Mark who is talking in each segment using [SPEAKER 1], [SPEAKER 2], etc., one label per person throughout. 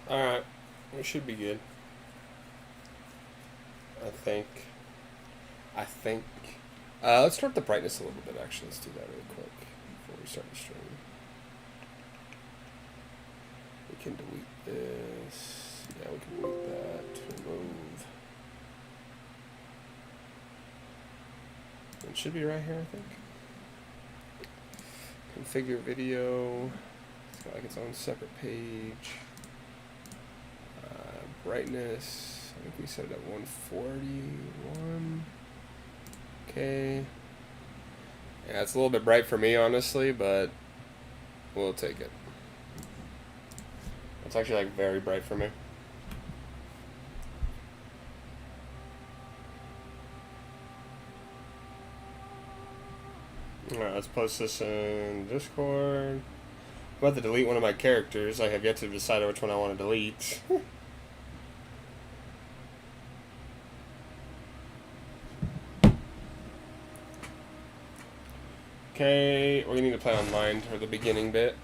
[SPEAKER 1] Alright, we should be good. I think. Let's turn up the brightness a little bit, actually. Let's do that really quick before we start the stream. We can delete this. Yeah, we can delete that. Remove. It should be right here, I think. Configure video. It's got like its own separate page. Brightness. I think we set it at 141. Okay. Yeah, it's a little bit bright for me, honestly, but we'll take it. It's actually like very bright for me. Alright, let's post this in Discord. I'm about to delete one of my characters. I have yet to decide which one I want to delete. Okay, we need to play online for the beginning bit.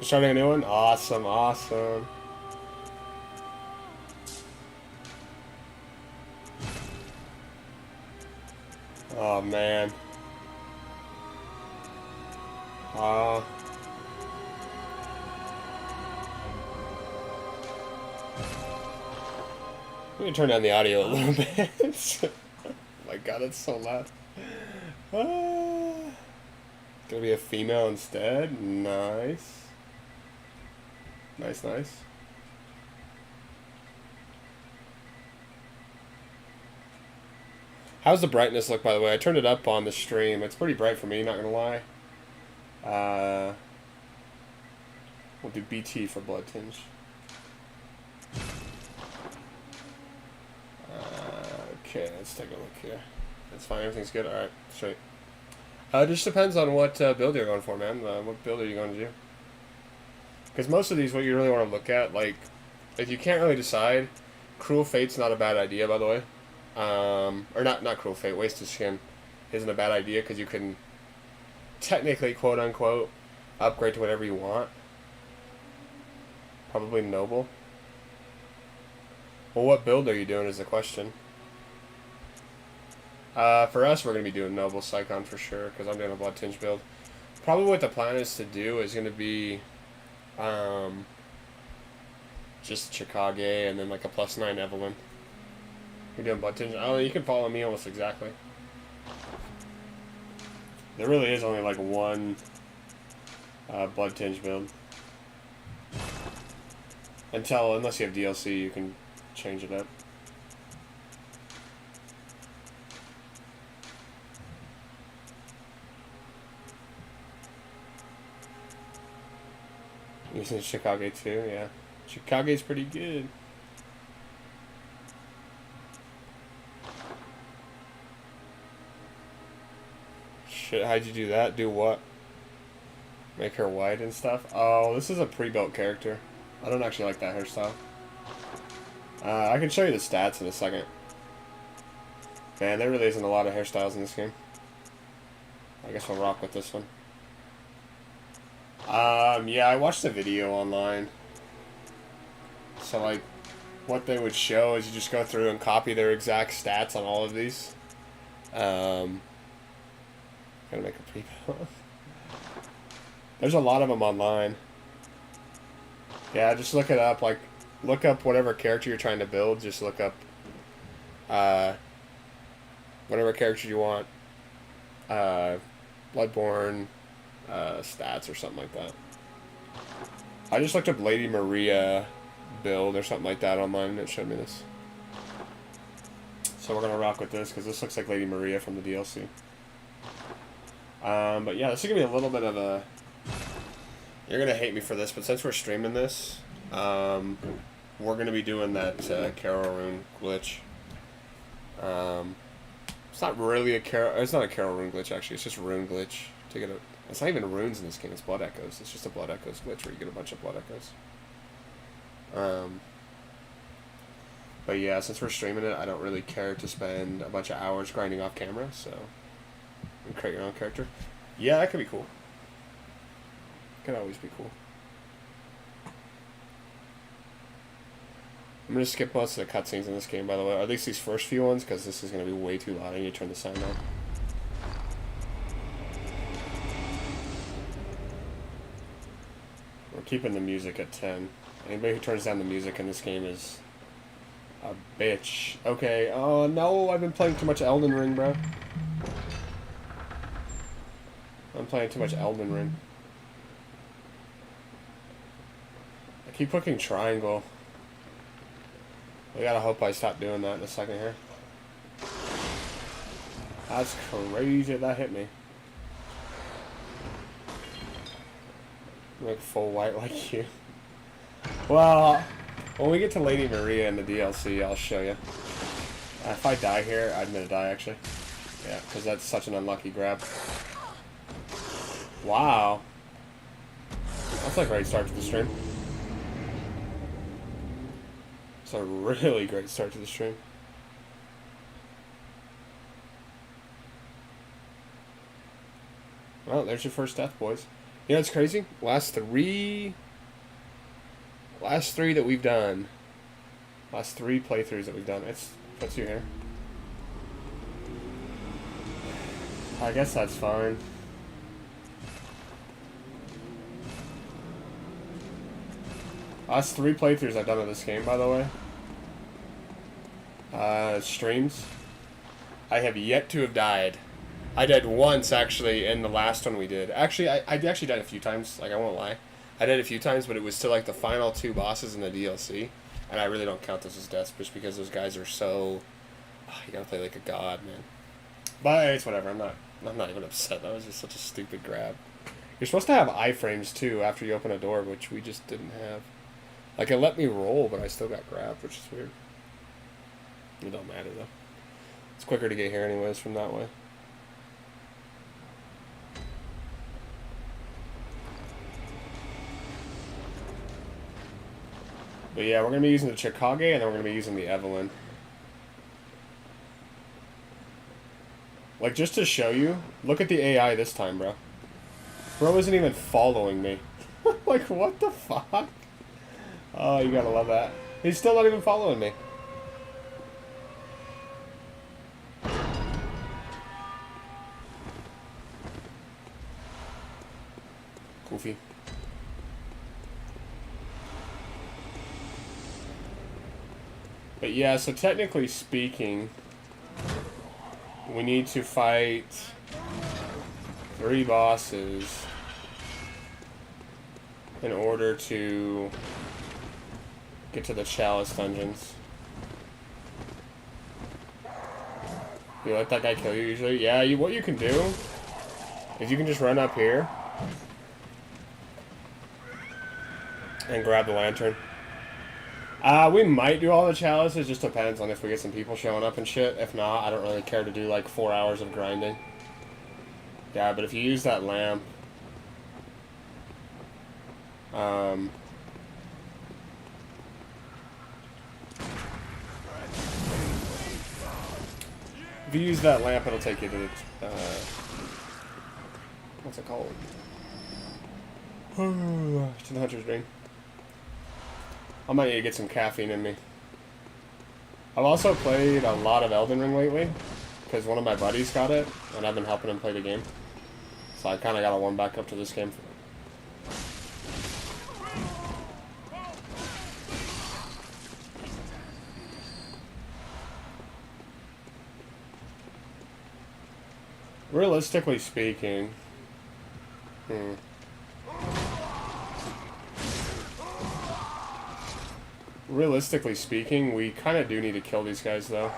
[SPEAKER 1] Starting a new one? Awesome, awesome. Oh, man. Let me turn down the audio a little bit. Oh my god, it's so loud. Gonna be a female instead? Nice. Nice, nice. How's the brightness look, by the way? I turned it up on the stream. It's pretty bright for me, not gonna lie. We'll do BT for Blood Tinge. Okay, let's take a look here. That's fine, everything's good. Alright, straight. It just depends on what build you're going for, man. What build are you going to do? Because most of these, what you really want to look at, like, if you can't really decide, Cruel Fate's not a bad idea, by the way. Or not Cruel Fate, Wasted Skin isn't a bad idea, because you can technically, quote-unquote, upgrade to whatever you want. Probably Noble. Well, what build are you doing is the question. For us, we're going to be doing Noble Psychon for sure, because I'm doing a Blood Tinge build. Probably what the plan is to do is going to be just Chikage and then like a +9 Evelyn. You're doing Blood Tinge. Oh, you can follow me almost exactly. There really is only like one Blood Tinge build. Unless you have DLC, you can change it up. Using Chikage too, yeah. Chikage's pretty good. Shit, how'd you do that? Do what? Make her white and stuff? Oh, this is a pre-built character. I don't actually like that hairstyle. I can show you the stats in a second. Man, there really isn't a lot of hairstyles in this game. I guess we'll rock with this one. Yeah, I watched a video online. So, like, what they would show is you just go through and copy their exact stats on all of these. Gotta make a pre-build. There's a lot of them online. Yeah, just look it up. Like, look up whatever character you're trying to build. Just look up, whatever character you want. Bloodborne, stats or something like that. I just looked up Lady Maria build or something like that online and it showed me this. So we're gonna rock with this because this looks like Lady Maria from the DLC. But yeah, this is gonna be a little bit of a... You're gonna hate me for this, but since we're streaming this, we're gonna be doing that Carol Rune glitch. It's not really a Carol... It's not a Carol Rune glitch, actually. It's just a Rune glitch. To get a... It's not even runes in this game. It's Blood Echoes. It's just a Blood Echoes glitch where you get a bunch of Blood Echoes. But yeah, since we're streaming it, I don't really care to spend a bunch of hours grinding off camera, so... And create your own character. Yeah, that could be cool. Could always be cool. I'm going to skip most of the cutscenes in this game, by the way. Or at least these first few ones, because this is going to be way too loud. I need to turn the sound on. We're keeping the music at 10. Anybody who turns down the music in this game is a bitch. Okay, oh no, I've been playing too much Elden Ring, bro. I'm playing too much Elden Ring. I keep clicking triangle. I gotta hope I stop doing that in a second here. That's crazy that hit me. Like full white like you. Well, when we get to Lady Maria in the DLC, I'll show you. If I die here, I'm gonna die actually. Yeah, because that's such an unlucky grab. Wow. That's like a great start to the stream. It's a really great start to the stream. Well, there's your first death, boys. You know, it's crazy. Last three that we've done. Last 3 playthroughs that we've done. It's puts you here. I guess that's fine. Last 3 playthroughs I've done of this game, by the way. Streams. I have yet to have died. I died once, actually, in the last one we did. Actually, I actually died a few times, like, I won't lie. I died a few times, but it was still, like, the final 2 bosses in the DLC. And I really don't count this as deaths, just because those guys are so... Oh, you gotta play like a god, man. But it's whatever, I'm not even upset. That was just such a stupid grab. You're supposed to have iframes, too, after you open a door, which we just didn't have. Like, it let me roll, but I still got grabbed, which is weird. It don't matter, though. It's quicker to get here anyways from that way. But yeah, we're going to be using the Chikage, and then we're going to be using the Evelyn. Like, just to show you, look at the AI this time, bro. Bro isn't even following me. Like, what the fuck? Oh, you gotta love that. He's still not even following me. Goofy. But yeah, so technically speaking, we need to fight 3 bosses in order to get to the Chalice dungeons. You let that guy kill you usually? Yeah, what you can do is you can just run up here and grab the lantern. We might do all the chalices, just depends on if we get some people showing up and shit. If not, I don't really care to do like 4 hours of grinding. Yeah, but if you use that lamp, if you use that lamp, it'll take you to the, what's it called? To the Hunter's Dream. I might need to get some caffeine in me. I've also played a lot of Elden Ring lately, because one of my buddies got it, and I've been helping him play the game. So I kind of got to warm back up to this game. Realistically speaking, realistically speaking, we kind of do need to kill these guys, though.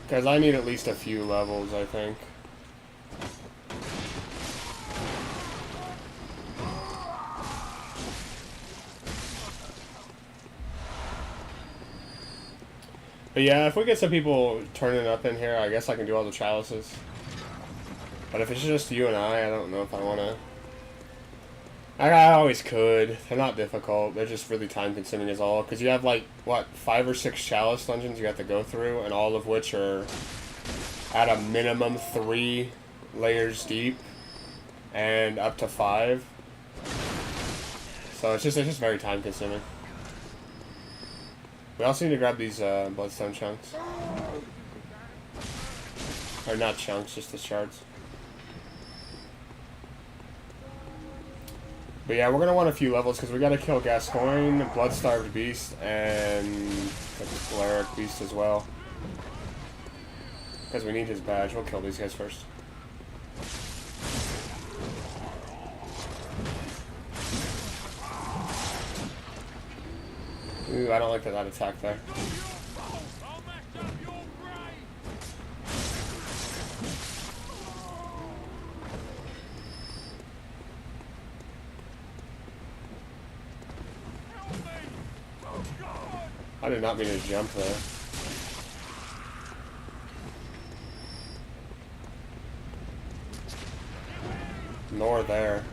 [SPEAKER 1] Because I need at least a few levels, I think. But yeah, if we get some people turning up in here, I guess I can do all the chalices. But if it's just you and I don't know if I want to I always could. They're not difficult. They're just really time consuming is all. Because you have like, what, 5 or 6 chalice dungeons you have to go through, and all of which are at a minimum 3 layers deep and up to 5. So it's just very time consuming. We also need to grab these bloodstone chunks. Or not chunks, just the shards. But yeah, we're gonna want a few levels because we gotta kill Gascoigne, Bloodstarved Beast, and the Cleric Beast as well. Because we need his badge. We'll kill these guys first. Ooh, I don't like that attack there. I did not mean to jump there. Nor there.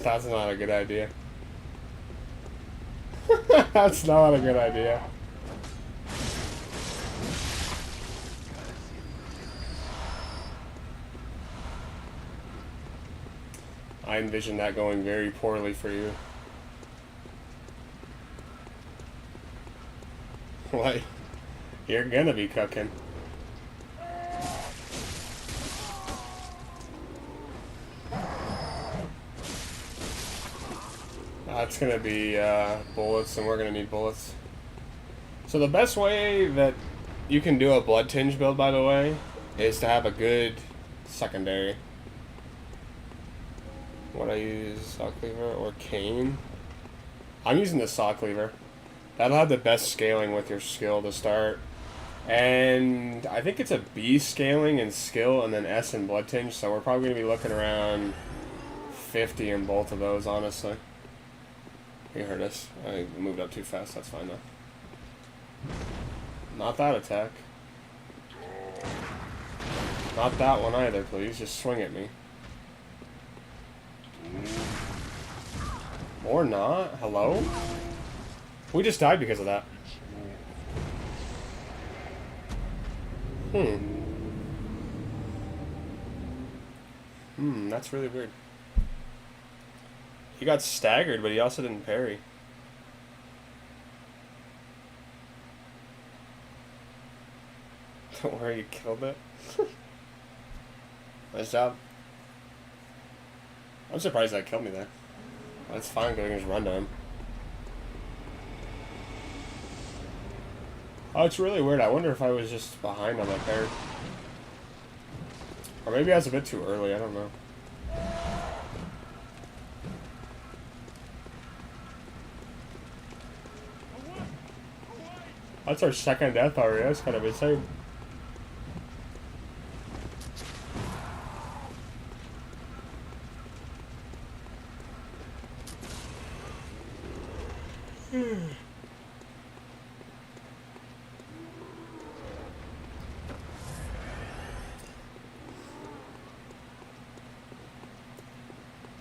[SPEAKER 1] That's not a good idea. That's not a good idea. I envision that going very poorly for you. Like, you're gonna be cooking. That's gonna be bullets, and we're gonna need bullets. So the best way that you can do a blood tinge build, by the way, is to have a good secondary. What I use, saw cleaver or cane? I'm using the saw cleaver. That'll have the best scaling with your skill to start. And I think it's a B scaling in skill and then S in blood tinge, so we're probably gonna be looking around 50 in both of those, honestly. You heard us. I moved up too fast, that's fine though. Not that attack. Not that one either, please. Just swing at me. Or not. Hello? We just died because of that. That's really weird. He got staggered, but he also didn't parry. Don't worry, you killed it. Nice job. I'm surprised that killed me there. That's fine, because I can just run to him. Oh, it's really weird. I wonder if I was just behind on my parry. Or maybe I was a bit too early, I don't know. That's our second death already. That's kind of insane.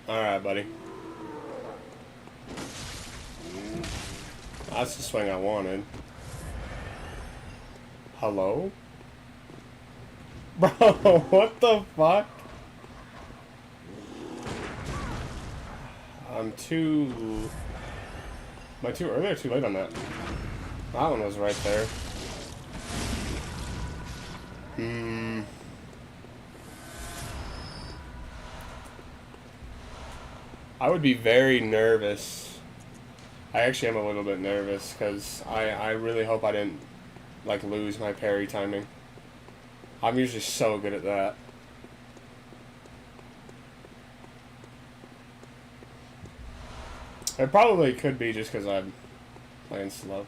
[SPEAKER 1] Alright, buddy. That's the swing I wanted. Hello? Bro, what the fuck? I'm too... Am I too early or too late on that? That one was right there. I would be very nervous. I actually am a little bit nervous because I really hope I didn't like lose my parry timing. I'm usually so good at that. It probably could be just because I'm playing slow.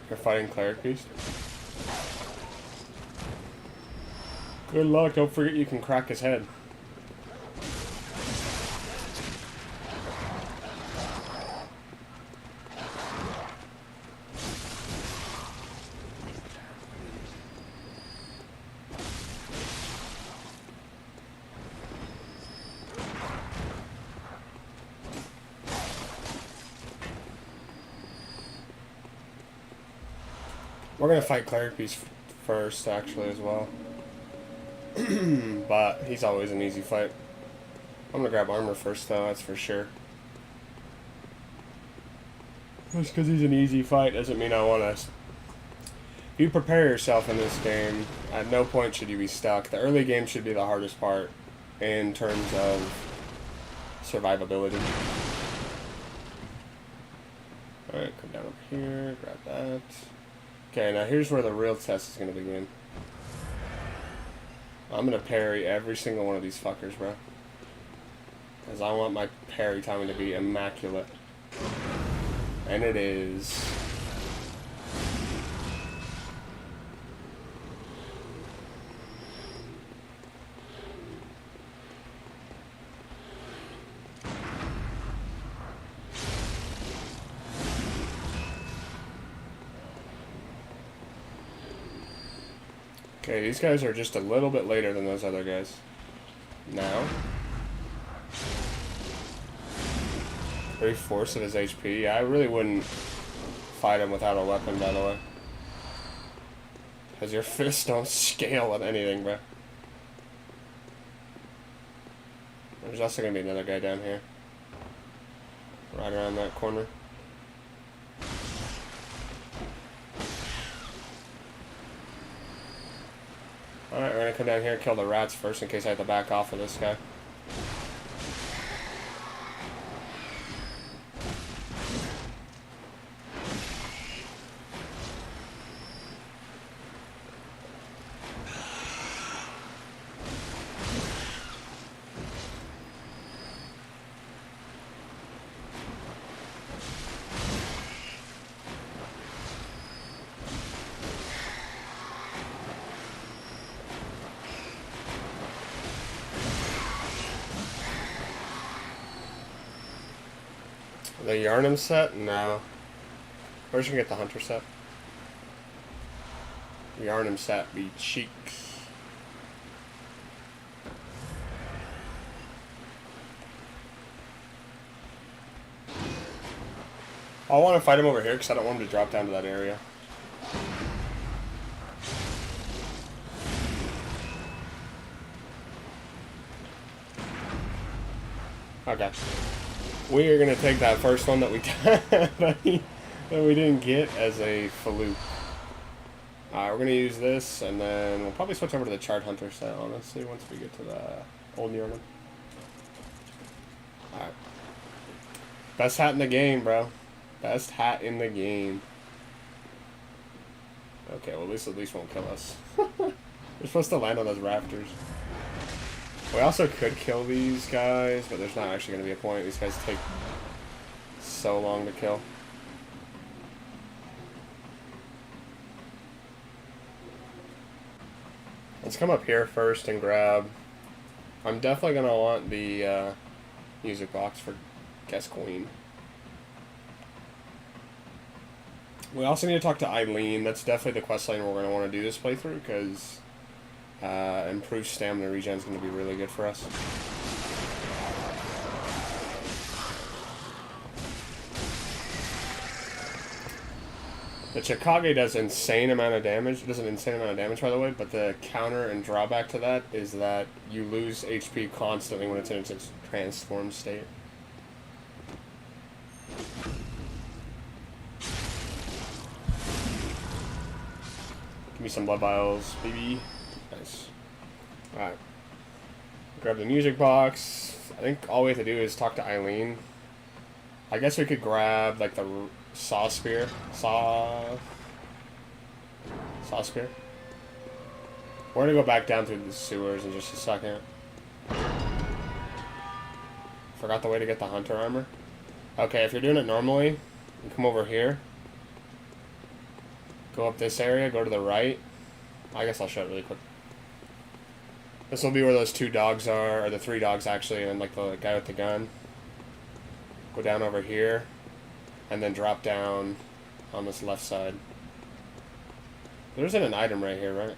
[SPEAKER 1] You're fighting Cleric Beast. Good luck, don't forget you can crack his head. We're gonna fight Cleric Beast first, actually, as well. But he's always an easy fight. I'm gonna grab armor first, though, that's for sure. Just because he's an easy fight doesn't mean I want to. You prepare yourself in this game. At no point should you be stuck. The early game should be the hardest part in terms of survivability. Alright, come down over here, grab that. Okay, now here's where the real test is going to begin. I'm going to parry every single one of these fuckers, bro. Because I want my parry timing to be immaculate. And it is. Okay, these guys are just a little bit later than those other guys. Now. 3/4 of his HP. I really wouldn't fight him without a weapon, by the way. Because your fists don't scale with anything, bro. There's also going to be another guy down here. Right around that corner. Alright, we're gonna come down here and kill the rats first in case I have to back off of this guy. The Yarnum set? No. Where's you get the Hunter set? Yarnum set be cheeks. I want to fight him over here because I don't want him to drop down to that area. Okay. We are going to take that first one that we that we didn't get as a fluke. Alright, we're going to use this, and then we'll probably switch over to the Chart Hunter set, honestly, once we get to the old Yarnum. Alright. Best hat in the game, bro. Best hat in the game. Okay, well, this at least won't kill us. We're supposed to land on those rafters. We also could kill these guys, but there's not actually going to be a point. These guys take so long to kill. Let's come up here first and grab. I'm definitely going to want the music box for Guest Queen. We also need to talk to Eileen. That's definitely the quest line we're going to want to do this playthrough, because improved stamina regen is going to be really good for us. The Chikage does insane amount of damage. It does an insane amount of damage, by the way, but the counter and drawback to that is that you lose HP constantly when it's in its transformed state. Give me some blood vials, baby. Nice. Alright. Grab the music box. I think all we have to do is talk to Eileen. I guess we could grab, like, the saw spear. Saw Saw spear. We're gonna go back down through the sewers in just a second. Forgot the way to get the hunter armor. Okay, if you're doing it normally, you come over here. Go up this area, go to the right. I guess I'll show it really quick. This will be where those 2 dogs are, or the 3 dogs actually, and like the guy with the gun. Go down over here, and then drop down on this left side. There isn't an item right here, right?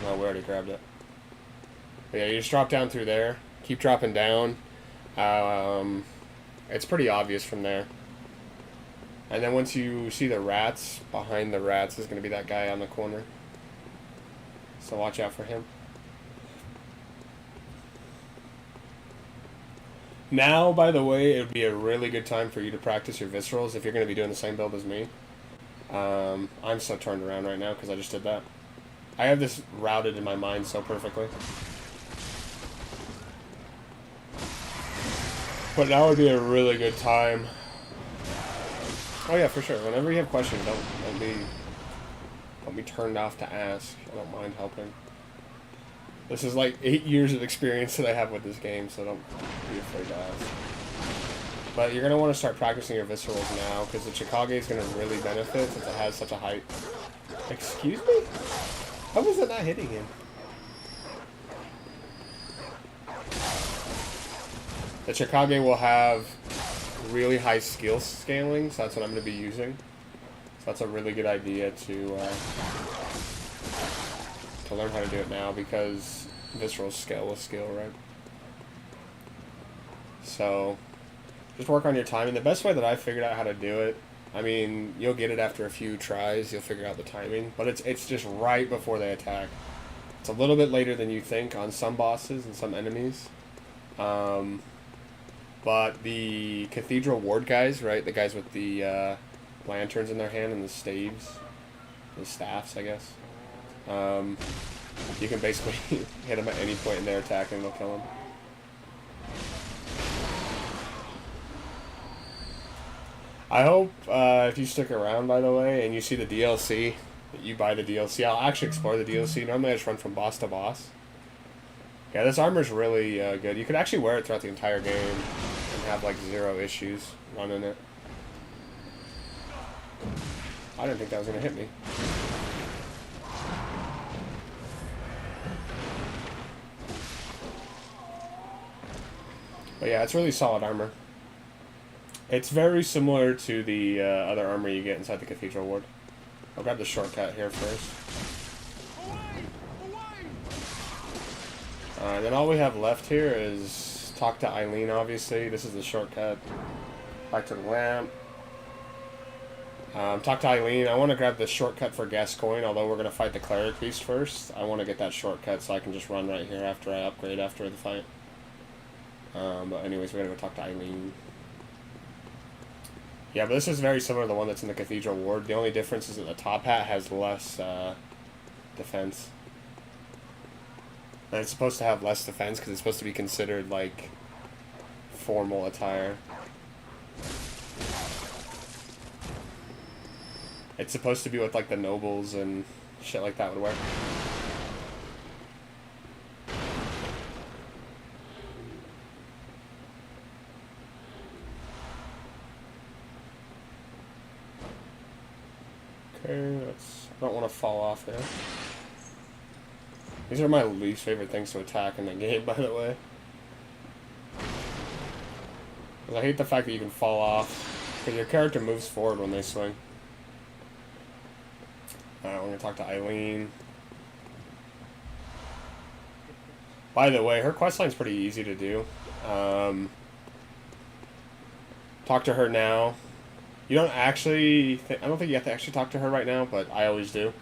[SPEAKER 1] No, we already grabbed it. But yeah, you just drop down through there. Keep dropping down. It's pretty obvious from there. And then once you see the rats, behind the rats is going to be that guy on the corner. So watch out for him. Now, by the way, it would be a really good time for you to practice your viscerals if you're going to be doing the same build as me. I'm so turned around right now because I just did that. I have this routed in my mind so perfectly. But now would be a really good time. Oh yeah, for sure. Whenever you have questions, don't be turned off to ask. I don't mind helping. This is like 8 years of experience that I have with this game, so don't be afraid to ask. But you're going to want to start practicing your viscerals now, because the Chikage is going to really benefit since it has such a height. Excuse me? How was it not hitting him? The Chikage will have really high skill scaling, so that's what I'm going to be using. So that's a really good idea to learn how to do it now, because viscerals scale with skill, right? So just work on your timing. The best way that I figured out how to do it, I mean, you'll get it after a few tries, you'll figure out the timing, but it's just right before they attack. It's a little bit later than you think on some bosses and some enemies. But the Cathedral Ward guys, right, the guys with the lanterns in their hand and the staves, the staffs, I guess, you can basically hit them at any point in their attack and they'll kill them. I hope if you stick around, by the way, and you see the DLC, that you buy the DLC. I'll actually explore the DLC. Normally I just run from boss to boss. Yeah, this armor's really good. You could actually wear it throughout the entire game and have like 0 issues running it. I didn't think that was going to hit me. But yeah, it's really solid armor. It's very similar to the other armor you get inside the Cathedral Ward. I'll grab the shortcut here first. Then all we have left here is talk to Eileen, obviously. This is the shortcut. Back to the lamp. Talk to Eileen. I want to grab the shortcut for Gascoigne, although we're going to fight the Cleric Beast first. I want to get that shortcut so I can just run right here after I upgrade after the fight. But anyways, we're going to go talk to Eileen. Yeah, but this is very similar to the one that's in the Cathedral Ward. The only difference is that the top hat has less defense. And it's supposed to have less defense because it's supposed to be considered, like, formal attire. It's supposed to be what, like, the nobles and shit like that would wear. Okay, I don't want to fall off there. These are my least favorite things to attack in the game, by the way. I hate the fact that you can fall off, because your character moves forward when they swing. Alright, we're going to talk to Eileen. By the way, her questline's pretty easy to do. Talk to her now. You don't actually... I don't think you have to actually talk to her right now, but I always do.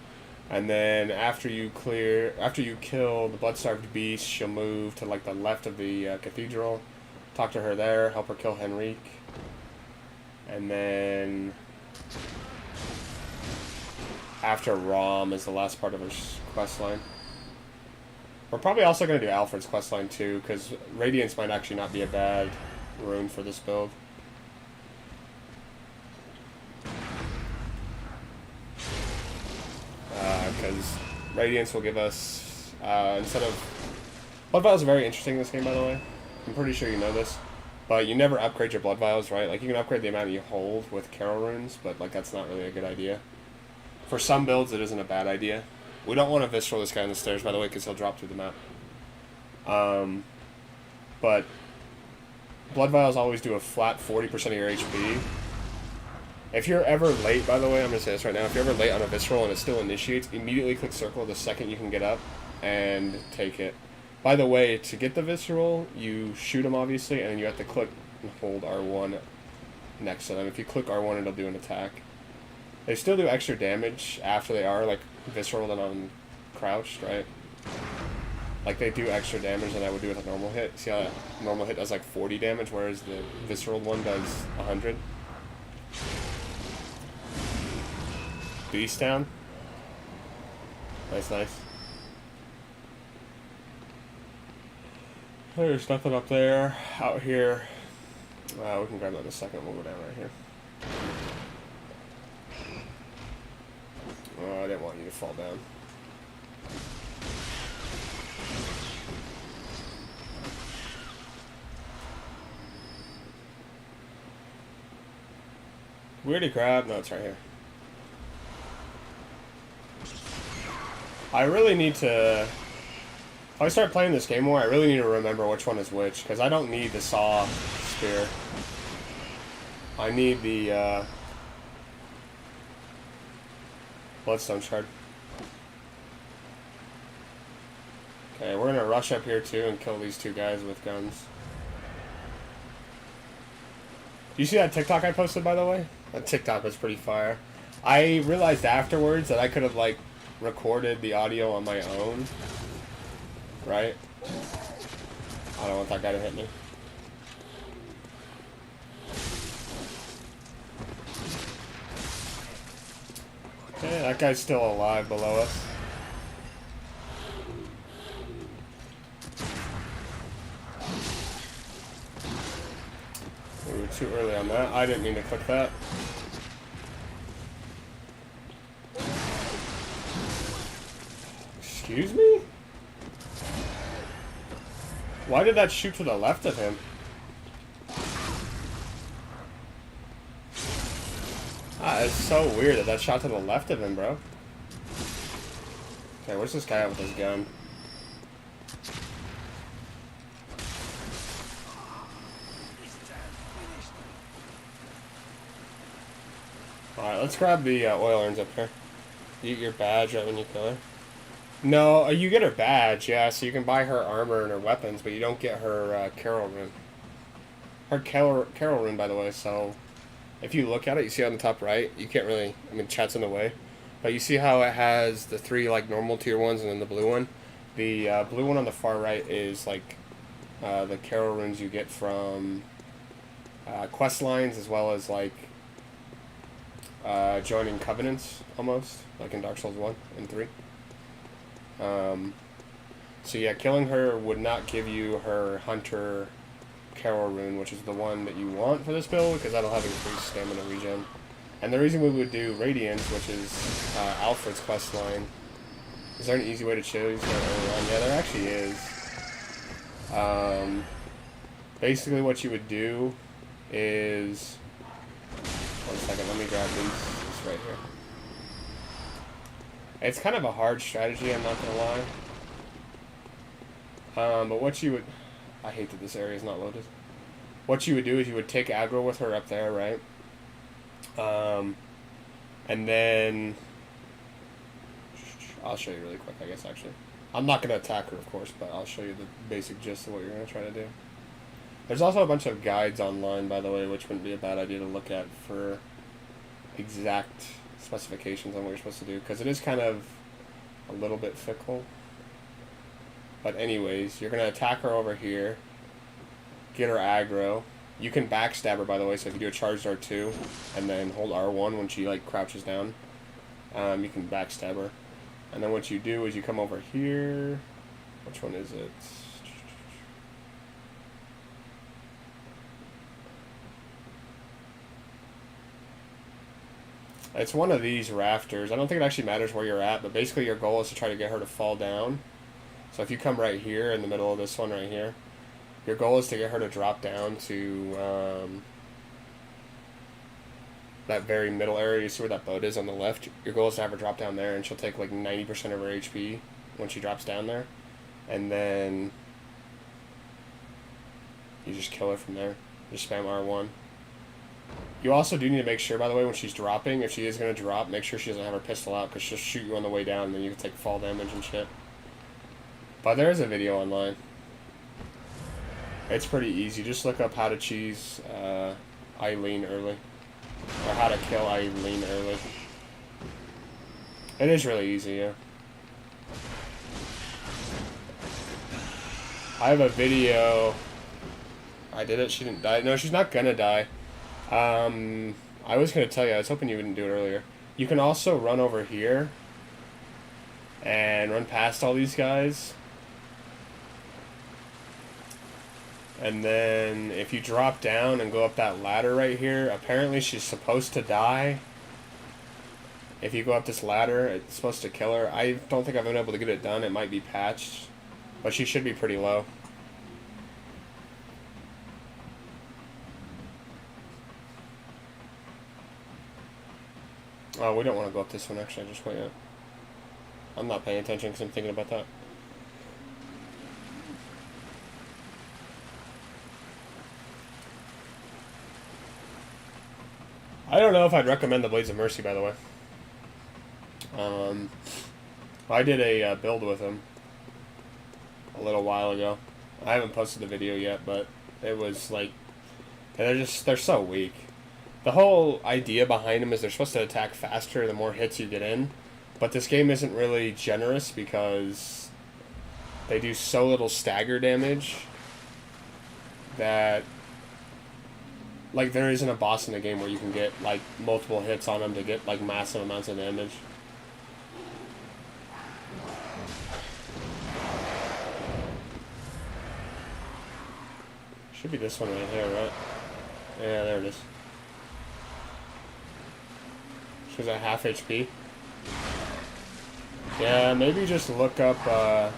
[SPEAKER 1] And then after you kill the blood-starved beast, she'll move to like the left of the cathedral. Talk to her there, help her kill Henrique. And then after Rom is the last part of her quest line. We're probably also going to do Alfred's quest line too, because Radiance might actually not be a bad rune for this build. I Radiance will give us, instead of... Blood Vials are very interesting in this game, by the way. I'm pretty sure you know this. But you never upgrade your Blood Vials, right? Like, you can upgrade the amount you hold with Carol Runes, but, like, that's not really a good idea. For some builds, it isn't a bad idea. We don't want to Visceral this guy on the stairs, by the way, because he'll drop through the map. But Blood Vials always do a flat 40% of your HP. If you're ever late, by the way, I'm going to say this right now, if you're ever late on a Visceral and it still initiates, immediately click circle the second you can get up and take it. By the way, to get the Visceral, you shoot them, obviously, and then you have to click and hold R1 next to them. If you click R1, it'll do an attack. They still do extra damage after they are, like, Visceral and on crouched, right? Like, they do extra damage than I would do with a normal hit. See how a normal hit does, like, 40 damage, whereas the Visceral one does 100? Beast down. Nice, nice. There's nothing up there. Out here. We can grab that in a second. We'll go down right here. Oh, I didn't want you to fall down. Where'd he grab? No, it's right here. I really need to... If I start playing this game more, I really need to remember which one is which, because I don't need the Saw Spear. I need the, Bloodstone Shard. Okay, we're gonna rush up here too and kill these two guys with guns. You see that TikTok I posted, by the way? That TikTok was pretty fire. I realized afterwards that I could have, like, recorded the audio on my own. Right? I don't want that guy to hit me. Okay, that guy's still alive below us. We were too early on that. I didn't mean to click that. Excuse me? Why did that shoot to the left of him? It's so weird that that shot to the left of him, bro. Okay, where's this guy at with his gun? Alright, let's grab the oil urns up here. You get your badge right when you kill her. No, you get her badge, yeah, so you can buy her armor and her weapons, but you don't get her Carol Rune. Her Carol Rune, by the way, so if you look at it, you see on the top right, you can't really, I mean, chat's in the way, but you see how it has the three, like, normal tier ones and then the blue one? The blue one on the far right is, like, the Carol Runes you get from quest lines as well as, like, joining covenants, almost, like in Dark Souls 1 and 3. So yeah, killing her would not give you her Hunter Carol Rune, which is the one that you want for this build, because that'll have increased stamina regen. And the reason we would do Radiance, which is Alfred's quest line, is there an easy way to choose that early on? Yeah, there actually is. Basically what you would do is... One second, let me grab these right here. It's kind of a hard strategy, I'm not going to lie. But what you would... I hate that this area is not loaded. What you would do is you would take aggro with her up there, right? And then... I'll show you really quick, I guess, actually. I'm not going to attack her, of course, but I'll show you the basic gist of what you're going to try to do. There's also a bunch of guides online, by the way, which wouldn't be a bad idea to look at for exact specifications on what you're supposed to do, because it is kind of a little bit fickle. But anyways, you're going to attack her over here, get her aggro. You can backstab her, by the way, so if you do a charged R2 and then hold R1 when she, like, crouches down, you can backstab her. And then what you do is you come over here. Which one is it? It's one of these rafters. I don't think it actually matters where you're at, but basically your goal is to try to get her to fall down. So if you come right here in the middle of this one right here, your goal is to get her to drop down to that very middle area. You see where that boat is on the left? Your goal is to have her drop down there, and she'll take like 90% of her HP when she drops down there. And then you just kill her from there. Just spam R1. You also do need to make sure, by the way, when she's dropping, if she is going to drop, make sure she doesn't have her pistol out, because she'll shoot you on the way down, and then you can take fall damage and shit. But there is a video online. It's pretty easy. Just look up how to cheese Eileen early. Or how to kill Eileen early. It is really easy, yeah. I have a video. I did it. She didn't die. No, she's not gonna die. I was gonna tell you. I was hoping you wouldn't do it earlier. You can also run over here and run past all these guys. And then if you drop down and go up that ladder right here, apparently she's supposed to die. If you go up this ladder, it's supposed to kill her. I don't think I've been able to get it done. It might be patched, but she should be pretty low. Oh, we don't want to go up this one, actually. Just wait up. I'm not paying attention because I'm thinking about that. I don't know if I'd recommend the Blades of Mercy, by the way. I did a build with them a little while ago. I haven't posted the video yet, but it was like, they're so weak. The whole idea behind them is they're supposed to attack faster the more hits you get in, but this game isn't really generous because they do so little stagger damage that, like, there isn't a boss in the game where you can get like multiple hits on them to get like massive amounts of damage. Should be this one right here, right? Yeah, there it is. She's at half HP. Yeah, maybe just look up,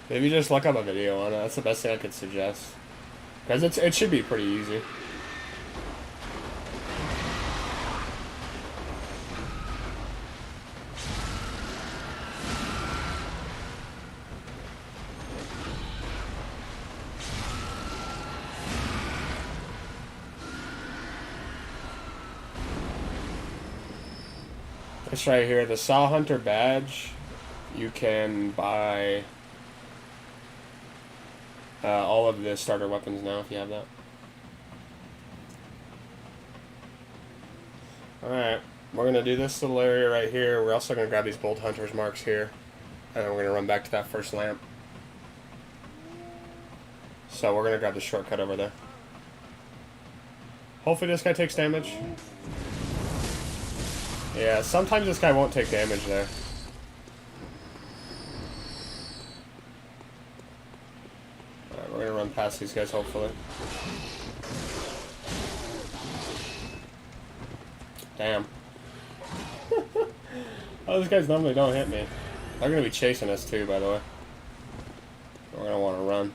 [SPEAKER 1] maybe just look up a video on it. That's the best thing I could suggest. Because it should be pretty easy. This right here, the Saw Hunter badge, you can buy all of the starter weapons now if you have that. Alright, we're going to do this little area right here. We're also going to grab these Bolt Hunter's marks here. And then we're going to run back to that first lamp. So we're going to grab the shortcut over there. Hopefully this guy takes damage. Yeah, sometimes this guy won't take damage there. Alright, we're gonna run past these guys, hopefully. Damn. Oh, those guys normally don't hit me. They're gonna be chasing us too, by the way. We're gonna want to run.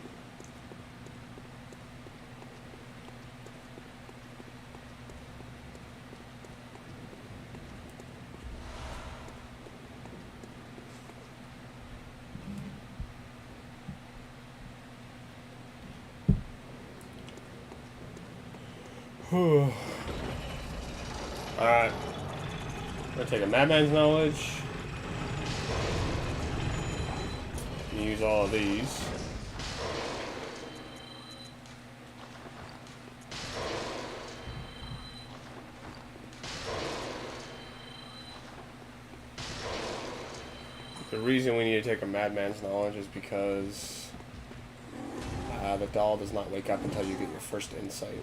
[SPEAKER 1] Alright. I'm gonna take a Madman's Knowledge. Use all of these. The reason we need to take a Madman's Knowledge is because the doll does not wake up until you get your first insight.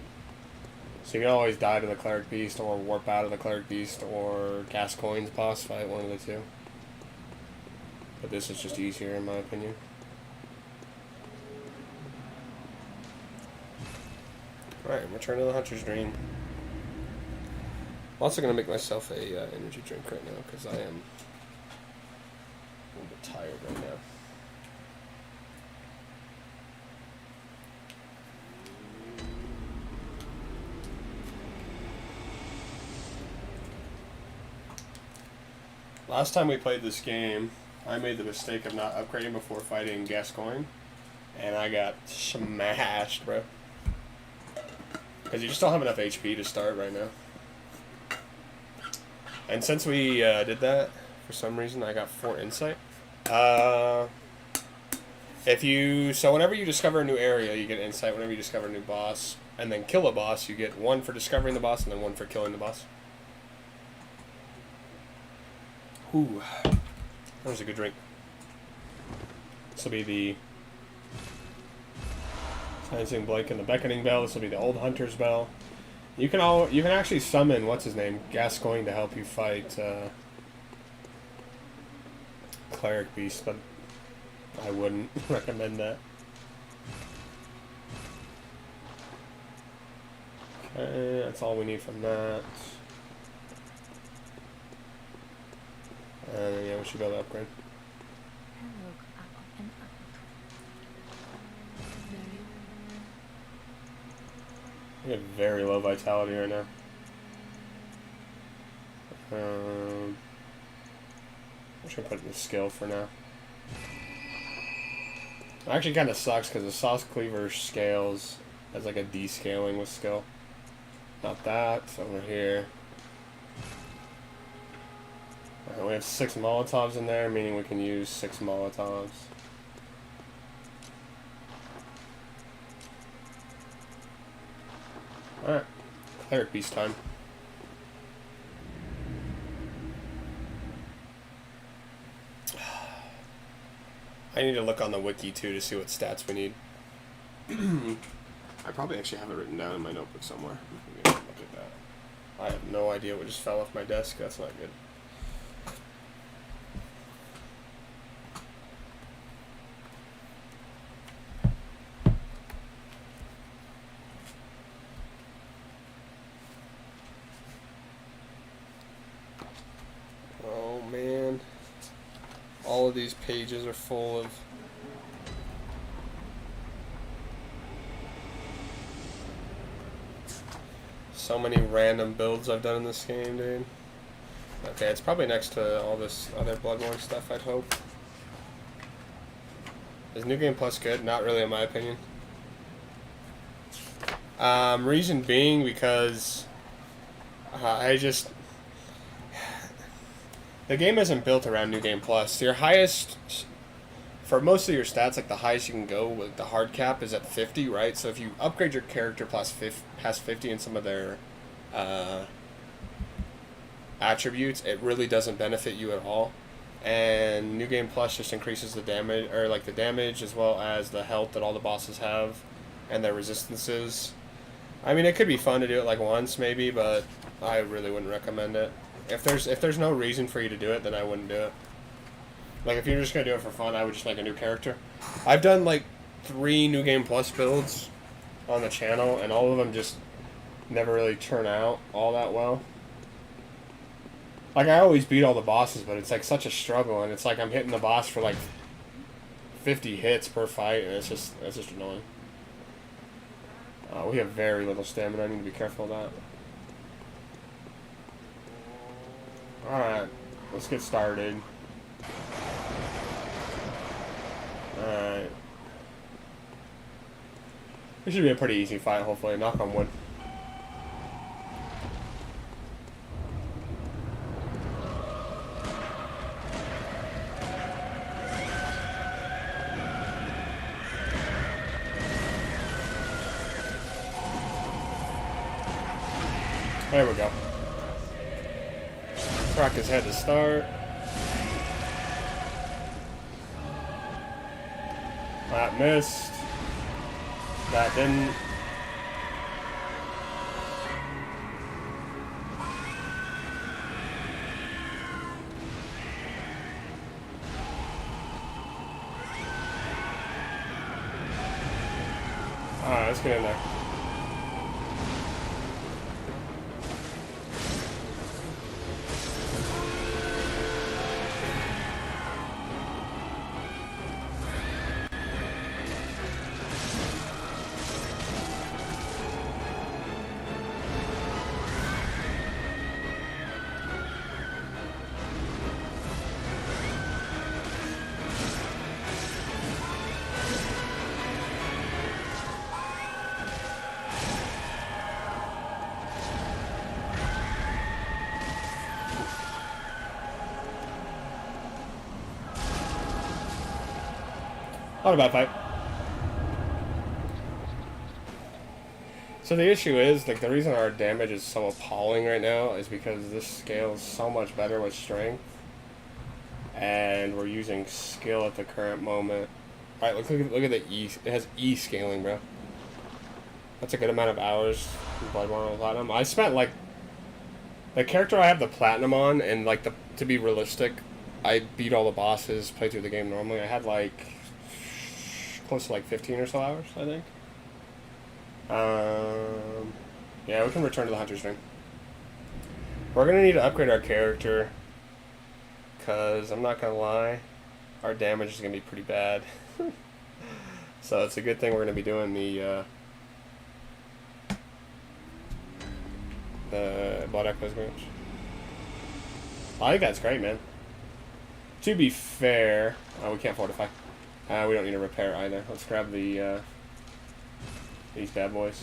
[SPEAKER 1] So you can always die to the Cleric Beast, or warp out of the Cleric Beast, or Gascoigne's boss fight, one of the two. But this is just easier in my opinion. Alright, Return to the Hunter's Dream. I'm also gonna make myself a energy drink right now because I am a little bit tired right now. Last time we played this game, I made the mistake of not upgrading before fighting Gascoigne, and I got smashed, bro. Because you just don't have enough HP to start right now. And since we did that, for some reason, I got 4 insight. So whenever you discover a new area, you get insight. Whenever you discover a new boss, and then kill a boss, you get 1 for discovering the boss, and then 1 for killing the boss. Ooh, that was a good drink. This will be the Silencing Blake and the Beckoning Bell. This will be the Old Hunter's Bell. You can actually summon what's his name, Gascoigne, to help you fight Cleric Beast, but I wouldn't recommend that. Okay, that's all we need from that. And yeah, we should be able to upgrade. We have very low vitality right now. I'm just gonna put it in the skill for now. It actually kind of sucks because the Sauce Cleaver scales as like a descaling with skill. Not that, it's over here. We have 6 Molotovs in there, meaning we can use 6 Molotovs. Alright, Cleric Beast time. I need to look on the wiki too to see what stats we need. I probably actually have it written down in my notebook somewhere. Look at that. I have no idea what just fell off my desk. That's not good. Oh man. All of these pages are full of so many random builds I've done in this game, dude. Okay, it's probably next to all this other Bloodborne stuff, I'd hope. Is New Game Plus good? Not really, in my opinion. Reason being because the game isn't built around New Game Plus. Your highest, for most of your stats, like the highest you can go with the hard cap is at 50, right? So if you upgrade your character past 50 in some of their attributes, it really doesn't benefit you at all. And New Game Plus just increases the damage, or like the damage as well as the health that all the bosses have and their resistances. I mean, it could be fun to do it like once maybe, but I really wouldn't recommend it. If there's no reason for you to do it, then I wouldn't do it. Like if you're just gonna do it for fun, I would just make a new character. I've done like 3 New Game Plus builds on the channel, and all of them just never really turn out all that well. Like I always beat all the bosses, but it's like such a struggle, and it's like I'm hitting the boss for like 50 hits per fight, and it's just annoying. We have very little stamina. I need to be careful of that. Alright, let's get started. Alright. This should be a pretty easy fight, hopefully. Knock on wood. There we go. Crack his head to start. That missed. That didn't. Alright, let's get in there. Not a bad fight. So the issue is, like, the reason our damage is so appalling right now is because this scales so much better with strength. And we're using skill at the current moment. Alright, look at the E. It has E scaling, bro. That's a good amount of hours in Bloodborne on Platinum. I spent, like... The character I have the Platinum on, and, like, to be realistic, I beat all the bosses, played through the game normally. I had, like... close to, like, 15 or so hours, I think. Yeah, we can return to the Hunter's Ring. We're gonna need to upgrade our character, because I'm not gonna lie, our damage is gonna be pretty bad. So it's a good thing we're gonna be doing the Blood Echoes match. I think that's great, man. To be fair, we can't fortify. We don't need to repair either. Let's grab the these bad boys.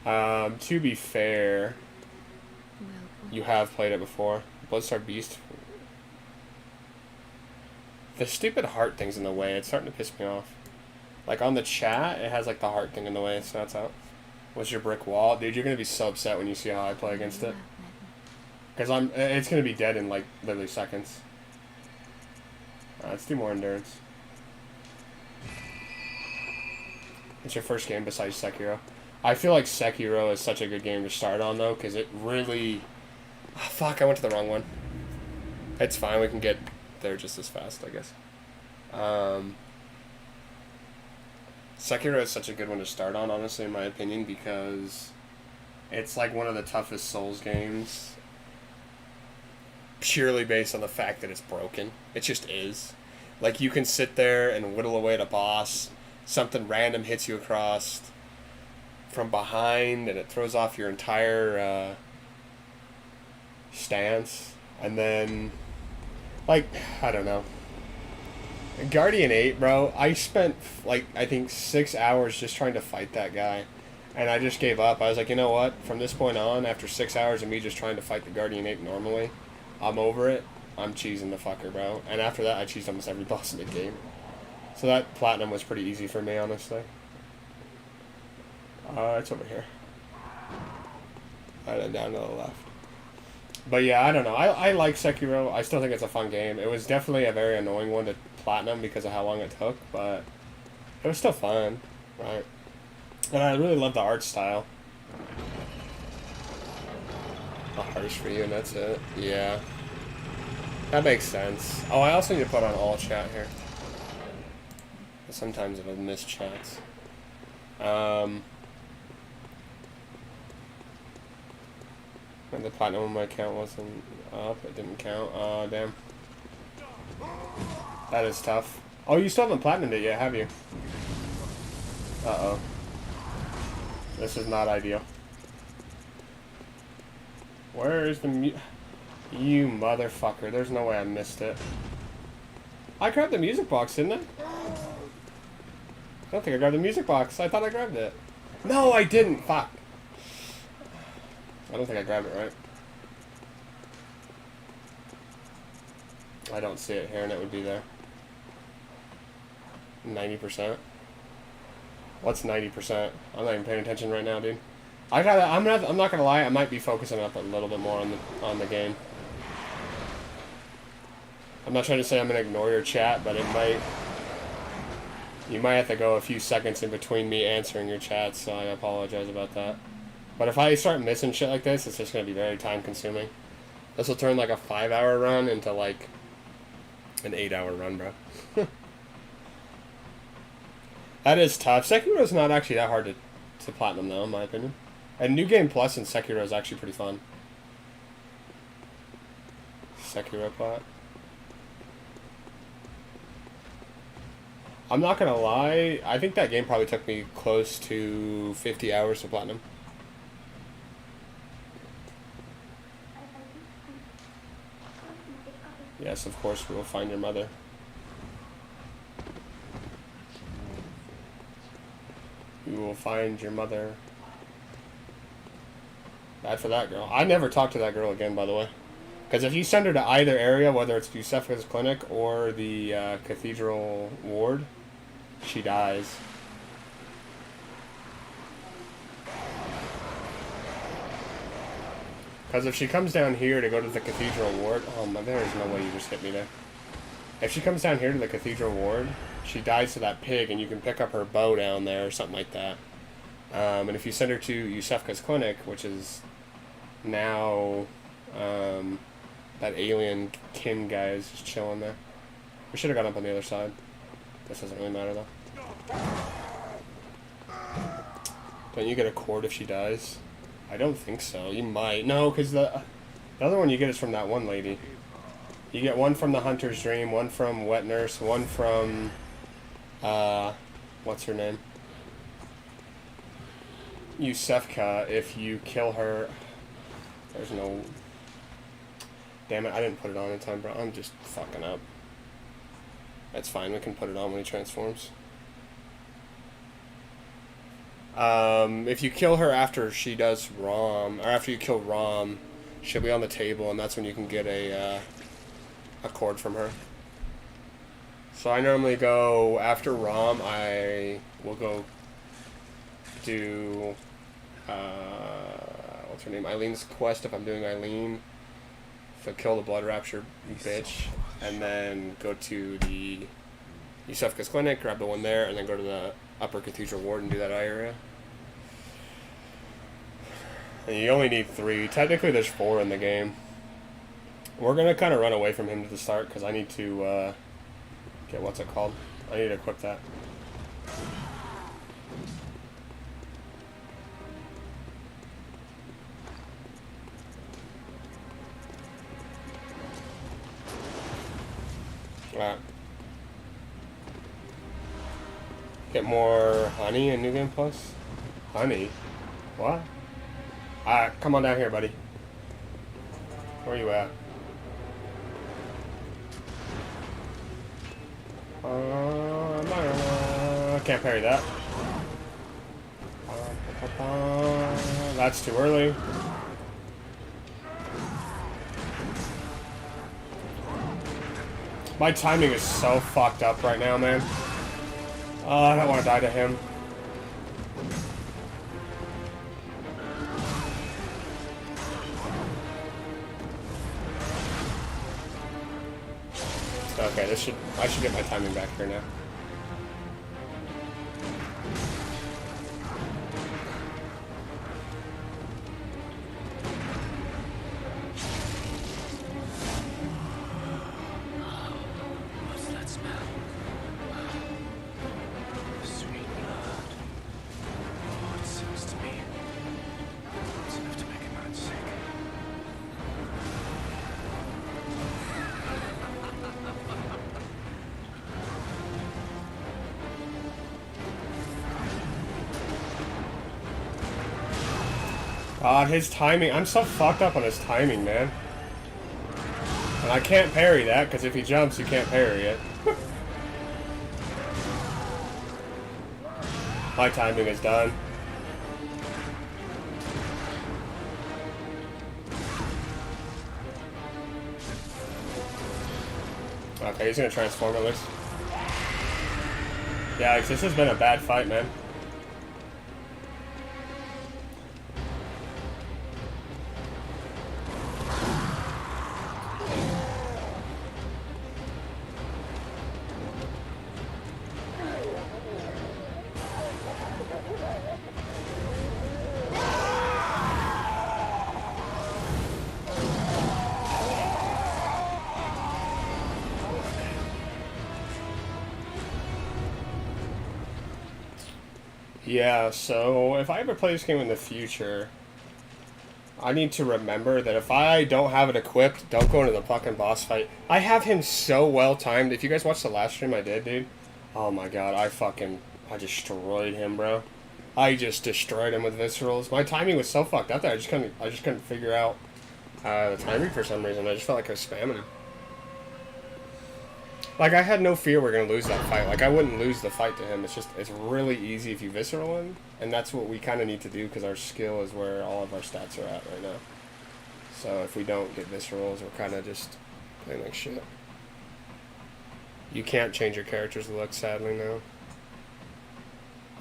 [SPEAKER 1] To be fair, you have played it before. Bloodstar Beast. The stupid heart thing's in the way. It's starting to piss me off. Like on the chat, it has like the heart thing in the way, so that's out. What's your brick wall? Dude, you're gonna be so upset when you see how I play against it. Because it's gonna be dead in like literally seconds. Let's do more endurance. It's your first game besides Sekiro. I feel like Sekiro is such a good game to start on, though, because it really... Oh, fuck, I went to the wrong one. It's fine, we can get there just as fast, I guess. Sekiro is such a good one to start on, honestly, in my opinion, because it's like one of the toughest Souls games, purely based on the fact that it's broken. It just is. Like, you can sit there and whittle away at a boss, something random hits you across from behind, and it throws off your entire stance, and then, like, I don't know. Guardian 8, bro, I spent, like, I think 6 hours just trying to fight that guy, and I just gave up. I was like, you know what, from this point on, after 6 hours of me just trying to fight the Guardian 8 normally, I'm over it. I'm cheesing the fucker, bro. And after that, I cheesed almost every boss in the game. So that Platinum was pretty easy for me, honestly. It's over here. And then down to the left. But yeah, I don't know. I like Sekiro. I still think it's a fun game. It was definitely a very annoying one to Platinum because of how long it took, but it was still fun, right? And I really love the art style. Harsh for you, and that's it. Yeah. That makes sense. Oh, I also need to put on all chat here. Sometimes it'll miss chats. And the platinum on my account wasn't up. It didn't count. Oh, damn. That is tough. Oh, you still haven't platinumed it yet, have you? Uh-oh. This is not ideal. Where is the You motherfucker. There's no way I missed it. I grabbed the music box, didn't I? I don't think I grabbed the music box. I thought I grabbed it. No, I didn't. Fuck. I don't think I grabbed it right. I don't see it here, and it would be there. 90%. What's 90%? I'm not even paying attention right now, dude. I'm not gonna lie. I might be focusing up a little bit more on the game. I'm not trying to say I'm gonna ignore your chat, but it might. You might have to go a few seconds in between me answering your chat, so I apologize about that. But if I start missing shit like this, it's just gonna be very time consuming. This will turn like a 5-hour run into like an 8-hour run, bro. That is tough. Sekiro's not actually that hard to platinum, though, in my opinion. And New Game Plus in Sekiro is actually pretty fun. Sekiro plat. I'm not gonna lie, I think that game probably took me close to 50 hours to platinum. Yes, of course, we will find your mother. We will find your mother. Bad for that girl. I never talked to that girl again, by the way. Because if you send her to either area, whether it's Yusefka's clinic or the cathedral ward, she dies. Because if she comes down here to go to the cathedral ward... Oh, my, there is no way you just hit me there. If she comes down here to the cathedral ward, she dies to that pig, and you can pick up her bow down there or something like that. And if you send her to Yusefka's clinic, which is now... that alien Kim guy is just chilling there. We should have gone up on the other side. This doesn't really matter, though. Don't you get a cord if she dies? I don't think so. You might. No, because the other one you get is from that one lady. You get one from the Hunter's Dream, one from Wet Nurse, one from... what's her name? Yusefka, if you kill her... There's no... Damn it, I didn't put it on in time, bro. I'm just fucking up. That's fine, we can put it on when he transforms. If you kill her after she does Rom, or after you kill Rom, she'll be on the table, and that's when you can get a cord from her. So I normally go, after Rom, I will go do, what's her name, Eileen's quest if I'm doing Eileen. So kill the Blood Rapture bitch, and then go to the Yusefka's clinic, grab the one there, and then go to the Upper Cathedral Ward and do that area. And you only need 3. Technically there's 4 in the game. We're going to kind of run away from him to the start, because I need to get, what's it called? I need to equip that. Alright. Get more honey in New Game Plus? Honey? What? Alright, come on down here, buddy. Where you at? Can't parry that. That's too early. My timing is so fucked up right now, man. I don't want to die to him. Okay, I should get my timing back here now. God, his timing. I'm so fucked up on his timing, man. And I can't parry that, because if he jumps, you can't parry it. My timing is done. Okay, he's gonna transform at least. Yeah, this has been a bad fight, man. Yeah, so if I ever play this game in the future, I need to remember that if I don't have it equipped, don't go into the fucking boss fight. I have him so well timed. If you guys watched the last stream I did, dude, oh my god, I destroyed him, bro. I just destroyed him with viscerals. My timing was so fucked up that I just couldn't figure out the timing for some reason. I just felt like I was spamming him. Like, I had no fear we're going to lose that fight. Like, I wouldn't lose the fight to him. It's really easy if you visceral him. And that's what we kind of need to do because our skill is where all of our stats are at right now. So if we don't get viscerals, we're kind of just playing like shit. You can't change your character's look, sadly, now.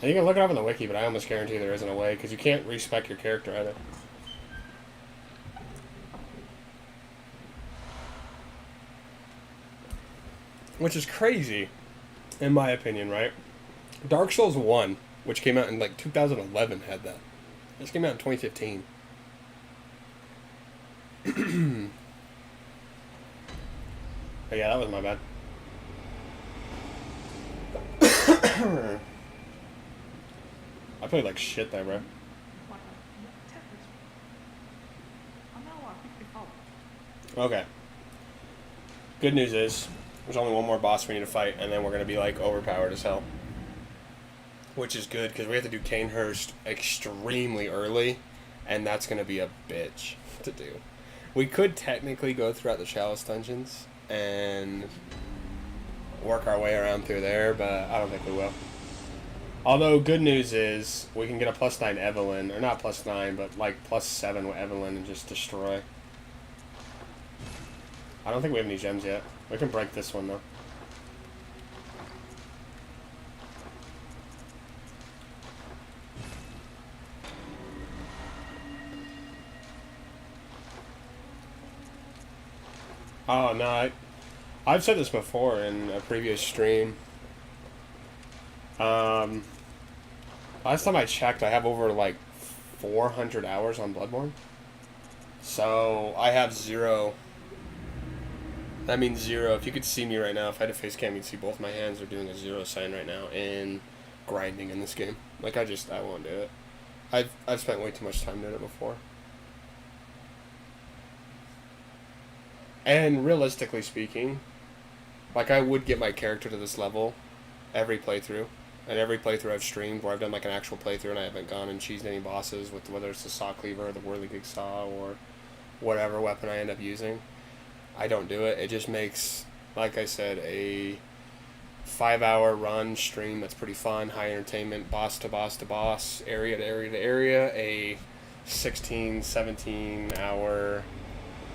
[SPEAKER 1] And you can look it up on the wiki, but I almost guarantee there isn't a way, because you can't respec your character either. Which is crazy, in my opinion, right? Dark Souls 1, which came out in like 2011, had that. This came out in 2015. But yeah, that was my bad. I played like shit there, bro. Okay. Good news is, there's only one more boss we need to fight, and then we're going to be like overpowered as hell. Which is good, because we have to do Canehurst extremely early, and that's going to be a bitch to do. We could technically go throughout the Chalice dungeons and work our way around through there, but I don't think we will. Although, good news is, we can get a +9 Evelyn, or not +9, but like +7 with Evelyn and just destroy. I don't think we have any gems yet. We can break this one, though. Oh, no, I've said this before in a previous stream. Last time I checked, I have over, like, 400 hours on Bloodborne. So, I have 0. That means 0. If you could see me right now, if I had a face cam, you'd see both my hands are doing a 0 sign right now in grinding in this game. Like, I won't do it. I've spent way too much time doing it before. And realistically speaking, like, I would get my character to this level every playthrough. And every playthrough I've streamed where I've done like an actual playthrough and I haven't gone and cheesed any bosses with whether it's the saw cleaver or the whirligig saw or whatever weapon I end up using. I don't do it. It just makes, like I said, a 5-hour run stream that's pretty fun, high entertainment, boss to boss to boss, area to area to area, a 16, 17-hour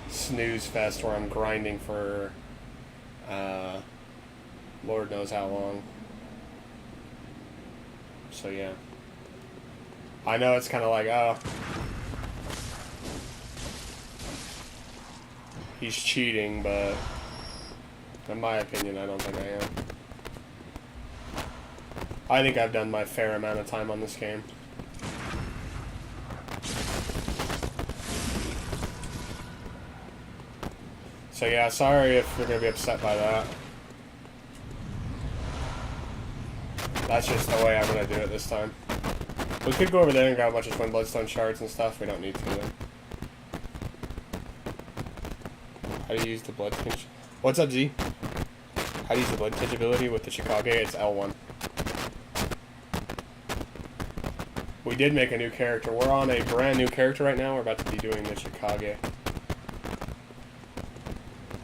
[SPEAKER 1] snooze fest where I'm grinding for Lord knows how long. So yeah. I know it's kind of like, oh, he's cheating, but in my opinion, I don't think I am. I think I've done my fair amount of time on this game. So yeah, sorry if you're going to be upset by that. That's just the way I'm going to do it this time. We could go over there and grab a bunch of Twin Bloodstone shards and stuff. We don't need to, though. How do you use the Blood Tinge? What's up, Z? How do you use the Blood Tinge ability with the Chikage? It's L1. We did make a new character. We're on a brand new character right now. We're about to be doing the Chikage.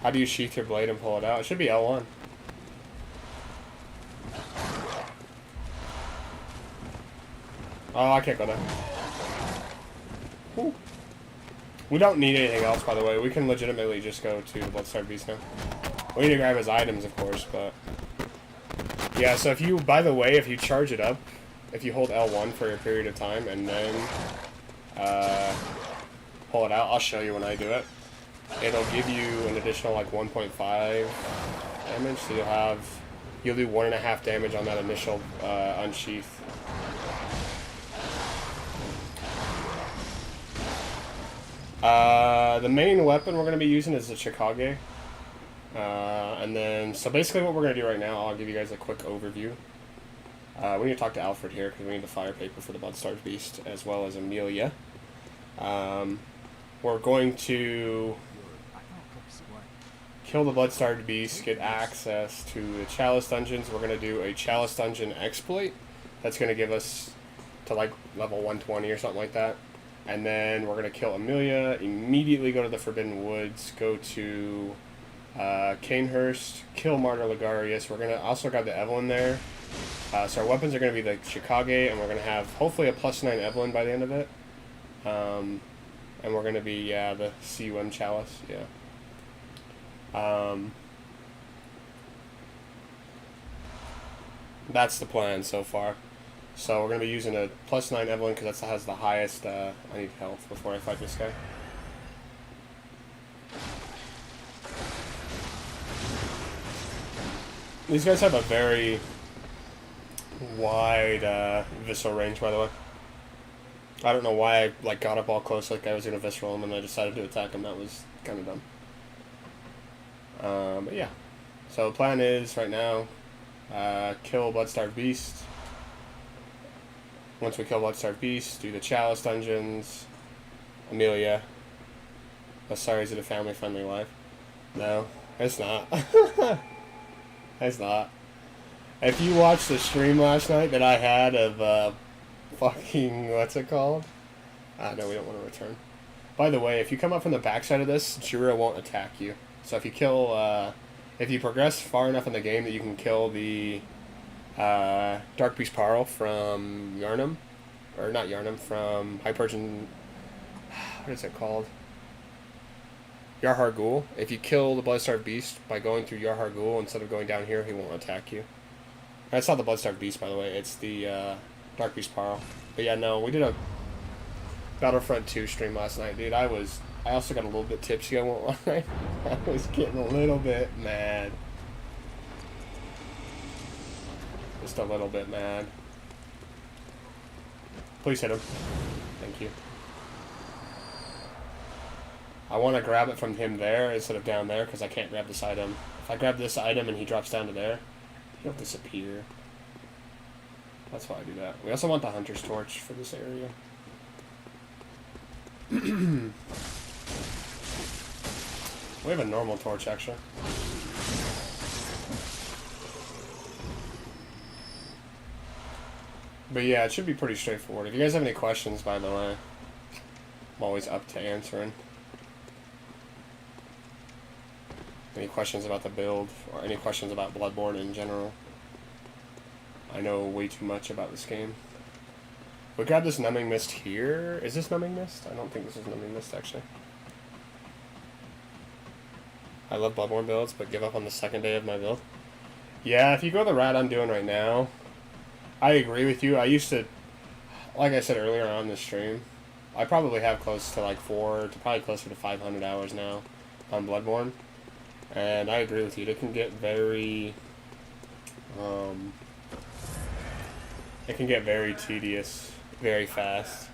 [SPEAKER 1] How do you sheath your blade and pull it out? It should be L1. Oh, I can't go there. Whew. We don't need anything else, by the way. We can legitimately just go to the Bloodstarved Beast now. We need to grab his items, of course, but... Yeah, so if you, by the way, if you charge it up, if you hold L1 for a period of time and then pull it out, I'll show you when I do it. It'll give you an additional, like, 1.5 damage, so you'll do 1.5 damage on that initial unsheath. The main weapon we're going to be using is the Chikage. And then, so basically what we're going to do right now, I'll give you guys a quick overview. We need to talk to Alfred here, because we need the fire paper for the Bloodstarved Beast, as well as Amelia. We're going to kill the Bloodstarved Beast, get access to the Chalice Dungeons. We're going to do a Chalice Dungeon exploit. That's going to give us to, like, level 120 or something like that. And then we're going to kill Amelia, immediately go to the Forbidden Woods, go to Canehurst, kill Martyr Ligarius. We're going to also grab the Evelyn there. So our weapons are going to be the Chikage, and we're going to have hopefully a +9 Evelyn by the end of it. And we're gonna be, yeah, the CUM Chalice, yeah. That's the plan so far. So we're gonna be using a +9 Evelyn because that has the highest. I need health before I fight this guy. These guys have a very wide visceral range, by the way. I don't know why I like got up all close like I was gonna visceral him and I decided to attack him. That was kind of dumb. But yeah. So the plan is right now, kill Bloodstarved Beast. Once we kill Bloodstarved Beast, do the Chalice dungeons. Amelia. Oh, sorry, is it a family-friendly life? No, it's not. It's not. If you watched the stream last night that I had of fucking, what's it called? No, we don't want to return. By the way, if you come up from the backside of this, Jura won't attack you. So if you kill, if you progress far enough in the game that you can kill the Dark Beast Parl from Yarnum, or not Yarnum, from Hypergen, what is it called? Yarhar Ghul. If you kill the Bloodstarved Beast by going through Yarhar Ghul instead of going down here, he won't attack you. That's not the Bloodstarved Beast, by the way. It's the Dark Beast Parl. But yeah, no, we did a Battlefront 2 stream last night, dude. I also got a little bit tipsy, I won't lie. I was getting a little bit mad. Just a little bit mad. Please hit him. Thank you. I want to grab it from him there instead of down there because I can't grab this item. If I grab this item and he drops down to there, he'll disappear. That's why I do that. We also want the Hunter's Torch for this area. We have a normal torch, actually. But yeah, it should be pretty straightforward. If you guys have any questions, by the way, I'm always up to answering. Any questions about the build, or any questions about Bloodborne in general. I know way too much about this game. We got this Numbing Mist here. Is this Numbing Mist? I don't think this is Numbing Mist, actually. I love Bloodborne builds, but give up on the second day of my build. Yeah, if you go the route I'm doing right now, I agree with you. I used to, like I said earlier on the stream, I probably have close to like 4 to probably closer to 500 hours now on Bloodborne. And I agree with you. It can get very, tedious very fast.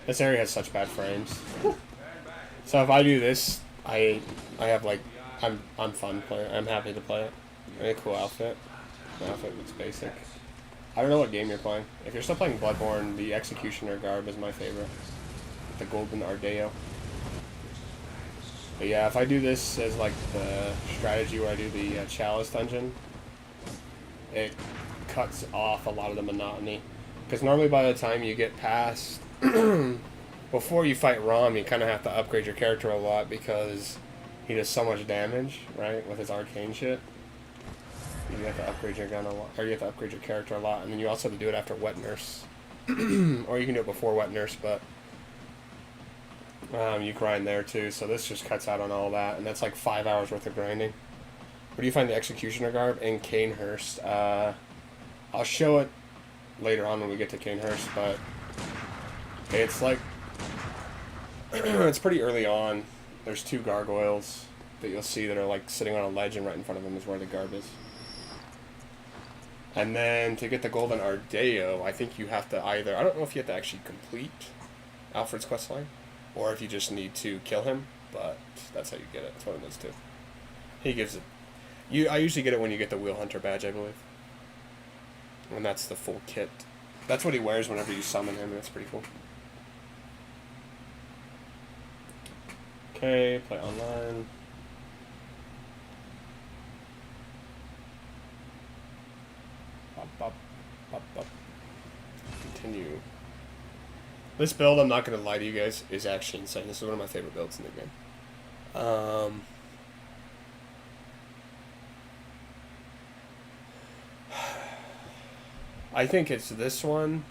[SPEAKER 1] This area has such bad frames. So if I do this, I have like, I'm fun playing. I'm happy to play it. Really cool outfit. My outfit looks basic. I don't know what game you're playing. If you're still playing Bloodborne, the Executioner garb is my favorite. The Golden Ardeo. But yeah, if I do this as like the strategy where I do the Chalice dungeon, it cuts off a lot of the monotony. Because normally by the time you get past, before you fight Rom, you kind of have to upgrade your character a lot because he does so much damage, right, with his arcane shit. You have to upgrade your gun a lot, or you have to upgrade your character a lot, and then you also have to do it after Wet Nurse. Or you can do it before Wet Nurse, but you grind there too, so this just cuts out on all that, and that's like 5 hours worth of grinding. Where do you find the Executioner garb? In Canehurst. I'll show it later on when we get to Canehurst, but it's like it's pretty early on. There's 2 gargoyles that you'll see that are like sitting on a ledge, and right in front of them is where the garb is. And then to get the Golden Ardeo, I think you have to either, I don't know if you have to actually complete Alfred's questline, or if you just need to kill him, but that's how you get it. It's one of those two. He gives it. I usually get it when you get the Wheel Hunter badge, I believe. And that's the full kit. That's what he wears whenever you summon him, and it's pretty cool. Okay, play online. Continue. This build, I'm not going to lie to you guys, is actually insane. This is one of my favorite builds in the game. I think it's this one.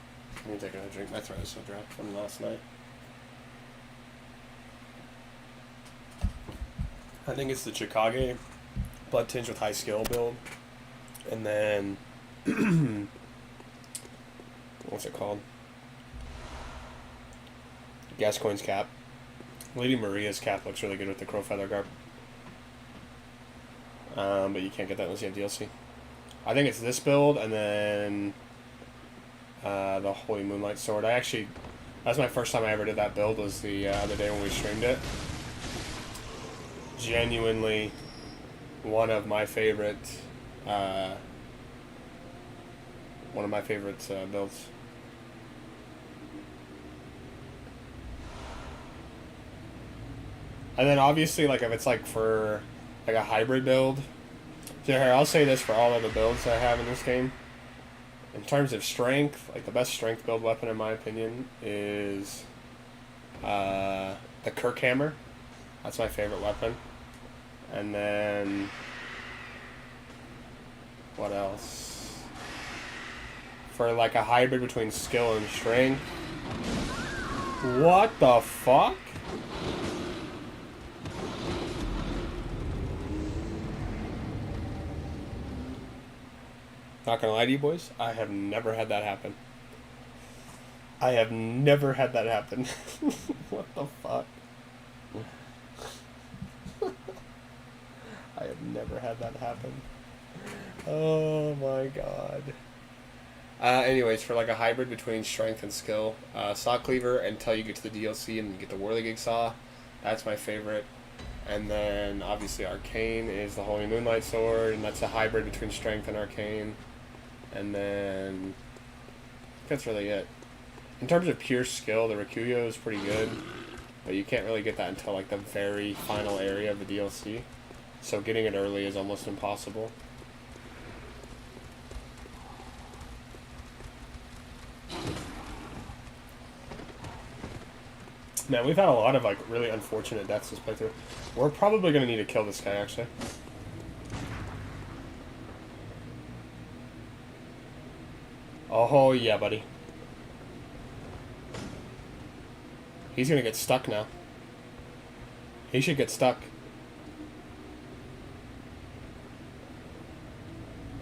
[SPEAKER 1] Let me take another drink. My throat is so dry from last night. I think it's the Chicago Blood Tinge with high skill build. And then, what's it called? Gascoigne's cap. Lady Maria's cap looks really good with the Crow Feather Garb. But you can't get that unless you have DLC. I think it's this build, and then the Holy Moonlight Sword. That's my first time I ever did that build, was the other day when we streamed it. Genuinely one of my favorite builds. And then obviously, like, if it's like for like a hybrid build, so here, I'll say this for all of the builds I have in this game. In terms of strength, like the best strength build weapon in my opinion is the Kirk Hammer. That's my favorite weapon. And then what else? For like a hybrid between skill and strength. What the fuck? Not gonna lie to you boys, I have never had that happen. I have never had that happen. What the fuck? I have never had that happen. Oh my god. Anyways, for like a hybrid between strength and skill, Saw Cleaver until you get to the DLC and you get the Whirligig Saw. That's my favorite. And then obviously Arcane is the Holy Moonlight Sword, and that's a hybrid between strength and arcane. And then that's really it. In terms of pure skill, the Rikuyo is pretty good, but you can't really get that until like the very final area of the DLC. So getting it early is almost impossible. Man, we've had a lot of like really unfortunate deaths this playthrough. We're probably gonna need to kill this guy actually. Oh yeah, buddy. He's gonna get stuck now. He should get stuck.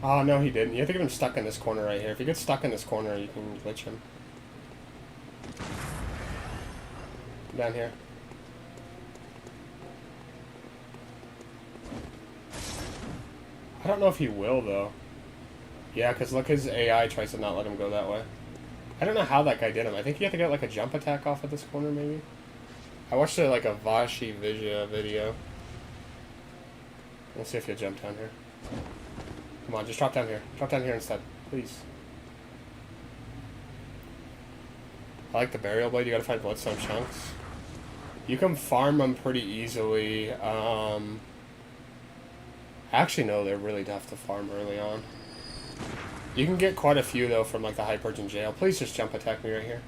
[SPEAKER 1] Oh no, he didn't. You have to get him stuck in this corner right here. If he gets stuck in this corner, you can glitch him. Down here. I don't know if he will, though. Yeah, because look, his AI tries to not let him go that way. I don't know how that guy did him. I think you have to get, like, a jump attack off at this corner, maybe? I watched, like, a Vashi Vijaya video. Let's see if he'll jump down here. Come on, just drop down here. Drop down here instead, please. I like the Burial Blade. You gotta find Bloodstone Chunks. You can farm them pretty easily. Actually, no, they're really tough to farm early on. You can get quite a few, though, from, like, the High Purge in jail. Please just jump attack me right here.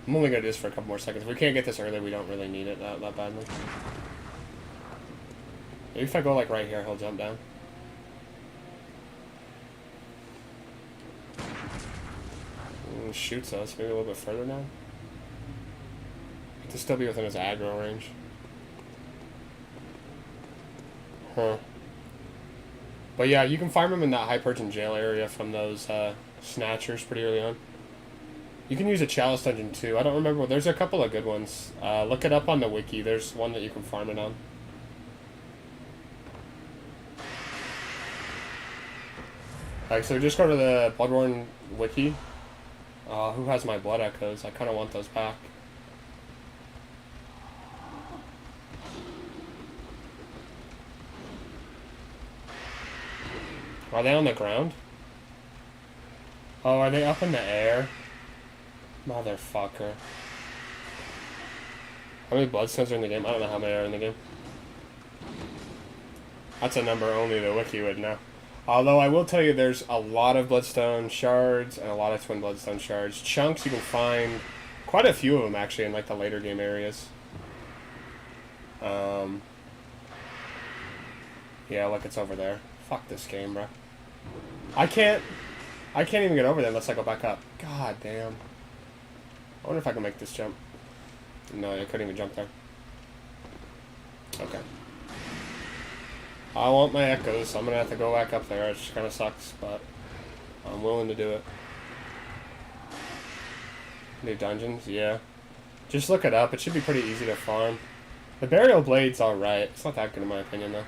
[SPEAKER 1] I'm only going to do this for a couple more seconds. If we can't get this early, we don't really need it that badly. Maybe if I go, like, right here, he'll jump down. He shoots us. Maybe a little bit further now. To still be within his aggro range. Huh. But yeah, you can farm him in that High Purge in jail area from those snatchers pretty early on. You can use a Chalice Dungeon too. I don't remember. There's a couple of good ones. Look it up on the wiki. There's one that you can farm it on. Alright, so just go to the Bloodborne wiki. Who has my blood echoes? I kind of want those back. Are they on the ground? Oh, are they up in the air? Motherfucker. How many bloodstones are in the game? I don't know how many are in the game. That's a number only the wiki would know. Although I will tell you there's a lot of bloodstone shards and a lot of twin bloodstone shards. Chunks you can find quite a few of them actually in like the later game areas. Yeah, look, it's over there. Fuck this game, bro. I can't even get over there unless I go back up. God damn. I wonder if I can make this jump. No, I couldn't even jump there. Okay. I want my echoes, so I'm gonna have to go back up there. It just kind of sucks, but I'm willing to do it. New dungeons, yeah. Just look it up. It should be pretty easy to farm. The burial blade's alright. It's not that good in my opinion, though.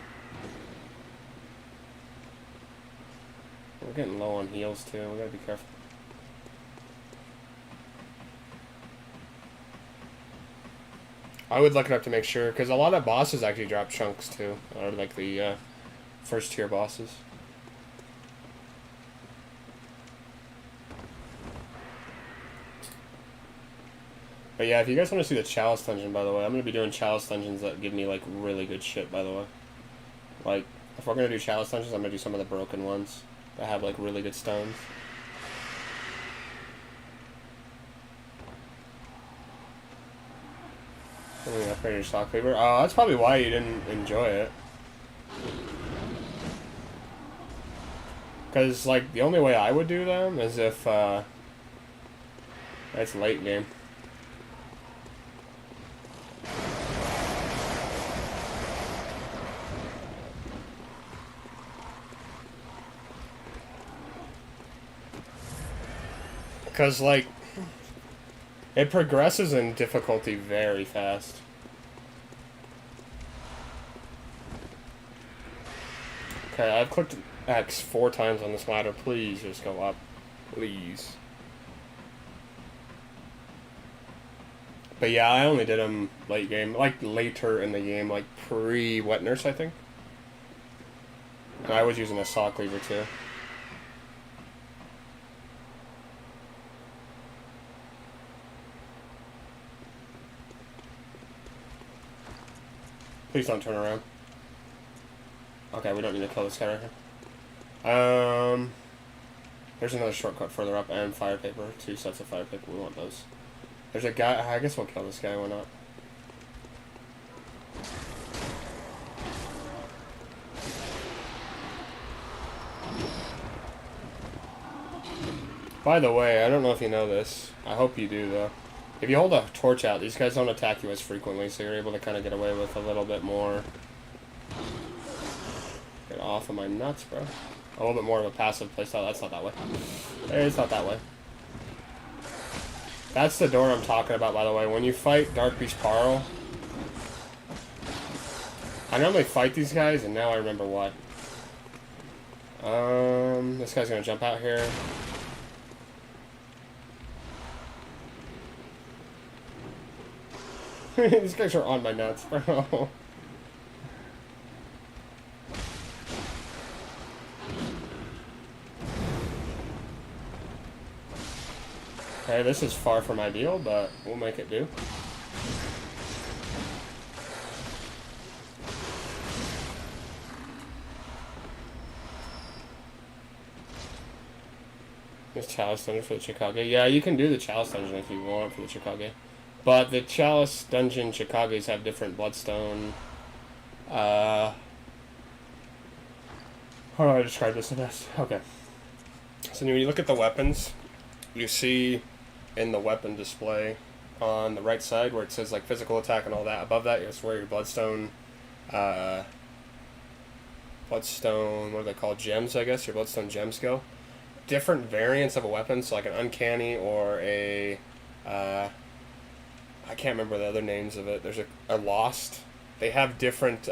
[SPEAKER 1] We're getting low on heals, too. We gotta be careful. I would look it up to make sure, because a lot of bosses actually drop chunks, too. Or, like, the first-tier bosses. But yeah, if you guys want to see the Chalice Dungeon, by the way, I'm going to be doing Chalice Dungeons that give me, like, really good shit, by the way. Like, if we're going to do Chalice Dungeons, I'm going to do some of the broken ones that have, like, really good stones. Upgrade your stock cleaver. Oh, that's probably why you didn't enjoy it. Because, like, the only way I would do them is if, it's late game. Because, like, it progresses in difficulty very fast. Okay, I've clicked X 4 times on this ladder. Please just go up. Please. But yeah, I only did them late game. Like, later in the game. Like, pre-Wet Nurse, I think. And I was using a saw cleaver, too. Please don't turn around. Okay, we don't need to kill this guy right here. There's another shortcut further up and fire paper. 2 sets of fire paper. We want those. There's a guy. I guess we'll kill this guy. Why not? By the way, I don't know if you know this. I hope you do, though. If you hold a torch out, these guys don't attack you as frequently, so you're able to kind of get away with a little bit more. Get off of my nuts, bro. A little bit more of a passive playstyle. That's not that way. It's not that way. That's the door I'm talking about, by the way. When you fight Dark Beast Parl, I normally fight these guys, and now I remember what. This guy's gonna jump out here. These guys are on my nuts, bro. Okay, this is far from ideal, but we'll make it do. This Chalice Dungeon for the Chicago. Yeah, you can do the Chalice Dungeon if you want for the Chicago. But the Chalice Dungeon Chicago's have different bloodstone. How do I describe this the best? Okay. So when you look at the weapons, you see in the weapon display on the right side where it says like physical attack and all that. Above that is where your bloodstone, what are they called? Gems, I guess. Your bloodstone gems go. Different variants of a weapon, so like an uncanny or a, I can't remember the other names of it. There's a lost. They have different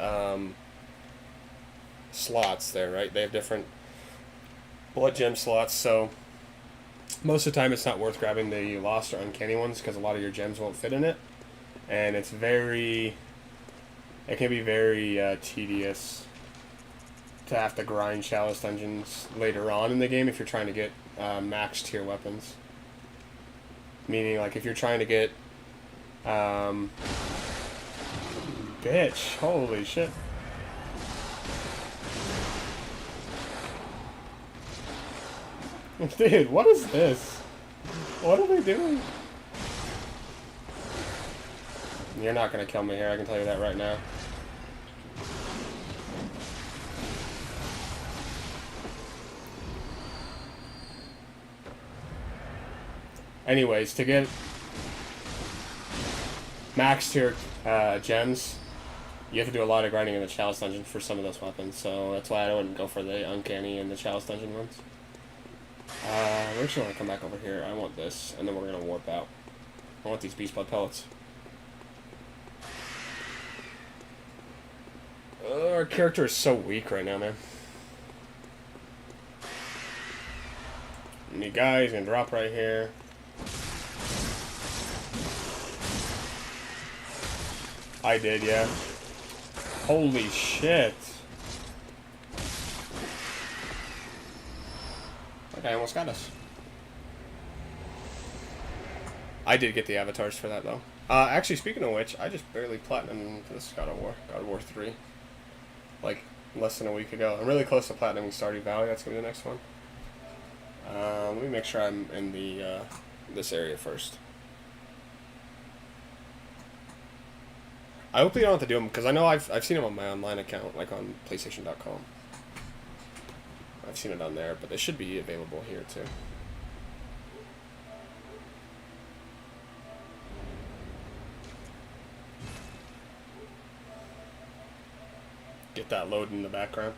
[SPEAKER 1] slots there, right? They have different blood gem slots, so most of the time it's not worth grabbing the lost or uncanny ones because a lot of your gems won't fit in it. And it can be very tedious to have to grind Chalice Dungeons later on in the game if you're trying to get max tier weapons. Meaning, like, if you're trying to get bitch, holy shit. Dude, what is this? What are they doing? You're not gonna kill me here, I can tell you that right now. Anyways, to get max tier gems, You have to do a lot of grinding in the Chalice Dungeon for some of those weapons, so that's why I wouldn't go for the Uncanny and the Chalice Dungeon ones. We're just gonna come back over here. I want this, and then we're gonna warp out. I want these Beast Blood pellets. Our character is so weak right now, man. And the guy's gonna drop right here. I did, yeah. Holy shit. That guy almost got us. I did get the avatars for that, though. Actually, speaking of which, I just barely platinumed this God of War 3. Like, less than a week ago. I'm really close to platinuming Stardew Valley. That's going to be the next one. Let me make sure I'm in the this area first. I hope they don't have to do them, because I know I've seen them on my online account, like on PlayStation.com. I've seen it on there, but they should be available here, too. Get that loading in the background.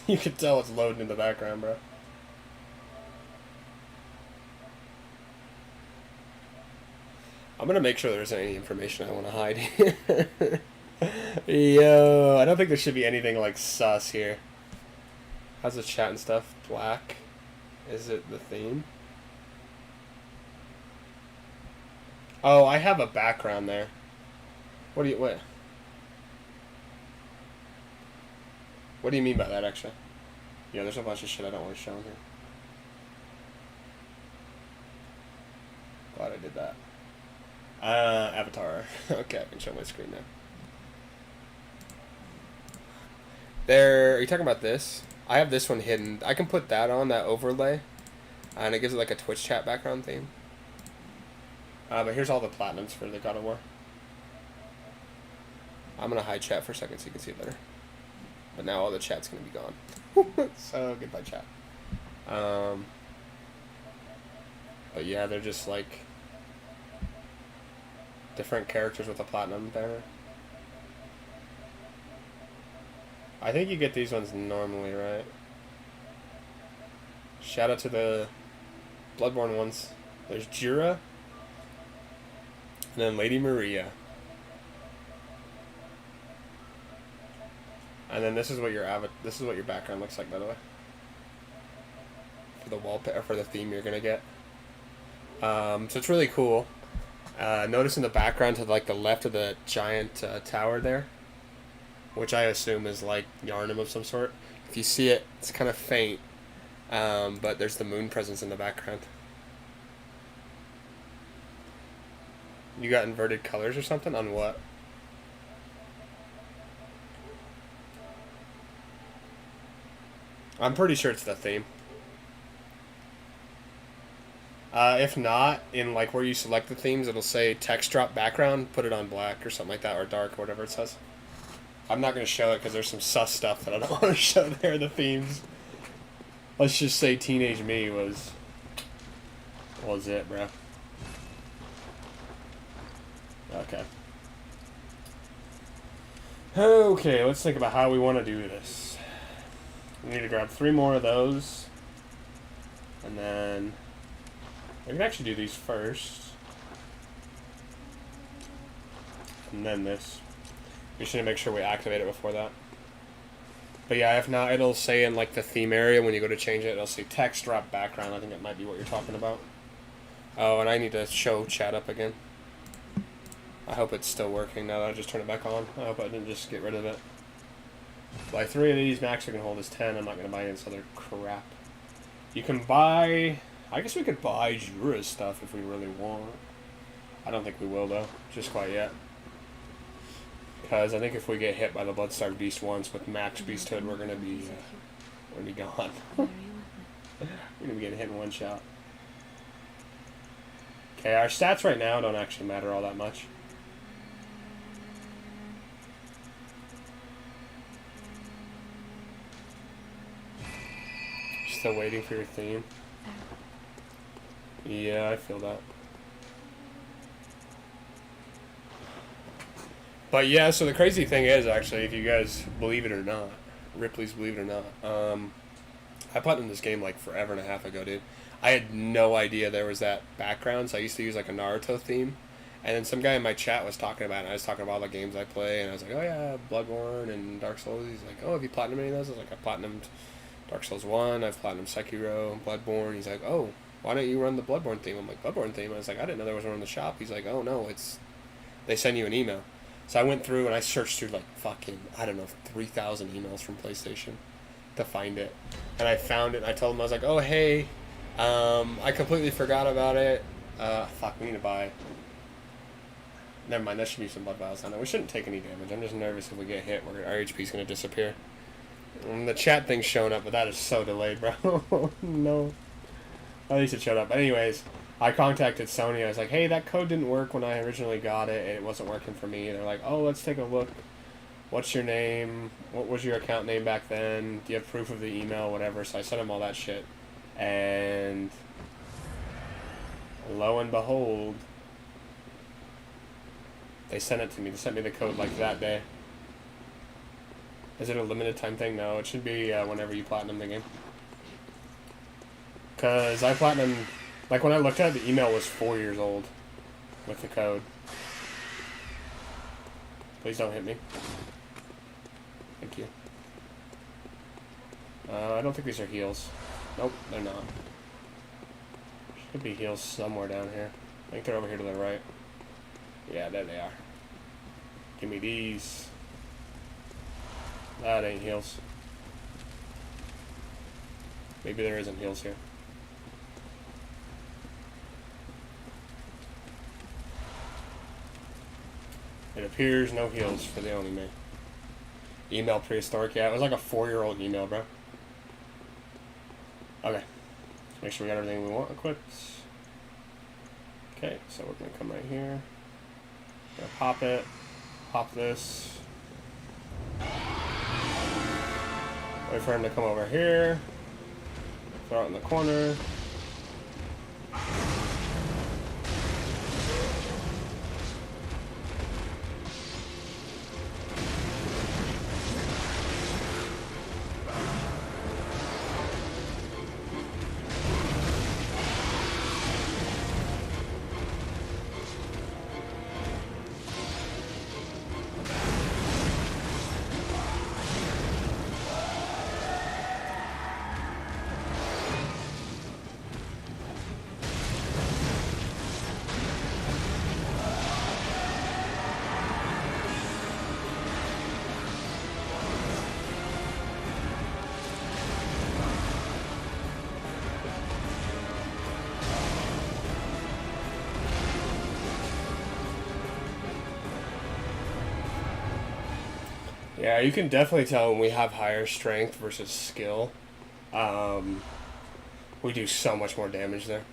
[SPEAKER 1] You can tell it's loading in the background, bro. I'm gonna make sure there isn't any information I want to hide here. Yo, I don't think there should be anything like sus here. How's the chat and stuff? Black. Is it the theme? Oh, I have a background there. What do you what? What do you mean by that, actually? Yeah, there's a bunch of shit I don't want to show in here. Glad I did that. Avatar. Okay, I can show my screen now. There, are you talking about this? I have this one hidden. I can put that on, that overlay, and it gives it like a Twitch chat background theme. But here's all the platinums for the God of War. I'm gonna hide chat for a second so you can see it better. But now all the chat's gonna be gone. So goodbye chat. But yeah, they're just like different characters with a platinum banner. I think you get these ones normally, right? Shout out to the Bloodborne ones. There's Jura, and then Lady Maria. And then this is what your background looks like, by the way. For the wallpaper, for the theme you're gonna get. So it's really cool. Notice in the background to like the left of the giant tower there, which I assume is like Yarnum of some sort. If you see it, it's kind of faint, but there's the moon presence in the background. You got inverted colors or something? On what? I'm pretty sure it's the theme. If not, in like where you select the themes, it'll say text drop background, put it on black or something like that, or dark, or whatever it says. I'm not going to show it because there's some sus stuff that I don't want to show there, the themes. Let's just say Teenage Me was it, bro. Okay. Okay, let's think about how we want to do this. We need to grab 3 more of those. And then we can actually do these first. And then this. We should make sure we activate it before that. But yeah, if not, it'll say in like the theme area when you go to change it, it'll say text drop background. I think that might be what you're talking about. Oh, and I need to show chat up again. I hope it's still working now that I just turned it back on. I hope I didn't just get rid of it. Buy 3 of these, max I can hold is 10. I'm not going to buy any of this other crap. You can buy... I guess we could buy Jura's stuff if we really want. I don't think we will, though. Just quite yet. Because I think if we get hit by the Bloodstarved Beast once with max Beasthood, we're going to be gone. We're going to be getting hit in one shot. Okay, our stats right now don't actually matter all that much. Still waiting for your theme. Yeah, I feel that. But yeah, so the crazy thing is, actually, if you guys believe it or not, Ripley's believe it or not, I platinumed this game like forever and a half ago, dude. I had no idea there was that background, so I used to use like a Naruto theme. And then some guy in my chat was talking about it, and I was talking about all the games I play, and I was like, oh yeah, Bloodborne and Dark Souls. He's like, oh, have you platinumed any of those? I was like, I platinumed Dark Souls 1, I've platinumed Sekiro, Bloodborne. He's like, oh, why don't you run the Bloodborne theme? I'm like, Bloodborne theme? I was like, I didn't know there was one in the shop. He's like, oh no, they send you an email. So I went through and I searched through like fucking, I don't know, 3,000 emails from PlayStation to find it. And I found it and I told him, I was like, oh hey, I completely forgot about it. Fuck, we need to buy. Never mind, that should be some blood vials on it. We shouldn't take any damage. I'm just nervous if we get hit, our HP's going to disappear. And the chat thing's showing up, but that is so delayed, bro. No. At least it showed up. But anyways, I contacted Sony. I was like, hey, that code didn't work when I originally got it, and it wasn't working for me. And they're like, oh, let's take a look. What's your name? What was your account name back then? Do you have proof of the email? Whatever. So I sent them all that shit. And lo and behold, they sent it to me. They sent me the code like that day. Is it a limited time thing? No, it should be whenever you platinum the game. Because I platinumed, like when I looked at it, the email was 4 years old with the code. Please don't hit me. Thank you. I don't think these are heals. Nope, they're not. Should be heals somewhere down here. I think they're over here to the right. Yeah, there they are. Give me these. That ain't heals. Maybe there isn't heals here. It appears no heals for the Onime. Email prehistoric. Yeah, it was like a 4-year-old email, bro. Okay. Let's make sure we got everything we want equipped. Okay, so we're going to come right here. Gonna pop it. Pop this. Wait for him to come over here. Throw it in the corner. Yeah, you can definitely tell when we have higher strength versus skill. We do so much more damage there.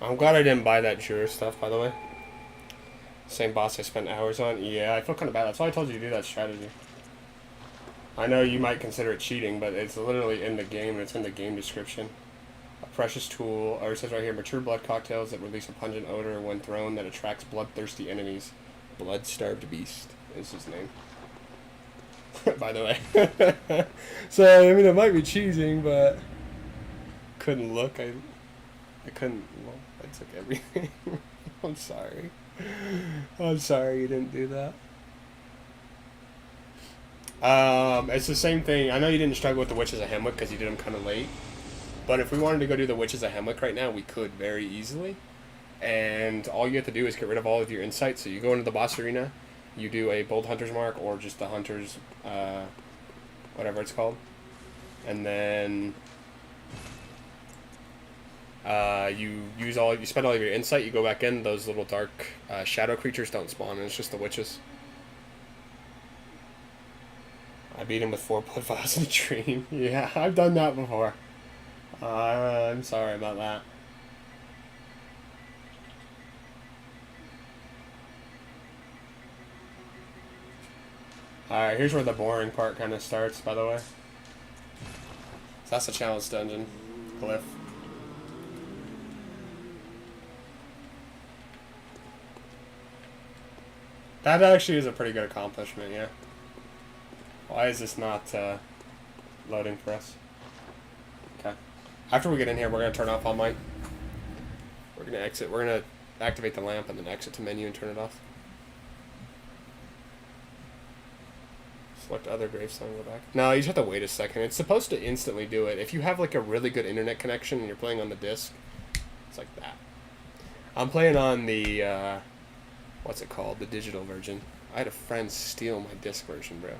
[SPEAKER 1] I'm glad I didn't buy that Jura stuff, by the way. Same boss I spent hours on. Yeah, I feel kind of bad. That's why I told you to do that strategy. I know you might consider it cheating, but it's literally in the game, and it's in the game description. A precious tool, or it says right here, mature blood cocktails that release a pungent odor when thrown that attracts bloodthirsty enemies. Blood-starved beast is his name. By the way. So, I mean, it might be cheating, but couldn't look. I couldn't. Well, I took everything. I'm sorry. I'm sorry you didn't do that. It's the same thing. I know you didn't struggle with the Witches of Hemwick because you did them kind of late. But if we wanted to go do the Witches of Hemwick right now, we could very easily. And all you have to do is get rid of all of your insights. So you go into the boss arena, you do a Bold Hunter's Mark or just the Hunter's, whatever it's called. And then you spend all of your insight, you go back in, those little dark shadow creatures don't spawn, and it's just the witches. I beat him with 4 blood vials in a dream. Yeah, I've done that before. I'm sorry about that. Alright, here's where the boring part kind of starts, by the way. So that's the challenge dungeon. Glyph. That actually is a pretty good accomplishment, yeah. Why is this not loading for us? Okay. After we get in here, we're going to turn off all mic. We're going to exit. We're going to activate the lamp and then exit to menu and turn it off. Select other gravestone, go back. No, you just have to wait a second. It's supposed to instantly do it. If you have like a really good internet connection and you're playing on the disc, it's like that. I'm playing on the, what's it called? The digital version. I had a friend steal my disc version, bro.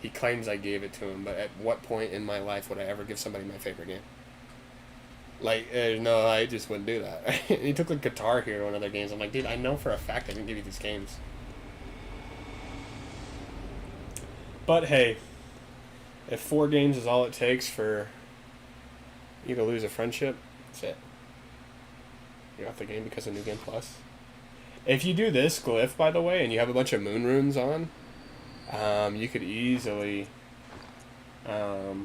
[SPEAKER 1] He claims I gave it to him, but at what point in my life would I ever give somebody my favorite game? Like, no, I just wouldn't do that. He took like Guitar Hero and other games. I'm like, dude, I know for a fact I didn't give you these games. But hey, if 4 games is all it takes for you to lose a friendship, that's it. You're off the game because of New Game Plus. If you do this glyph, by the way, and you have a bunch of moon runes on, you could easily get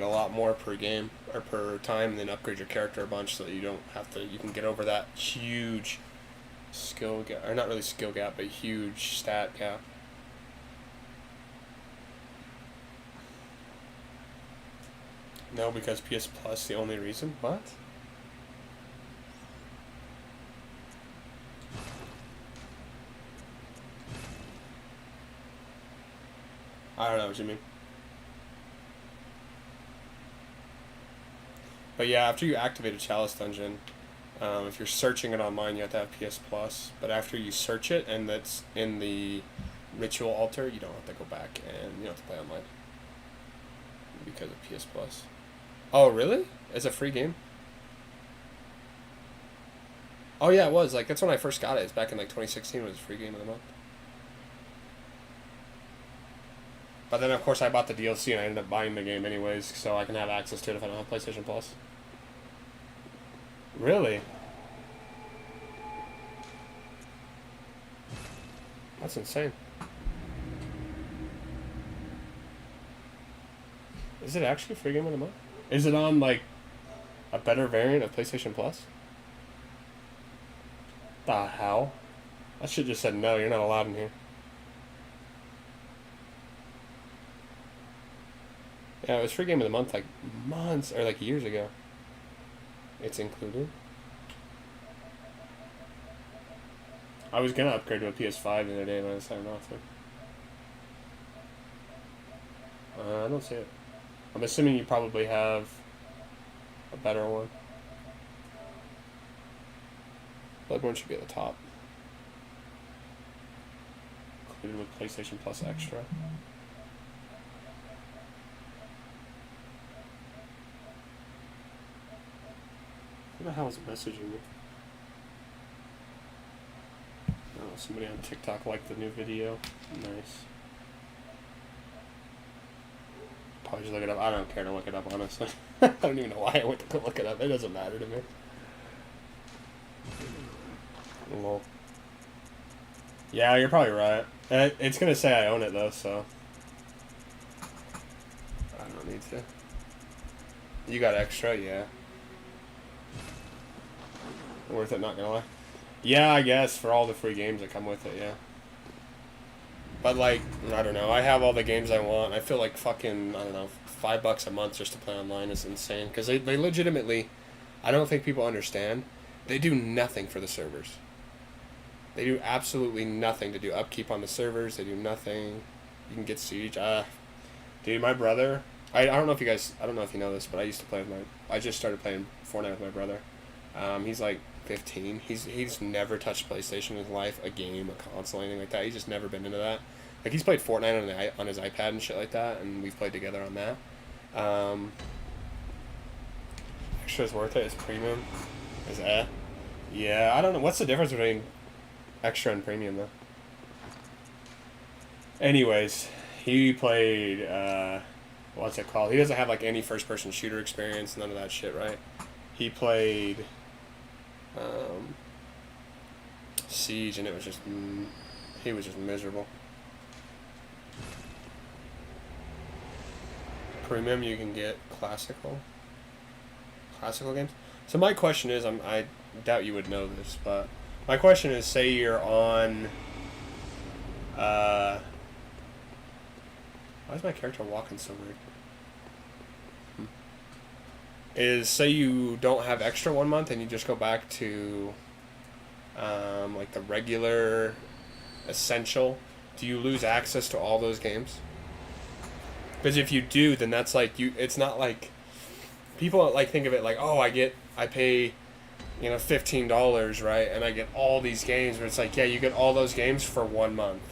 [SPEAKER 1] a lot more per game or per time, and then upgrade your character a bunch so that you don't have to. You can get over that huge skill gap, or not really skill gap, but huge stat gap. No, because PS Plus the only reason. What? I don't know what you mean. But yeah, after you activate a Chalice Dungeon, if you're searching it online, you have to have PS Plus. But after you search it and that's in the Ritual Altar, you don't have to go back and you don't have to play online. Because of PS Plus. Oh, really? It's a free game? Oh yeah, it was. Like, that's when I first got it. It's back in like 2016 when it was a free game of the month. But then, of course, I bought the DLC and I ended up buying the game anyways, so I can have access to it if I don't have PlayStation Plus. Really? That's insane. Is it actually a free game of the month? Is it on, like, a better variant of PlayStation Plus? The hell? I should just said no, you're not allowed in here. Yeah, it was free game of the month like months or like years ago. It's included. I was gonna upgrade to a PS5 the other day, but I decided not to. I don't see it. I'm assuming you probably have a better one. Bloodborne should be at the top. Included with PlayStation Plus Extra. Who the hell is messaging me? Oh, somebody on TikTok liked the new video. Nice. Probably just look it up. I don't care to look it up, honestly. I don't even know why I went to go look it up. It doesn't matter to me. Lol. Yeah, you're probably right. It's gonna say I own it though, so I don't need to. You got extra, yeah. Worth it, not gonna lie. Yeah, I guess for all the free games that come with it, yeah. But like, I don't know. I have all the games I want. I feel like fucking, I don't know, $5 a month just to play online is insane. Because they legitimately, I don't think people understand. They do nothing for the servers. They do absolutely nothing to do upkeep on the servers. They do nothing. You can get siege. Dude, my brother. I don't know if you guys. I don't know if you know this, but I used to play with I just started playing Fortnite with my brother. He's like 15. He's never touched PlayStation in his life, a game, a console, anything like that. He's just never been into that. Like, he's played Fortnite on his iPad and shit like that, and we've played together on that. Extra is worth it. It's premium. Is yeah, I don't know. What's the difference between extra and premium, though? Anyways, he played, what's it called? He doesn't have, like, any first-person shooter experience, none of that shit, right? He played Siege, and it was just, he was just miserable. Premium, you can get classical games. So my question is, I doubt you would know this, but My question is, say you're on. Why is my character walking so weird? Is say you don't have extra 1 month and you just go back to like the regular essential. Do you lose access to all those games? Because if you do, then that's like you. It's not like people like think of it like, oh, I pay, $15, right, and I get all these games. But it's like, yeah, you get all those games for 1 month.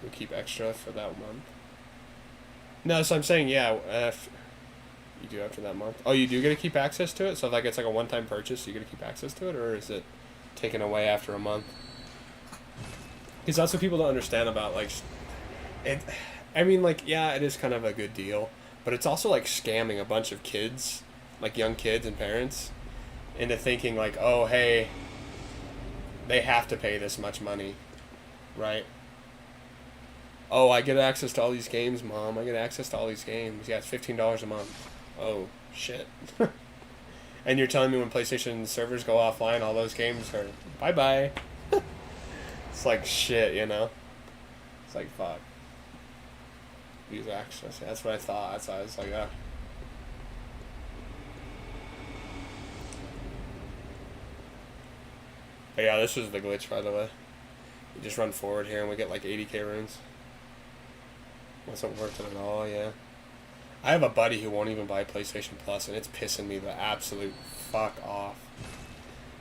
[SPEAKER 1] You keep extra for that month. No, so I'm saying, yeah, if you do after that month. Oh, you do get to keep access to it? So if like it's like a one-time purchase, you get to keep access to it, or is it taken away after a month? Because that's what people don't understand about, like, it. I mean, like, yeah, it is kind of a good deal, but it's also like scamming a bunch of kids, like young kids and parents, into thinking like, oh, hey, they have to pay this much money, right? Oh, I get access to all these games, Mom. I get access to all these games. Yeah, it's $15 a month. Oh, shit. And you're telling me when PlayStation servers go offline, all those games are bye-bye. It's like shit, It's like, fuck. Use access. That's what I thought. That's why I was like, ah. But yeah, this was the glitch, by the way. You just run forward here and we get like 80k runes. Wasn't worth it at all, yeah. I have a buddy who won't even buy PlayStation Plus, and it's pissing me the absolute fuck off.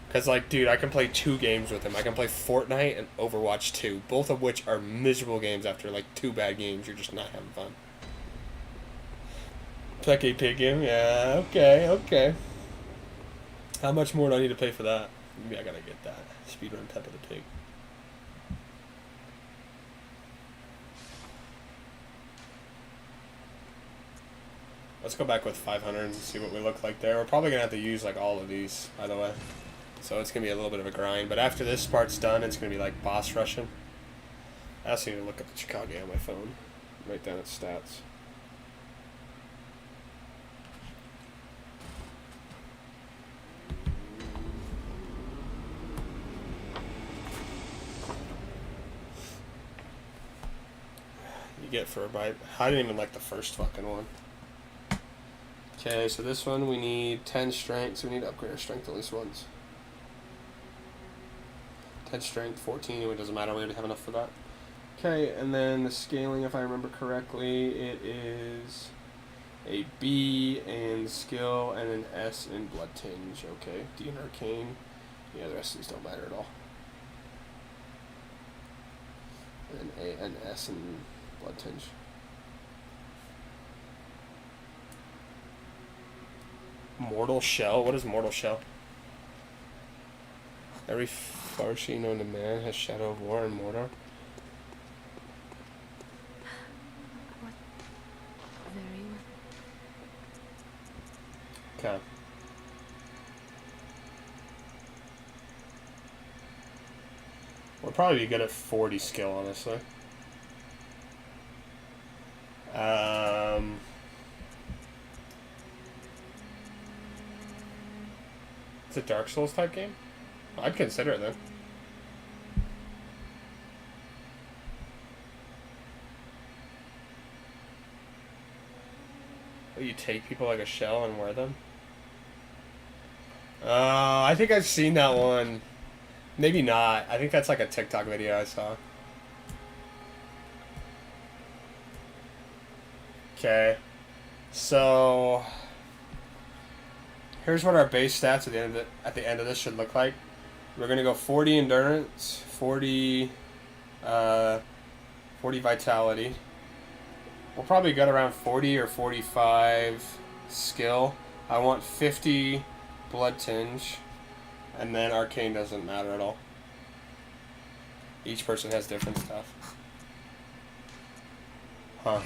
[SPEAKER 1] Because, like, dude, I can play 2 games with him. I can play Fortnite and Overwatch 2, both of which are miserable games after, like, 2 bad games. You're just not having fun. Pecky Pig game? Yeah, okay. How much more do I need to pay for that? Maybe I gotta get that. Speedrun Peppa the Pig. Let's go back with 500 and see what we look like there. We're probably going to have to use like all of these, by the way. So it's going to be a little bit of a grind. But after this part's done, it's going to be like boss rushing. I also need to look up the Chicago on my phone. Write down its stats. You get for a bite. I didn't even like the first fucking one. Okay, so this one we need 10 strength, so we need to upgrade our strength at least once. 10 strength, 14, it doesn't matter, we already have enough for that. Okay, and then the scaling, if I remember correctly, it is a B in skill and an S in blood tinge. Okay, D in arcane. Yeah, the rest of these don't matter at all. And an S in blood tinge. Mortal Shell? What is Mortal Shell? Every Farsi known to man has Shadow of War and Mordor. Okay. We'll probably be good at 40 skill, honestly. It's a Dark Souls type game? I'd consider it then. You take people like a shell and wear them? I think I've seen that one. Maybe not. I think that's like a TikTok video I saw. Okay. So here's what our base stats at the end of this should look like. We're gonna go 40 endurance, 40 vitality. We'll probably get around 40 or 45 skill. I want 50 blood tinge, and then arcane doesn't matter at all. Each person has different stuff. Huh.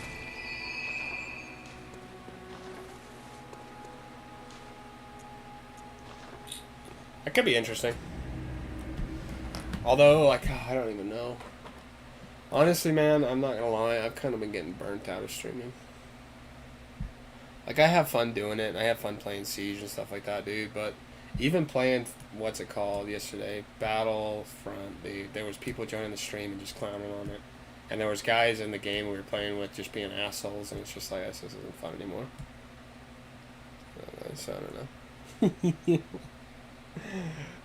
[SPEAKER 1] That could be interesting. Although, like, I don't even know. Honestly, man, I'm not gonna lie, I've kind of been getting burnt out of streaming. Like, I have fun doing it, and I have fun playing Siege and stuff like that, dude, but Even playing, what's it called, yesterday, Battlefront, there was people joining the stream and just clowning on it. And there was guys in the game we were playing with just being assholes, and it's just like, this isn't fun anymore. So I don't know.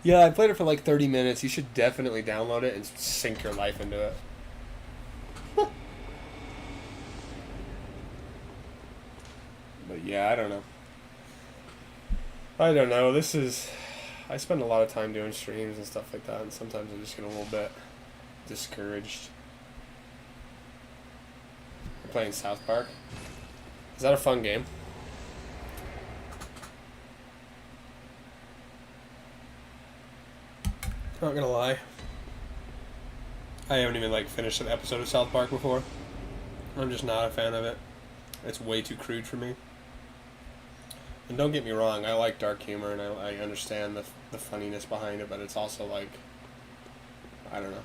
[SPEAKER 1] Yeah, I played it for like 30 minutes. You should definitely download it and sink your life into it. But yeah, I don't know. I don't know. I spend a lot of time doing streams and stuff like that, and sometimes I just get a little bit discouraged. You're playing South Park? Is that a fun game? Not gonna lie. I haven't even like finished an episode of South Park before. I'm just not a fan of it. It's way too crude for me. And don't get me wrong, I like dark humor and I understand the funniness behind it, but it's also like, I don't know.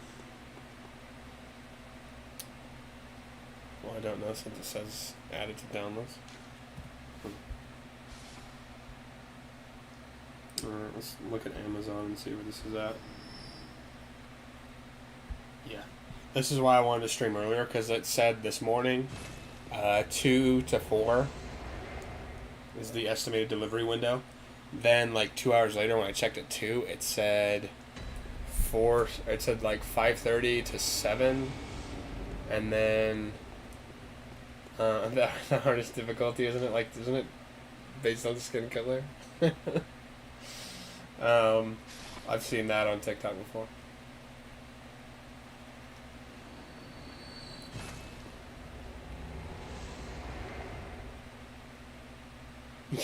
[SPEAKER 1] Well, I don't know since it says added to downloads. Alright, let's look at Amazon and see where this is at. Yeah. This is why I wanted to stream earlier, because it said this morning 2 to 4 is the estimated delivery window. Then like 2 hours later when I checked at 2, it said like 5:30 to 7, and then the hardest difficulty, isn't it based on skin color? I've seen that on TikTok before.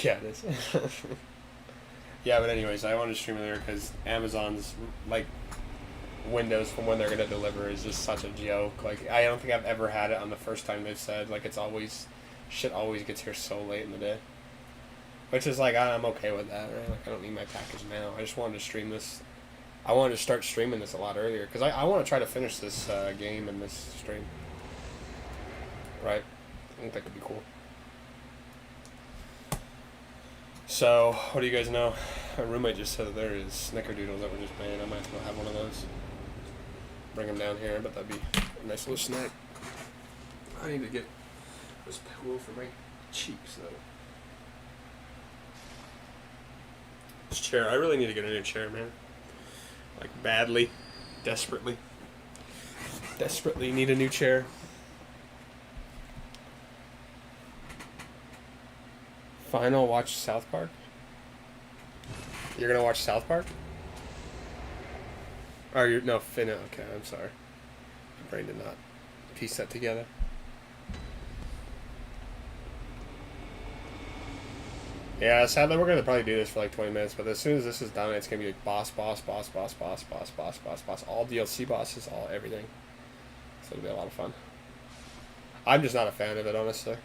[SPEAKER 1] Yeah, it is. Yeah, but anyways, I wanted to stream earlier because Amazon's like windows from when they're gonna deliver is just such a joke. Like, I don't think I've ever had it on the first time they've said, like, shit always gets here so late in the day. Which is like, I'm okay with that, right? Like, I don't need my package now. I just wanted to stream this. I wanted to start streaming this a lot earlier because I want to try to finish this game in this stream. Right? I think that could be cool. So, what do you guys know? My roommate just said that there is snickerdoodles that were just made. I might as well have one of those. Bring them down here, but that'd be a nice little snack. I need to get this pillow for my cheeks, though. This chair, I really need to get a new chair, man. Like, badly. Desperately. Desperately need a new chair. Final watch South Park? You're gonna watch South Park? Oh, no, Finna. Okay, I'm sorry. My brain did not piece that together. Yeah, sadly we're gonna probably do this for like 20 minutes, but as soon as this is done, it's gonna be like boss, all DLC bosses, all everything. So it'll be a lot of fun. I'm just not a fan of it, honestly.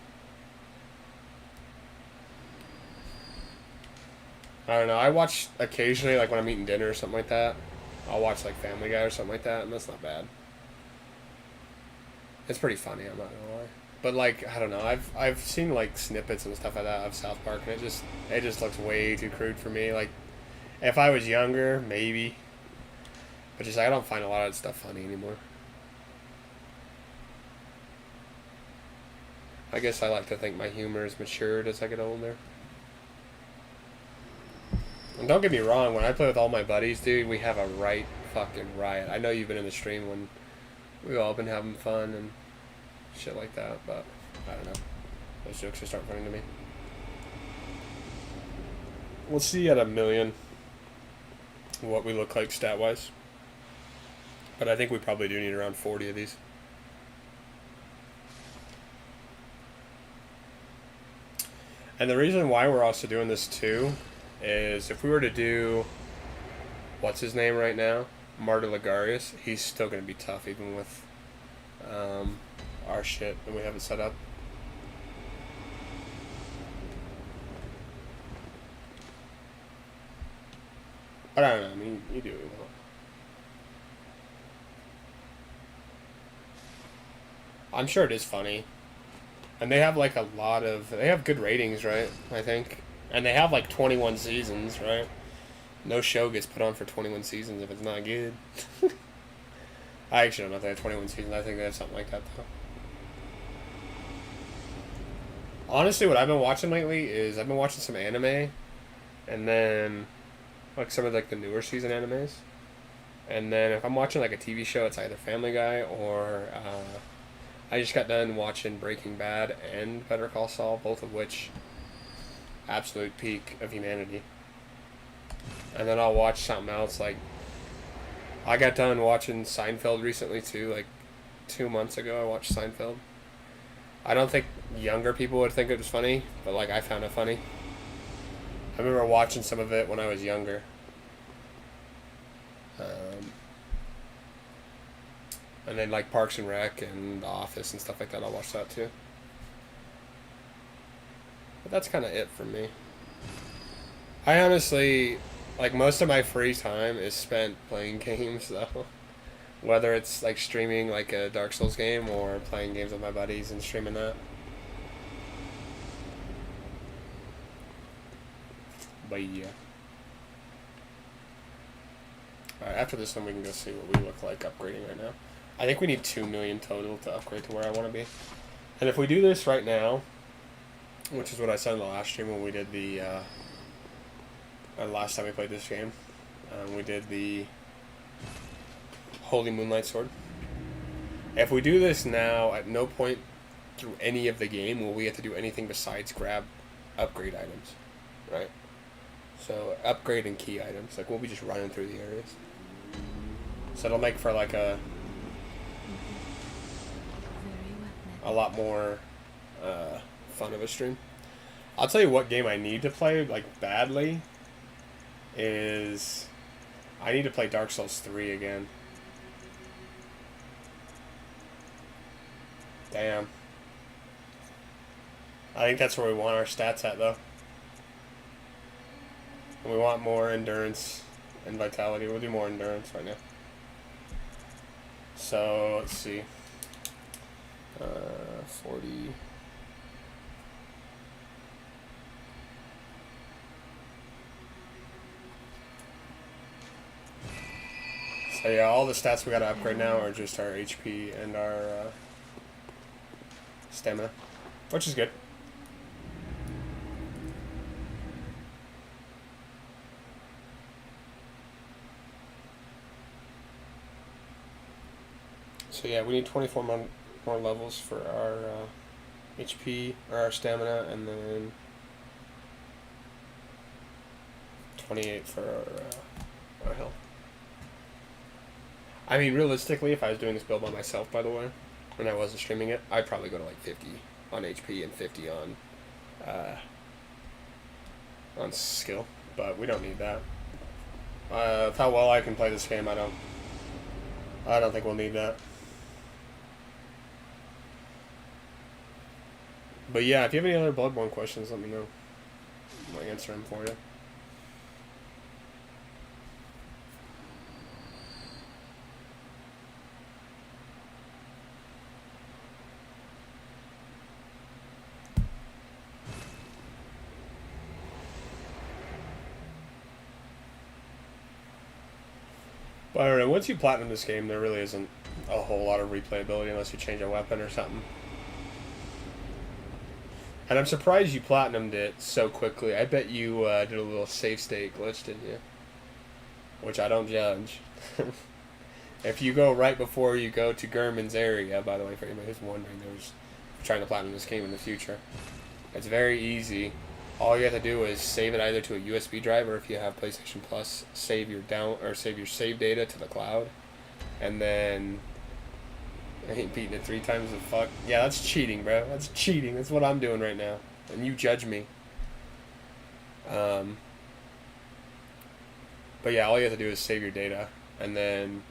[SPEAKER 1] I don't know. I watch occasionally, like when I'm eating dinner or something like that. I'll watch like Family Guy or something like that, and that's not bad. It's pretty funny, I'm not gonna lie. But like, I don't know. I've seen like snippets and stuff like that of South Park, and it just looks way too crude for me. Like, if I was younger, maybe. But just like, I don't find a lot of that stuff funny anymore. I guess I like to think my humor is matured as I get older. And don't get me wrong, when I play with all my buddies, dude, we have a right fucking riot. I know you've been in the stream when we've all been having fun and shit like that, but I don't know. Those jokes just aren't funny to me. We'll see at 1,000,000 what we look like stat-wise. But I think we probably do need around 40 of these. And the reason why we're also doing this too is if we were to do, what's his name right now? Marta Ligarius, he's still going to be tough even with our shit that we haven't set up. But I don't know, I mean, you do what you want. I'm sure it is funny. And they have like they have good ratings, right? I think. And they have like 21 seasons, right? No show gets put on for 21 seasons if it's not good. I actually don't know if they have 21 seasons. I think they have something like that, though. Honestly, what I've been watching lately is I've been watching some anime, and then like some of like the newer season animes, and then if I'm watching like a TV show, it's either Family Guy or I just got done watching Breaking Bad and Better Call Saul, both of which absolute peak of humanity. And then I'll watch something else. Like I got done watching Seinfeld recently too. Like 2 months ago, I watched Seinfeld. I don't think younger people would think it was funny, but like I found it funny. I remember watching some of it when I was younger. And then like Parks and Rec and The Office and stuff like that, I'll watch that too. But that's kind of it for me. I honestly, like most of my free time is spent playing games though. Whether it's like streaming like a Dark Souls game or playing games with my buddies and streaming that. But yeah. Alright, after this one we can go see what we look like upgrading right now. I think we need 2 million total to upgrade to where I want to be. And if we do this right now, which is what I said in the last stream when we did the last time we played this game, we did the Holy Moonlight Sword. If we do this now, at no point through any of the game will we have to do anything besides grab upgrade items, right? So upgrade and key items, like we'll be just running through the areas. So it'll make for like a lot more fun of a stream. I'll tell you what game I need to play like badly is I need to play Dark Souls 3 again. Damn. I think that's where we want our stats at though. And we want more endurance and vitality. We'll do more endurance right now. So let's see. 40. So yeah, all the stats we gotta upgrade now are just our HP and our stamina, which is good. So yeah, we need 24 more levels for our HP, or our stamina, and then 28 for our health. I mean, realistically, if I was doing this build by myself, by the way, when I wasn't streaming it, I'd probably go to like 50 on HP and 50 on skill, but we don't need that. With how well I can play this game, I don't think we'll need that. But yeah, if you have any other Bloodborne questions, let me know. I'll answer them for you. But I don't know, once you platinum this game, there really isn't a whole lot of replayability unless you change a weapon or something. And I'm surprised you platinumed it so quickly. I bet you did a little save state glitch, didn't you? Which I don't judge. If you go right before you go to Gurman's area, by the way, for anybody who's wondering, there's trying to platinum this game in the future. It's very easy. All you have to do is save it either to a USB drive, or if you have PlayStation Plus, save your save data to the cloud, and then I ain't beating it 3 times the fuck. Yeah, that's cheating, bro. That's cheating. That's what I'm doing right now. And you judge me. But yeah, all you have to do is save your data. And then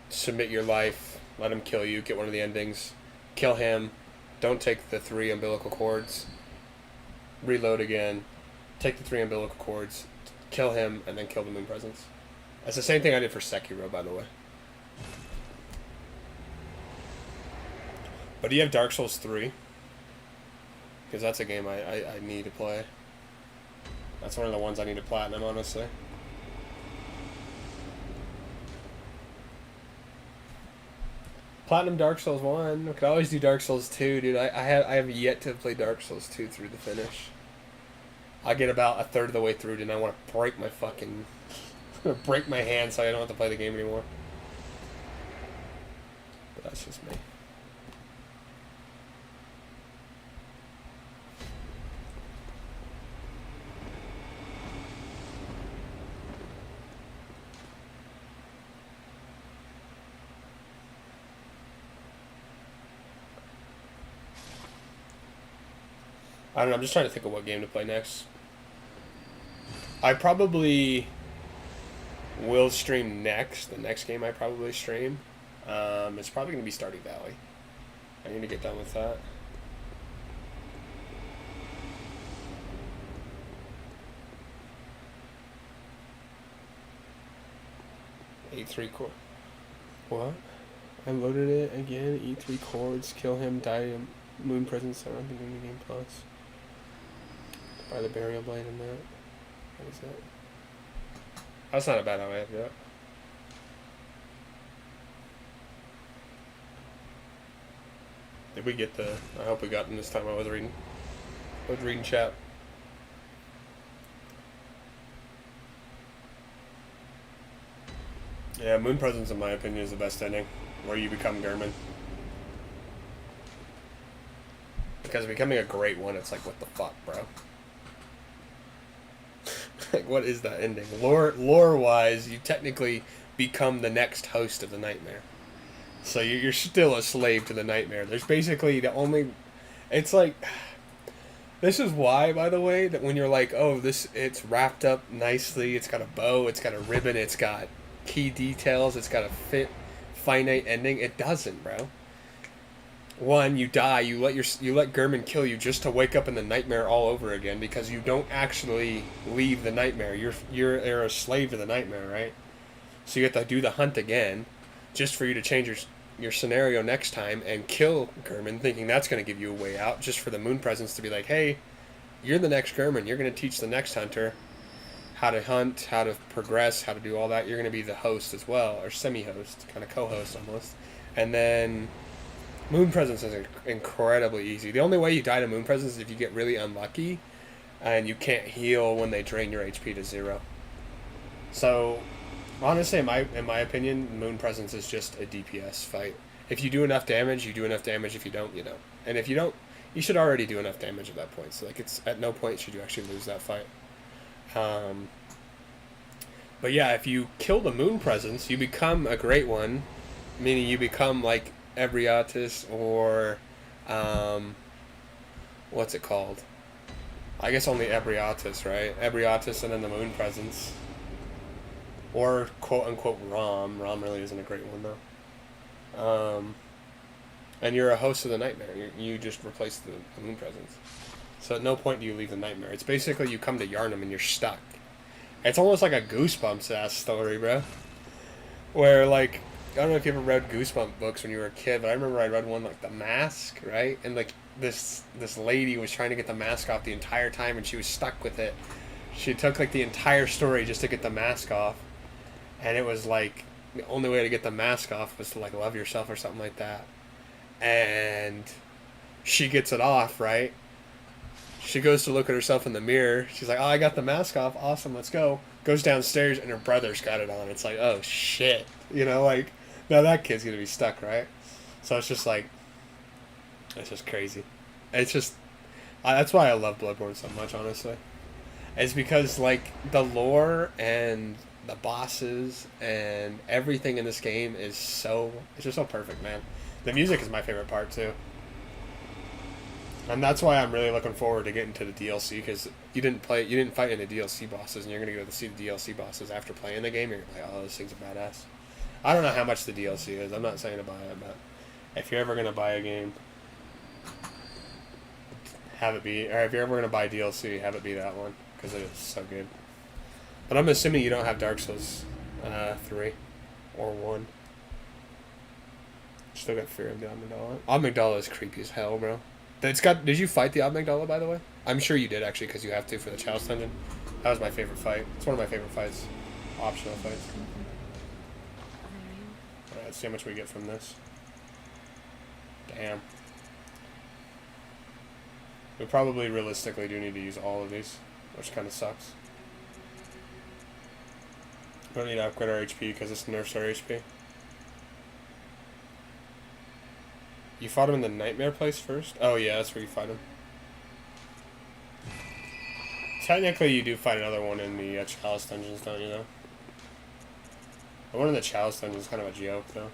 [SPEAKER 1] submit your life. Let him kill you. Get one of the endings. Kill him. Don't take the 3 umbilical cords. Reload again. Take the 3 umbilical cords. Kill him. And then kill the moon presence. That's the same thing I did for Sekiro, by the way. But do you have Dark Souls 3? Because that's a game I need to play. That's one of the ones I need to platinum, honestly. Platinum Dark Souls 1. I could always do Dark Souls 2, dude. I have yet to play Dark Souls 2 through the finish. I get about a third of the way through, and I want to break my fucking... break my hand so I don't have to play the game anymore. But that's just me. I don't know, I'm just trying to think of what game to play next. I probably will stream next. The next game I probably stream. It's probably going to be Stardew Valley. I need to get done with that. E3 core. What? I loaded it again. E3 chords. Kill him. Die. Moon presence. I don't think any game plus. Buy the burial blade in that. What is that? That's not a bad idea. Yeah. Did we get the... I hope we got them this time. I was reading chat. Yeah, Moon Presence, in my opinion, is the best ending, where you become German. Because becoming a great one, it's like, what the fuck, bro? Like, what is that ending? Lore-wise, you technically become the next host of the nightmare. So you're still a slave to the nightmare. There's basically the only... It's like... This is why, by the way, that when you're like, oh, it's wrapped up nicely, it's got a bow, it's got a ribbon, it's got key details, it's got a finite ending. It doesn't, bro. One, you die, you let German kill you just to wake up in the nightmare all over again, because you don't actually leave the nightmare. You're a slave to the nightmare, right? So you have to do the hunt again, just for you to change your scenario next time and kill German, thinking that's going to give you a way out, just for the Moon Presence to be like, hey, you're the next German, you're going to teach the next hunter how to hunt, how to progress, how to do all that. You're going to be the host as well, or semi-host, kind of co-host almost. And then Moon Presence is incredibly easy. The only way you die to Moon Presence is if you get really unlucky and you can't heal when they drain your HP to 0. So, honestly, in my opinion, Moon Presence is just a DPS fight. If you do enough damage, you do enough damage. If you don't, you don't. And if you don't, you should already do enough damage at that point. So, like, it's at no point should you actually lose that fight. But yeah, if you kill the Moon Presence, you become a great one, meaning you become like Ebrietas or what's it called? I guess only Ebrietas, right? Ebrietas and then the Moon Presence. Or quote unquote Rom. Rom really isn't a great one though. And you're a host of the nightmare. You just replace the Moon Presence. So at no point do you leave the nightmare. It's basically you come to Yharnam and you're stuck. It's almost like a Goosebumps-ass story, bro. Where, like, I don't know if you ever read Goosebump books when you were a kid, but I remember I read one, like, The Mask, right? And, like, this lady was trying to get the mask off the entire time, and she was stuck with it. She took, like, the entire story just to get the mask off. And it was, like, the only way to get the mask off was to, like, love yourself or something like that. And she gets it off, right? She goes to look at herself in the mirror. She's like, oh, I got the mask off. Awesome, let's go. Goes downstairs, and her brother's got it on. It's like, oh, shit. You know, like, now that kid's going to be stuck, right? So it's just like, it's just crazy. It's just, that's why I love Bloodborne so much, honestly. It's because, like, the lore and the bosses and everything in this game is so, it's just so perfect, man. The music is my favorite part, too. And that's why I'm really looking forward to getting to the DLC, because you didn't fight any DLC bosses, and you're going to go to see the DLC bosses after playing the game. You're going to be like, oh, this thing's a badass. I don't know how much the DLC is. I'm not saying to buy it, but if you're ever going to buy a game, have it be, or if you're ever going to buy DLC, have it be that one, because it is so good. But I'm assuming you don't have Dark Souls 3 or 1. Still got Fear of the Amygdala. Amygdala is creepy as hell, bro. Did you fight the Amygdala, by the way? I'm sure you did, actually, because you have to for the Chalice Dungeon. That was my favorite fight. It's one of my favorite fights. Optional fights. Alright, let's see how much we get from this. Damn. We probably realistically do need to use all of these, which kind of sucks. We don't need to upgrade our HP because this nerfs our HP. You fought him in the nightmare place first? Oh yeah, that's where you fight him. Technically, you do fight another one in the Chalice dungeons, don't you, though? The one in the Chalice dungeons is kind of a joke, though.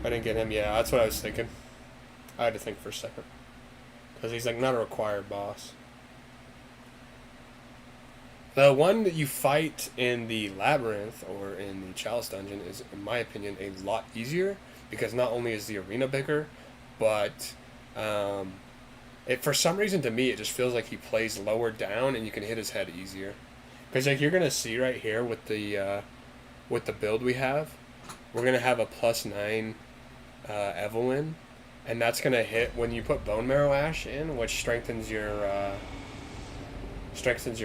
[SPEAKER 1] I didn't get him. Yeah, that's what I was thinking. I had to think for a second. Because he's, like, not a required boss. The one that you fight in the Labyrinth, or in the Chalice dungeon, is, in my opinion, a lot easier. Because not only is the arena bigger, but for some reason to me it just feels like he plays lower down and you can hit his head easier. Because like you're gonna see right here with the build we have, we're gonna have a +9 Evelyn, and that's gonna hit when you put Bone Marrow Ash in, which strengthens your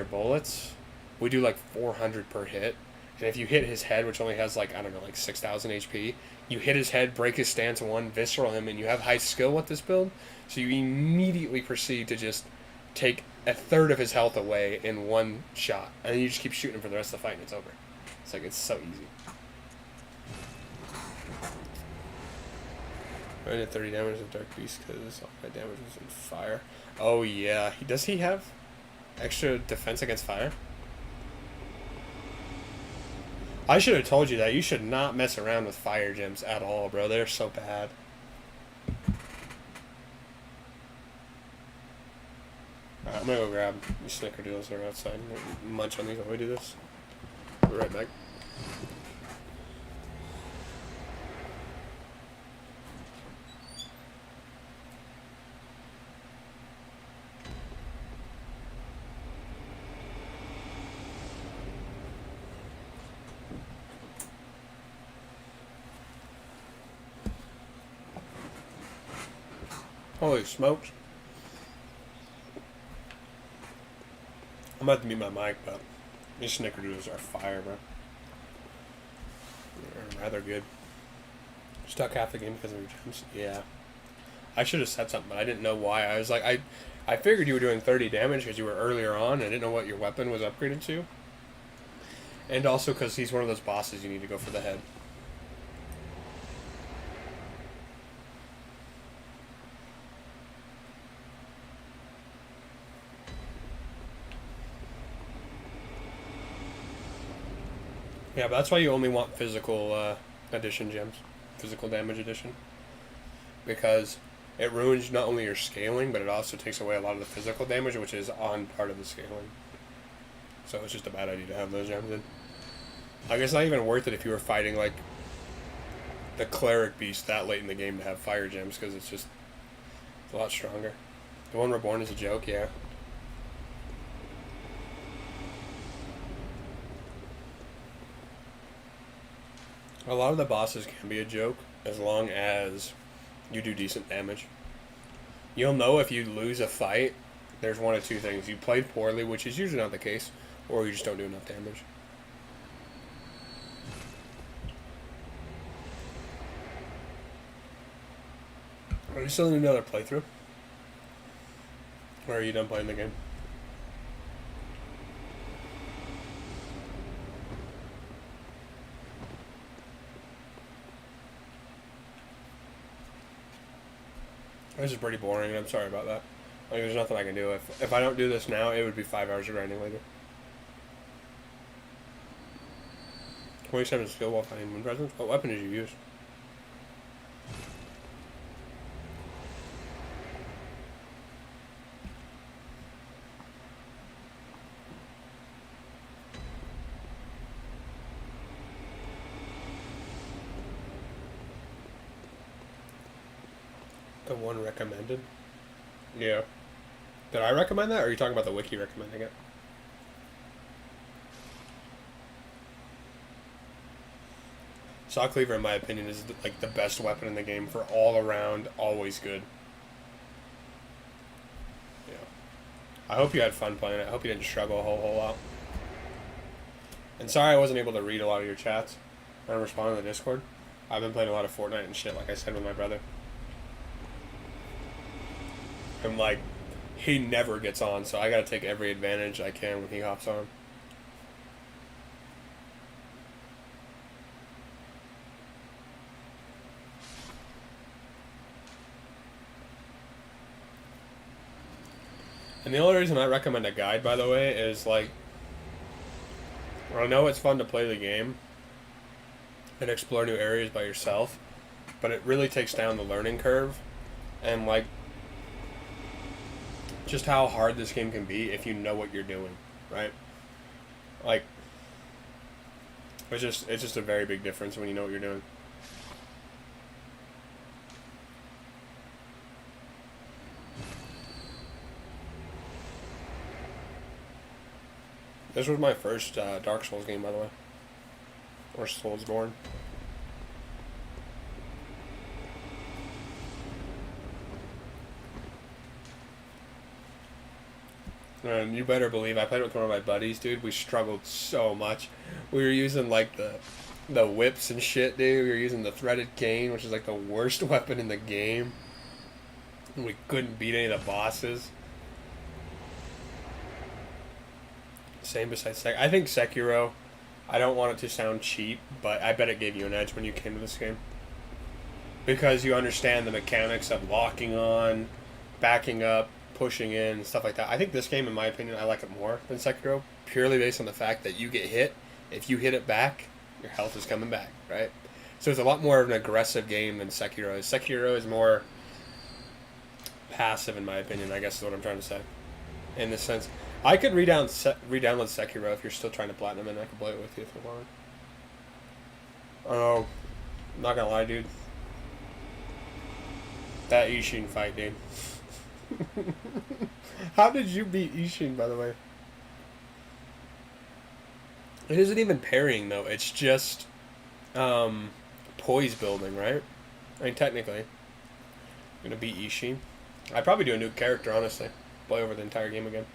[SPEAKER 1] bullets. We do like 400 per hit. And if you hit his head, which only has like, I don't know, like 6,000 HP, you hit his head, break his stance 1, visceral him, and you have high skill with this build, so you immediately proceed to just take a third of his health away in one shot. And then you just keep shooting him for the rest of the fight and it's over. It's like, it's so easy. I did 30 damage with Dark Beast because all my damage was in fire. Oh yeah, does he have extra defense against fire? I should have told you that. You should not mess around with fire gems at all, bro. They're so bad. Alright, I'm gonna go grab these snickerdoodles that are outside and munch on these while we do this. I'll be right back. Holy smokes. I'm about to mute my mic, but these snickerdoodles are fire, bro. They're rather good. Stuck half the game because of your gems. Yeah. I should have said something, but I didn't know why. I was like, I figured you were doing 30 damage because you were earlier on. I didn't know what your weapon was upgraded to. And also because he's one of those bosses you need to go for the head. Yeah, but that's why you only want physical addition gems. Physical damage addition. Because it ruins not only your scaling, but it also takes away a lot of the physical damage, which is on part of the scaling. So it's just a bad idea to have those gems in. Like, it's not even worth it if you were fighting, like, the Cleric Beast that late in the game to have fire gems, because it's just a lot stronger. The one Reborn is a joke, yeah. A lot of the bosses can be a joke, as long as you do decent damage. You'll know if you lose a fight, there's one of two things. You played poorly, which is usually not the case, or you just don't do enough damage. Are you still in another playthrough? Or are you done playing the game? This is pretty boring, and I'm sorry about that. Like, there's nothing I can do. If I don't do this now, it would be 5 hours of grinding later. 27 skill while finding moon presence. What weapon did you use? The one recommended? Yeah. Did I recommend that, or are you talking about the wiki recommending it? Saw Cleaver, in my opinion, is like the best weapon in the game for all around, always good. Yeah. I hope you had fun playing it. I hope you didn't struggle a whole lot. And sorry I wasn't able to read a lot of your chats. I respond to the Discord. I've been playing a lot of Fortnite and shit, like I said, with my brother. And like, he never gets on, so I gotta take every advantage I can when he hops on. And the only reason I recommend a guide, by the way, is like, I know it's fun to play the game and explore new areas by yourself, but it really takes down the learning curve and like just how hard this game can be if you know what you're doing, right? Like, it's just a very big difference when you know what you're doing. This was my first Dark Souls game, by the way. Or Soulsborne. And you better believe I played with one of my buddies, dude. We struggled so much. We were using like the whips and shit, dude. We were using the threaded cane, which is like the worst weapon in the game. And we couldn't beat any of the bosses. Same besides I think Sekiro, I don't want it to sound cheap, but I bet it gave you an edge when you came to this game. Because you understand the mechanics of locking on, backing up, pushing in, stuff like that. I think this game, in my opinion, I like it more than Sekiro, purely based on the fact that you get hit. If you hit it back, your health is coming back, right? So it's a lot more of an aggressive game than Sekiro is. Sekiro is more passive, in my opinion, I guess is what I'm trying to say. In this sense. I could re-download Sekiro if you're still trying to platinum, and I could play it with you if you want. Oh, not gonna lie, dude. That Ishin fight, dude. How did you beat Ishin, by the way? It isn't even parrying, though. It's just poise building, right? I mean, technically. I'm gonna beat Ishin. I'd probably do a new character, honestly. Play over the entire game again.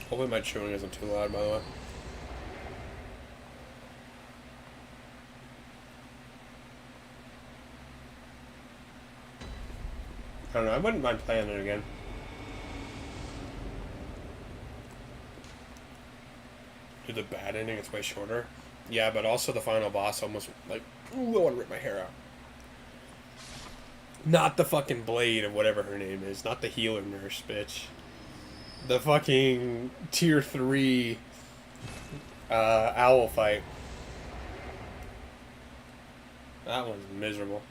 [SPEAKER 1] Hopefully my chewing isn't too loud, by the way. I don't know, I wouldn't mind playing it again. Do the bad ending, it's way shorter. Yeah, but also the final boss almost, like, ooh, I want to rip my hair out. Not the fucking Blade of whatever her name is. Not the healer nurse, bitch. The fucking tier 3 owl fight. That one's miserable.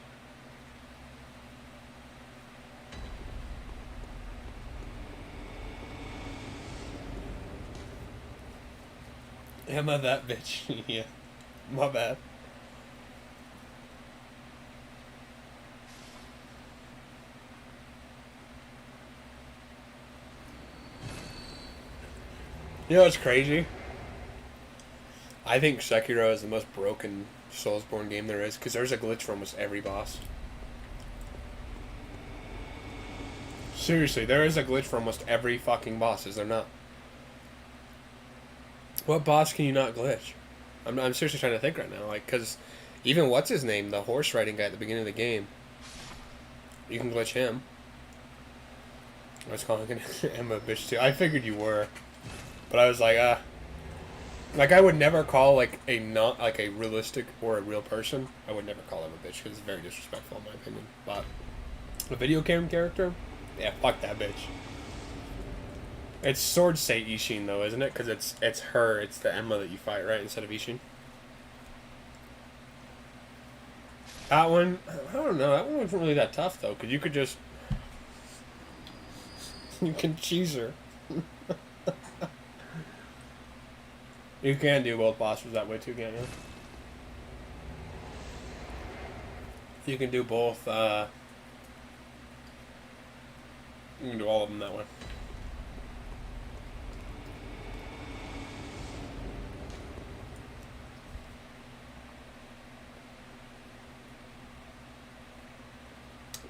[SPEAKER 1] Am I that bitch? Yeah. My bad. You know what's crazy? I think Sekiro is the most broken Soulsborne game there is, because there's a glitch for almost every boss. Seriously, there is a glitch for almost every fucking boss, is there not? What boss can you not glitch? I'm seriously trying to think right now, like, because even what's his name, the horse riding guy at the beginning of the game, you can glitch him. I was calling him a bitch too. I figured you were, but I was like, like I would never call like a not like a realistic or a real person. I would never call him a bitch because it's very disrespectful in my opinion. But a video game character, yeah, fuck that bitch. It's Sword Say Ishin though, isn't it? Because it's her, it's the Emma that you fight, right, instead of Ishin. That one, I don't know. That one wasn't really that tough though, because you could just you can cheese her. You can do both bosses that way too, can't you? You can do both You can do all of them that way.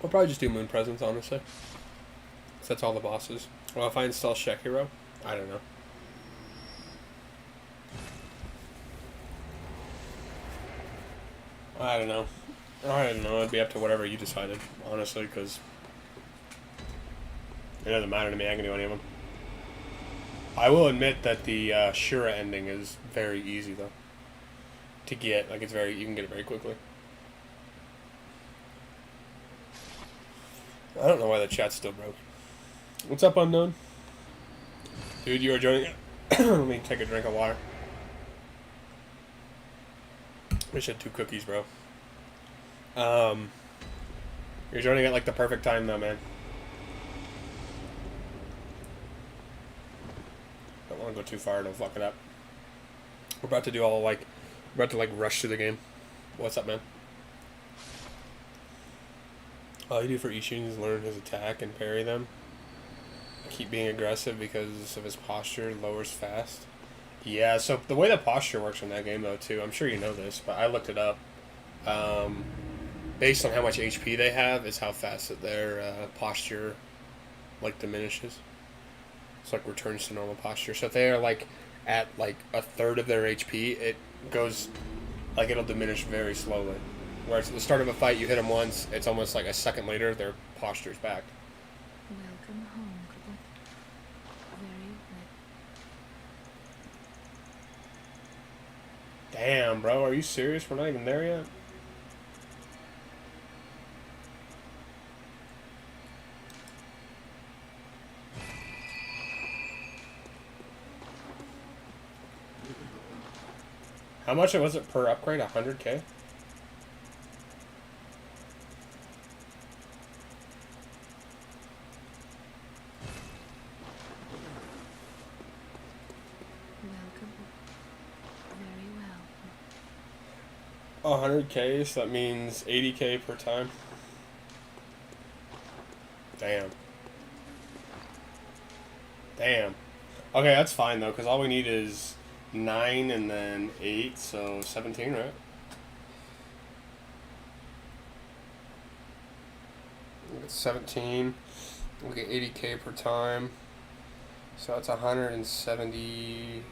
[SPEAKER 1] We'll probably just do Moon Presence, honestly. So that's all the bosses. Well, if I install Sekiro, I don't know. I don't know. I don't know. It'd be up to whatever you decided, honestly, because it doesn't matter to me. I can do any of them. I will admit that the Shura ending is very easy, though, to get. Like, it's very, you can get it very quickly. I don't know why the chat's still broke. What's up, Unknown? Dude, you are joining. Let me take a drink of water. I should have 2 cookies, bro. You're joining at like the perfect time, though, man. Don't want to go too far. Don't fuck it up. We're about to do all like, we're about to like rush through the game. What's up, man? All you do for Ishin is learn his attack and parry them. Keep being aggressive because of his posture, lowers fast. Yeah, so the way the posture works in that game, though, too, I'm sure you know this, but I looked it up. Based on how much HP they have, is how fast that their posture, like, diminishes. It's like returns to normal posture. So if they are, like, at, like, a third of their HP, it goes, like, it'll diminish very slowly. Whereas at the start of a fight, you hit them once, it's almost like a second later, their posture's back.
[SPEAKER 2] Welcome home.
[SPEAKER 1] Damn, bro, are you serious? We're not even there yet? How much was it per upgrade? 100K?
[SPEAKER 2] Welcome. Very well.
[SPEAKER 1] 100K, so that means 80K per time. Damn. Damn. Okay, that's fine though, because all we need is 9 and then 8, so 17, right? It's 17. We'll get 80K per time. So that's 170.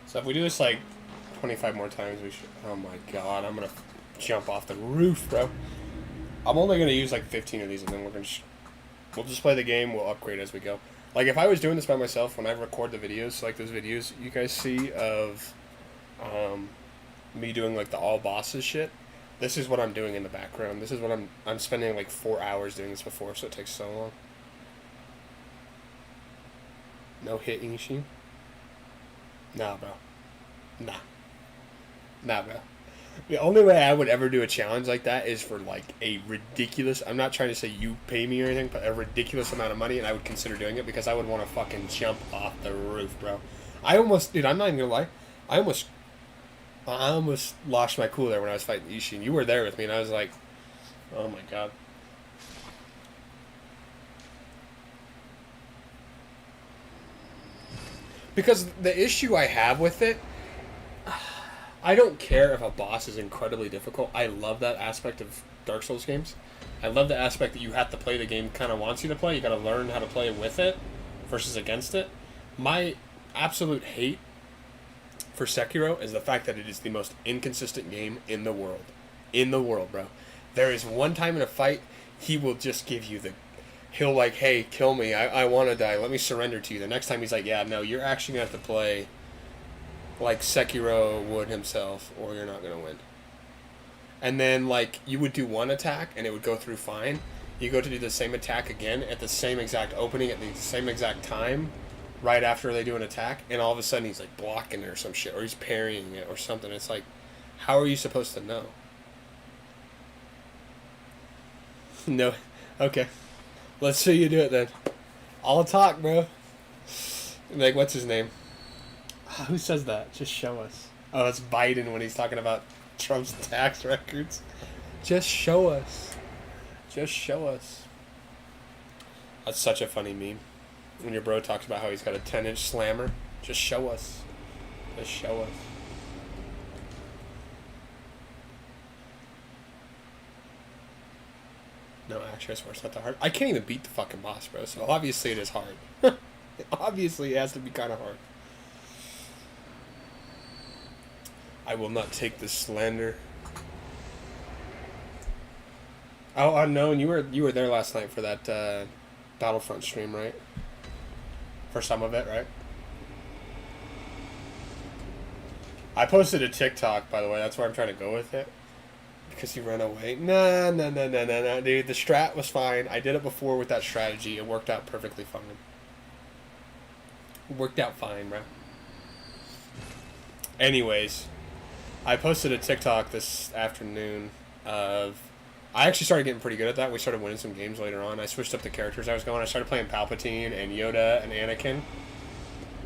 [SPEAKER 1] So if we do this like 25 more times, we should. Oh my god, I'm gonna jump off the roof, bro. I'm only gonna use like 15 of these, and then we'll just play the game. We'll upgrade as we go. Like if I was doing this by myself, when I record the videos, like those videos you guys see of me doing like the all bosses shit. This is what I'm doing in the background. This is what I'm spending like 4 hours doing this before, so it takes so long. No hit Ishi? Nah, bro. Nah, bro. The only way I would ever do a challenge like that is for like a ridiculous, I'm not trying to say you pay me or anything, but a ridiculous amount of money, and I would consider doing it because I would want to fucking jump off the roof, bro. I almost, dude, I'm not even gonna lie, I almost lost my cool there when I was fighting Ishin. You were there with me, and I was like, oh my god. Because the issue I have with it, I don't care if a boss is incredibly difficult. I love that aspect of Dark Souls games. I love the aspect that you have to play the game kind of wants you to play. You got to learn how to play with it versus against it. My absolute hate for Sekiro is the fact that it is the most inconsistent game in the world. In the world, bro. There is one time in a fight, he will just give you the... He'll like, hey, kill me. I want to die. Let me surrender to you. The next time he's like, yeah, no, you're actually going to have to play like Sekiro would himself, or you're not going to win. And then, like, you would do one attack, and it would go through fine. You go to do the same attack again at the same exact opening at the same exact time, right after they do an attack, and all of a sudden he's, like, blocking it or some shit, or he's parrying it or something. It's like, how are you supposed to know? No. Okay. Let's see you do it, then. I'll talk, bro. Like, what's his name? Who says that? Just show us. Oh, it's Biden when he's talking about Trump's tax records. Just show us. Just show us. That's such a funny meme. When your bro talks about how he's got a 10-inch slammer. Just show us. Just show us. No, actually, I swear it's not that hard. I can't even beat the fucking boss, bro, so obviously it is hard. Obviously it has to be kind of hard. I will not take this slander. Oh, Unknown, you were there last night for that Battlefront stream, right? For some of it, right? I posted a TikTok, by the way. That's where I'm trying to go with it. Because he ran away. No, dude. The strat was fine. I did it before with that strategy. It worked out perfectly fine. It worked out fine, bro. Anyways, I posted a TikTok this afternoon of... I actually started getting pretty good at that. We started winning some games later on. I switched up the characters I was going. I started playing Palpatine and Yoda and Anakin.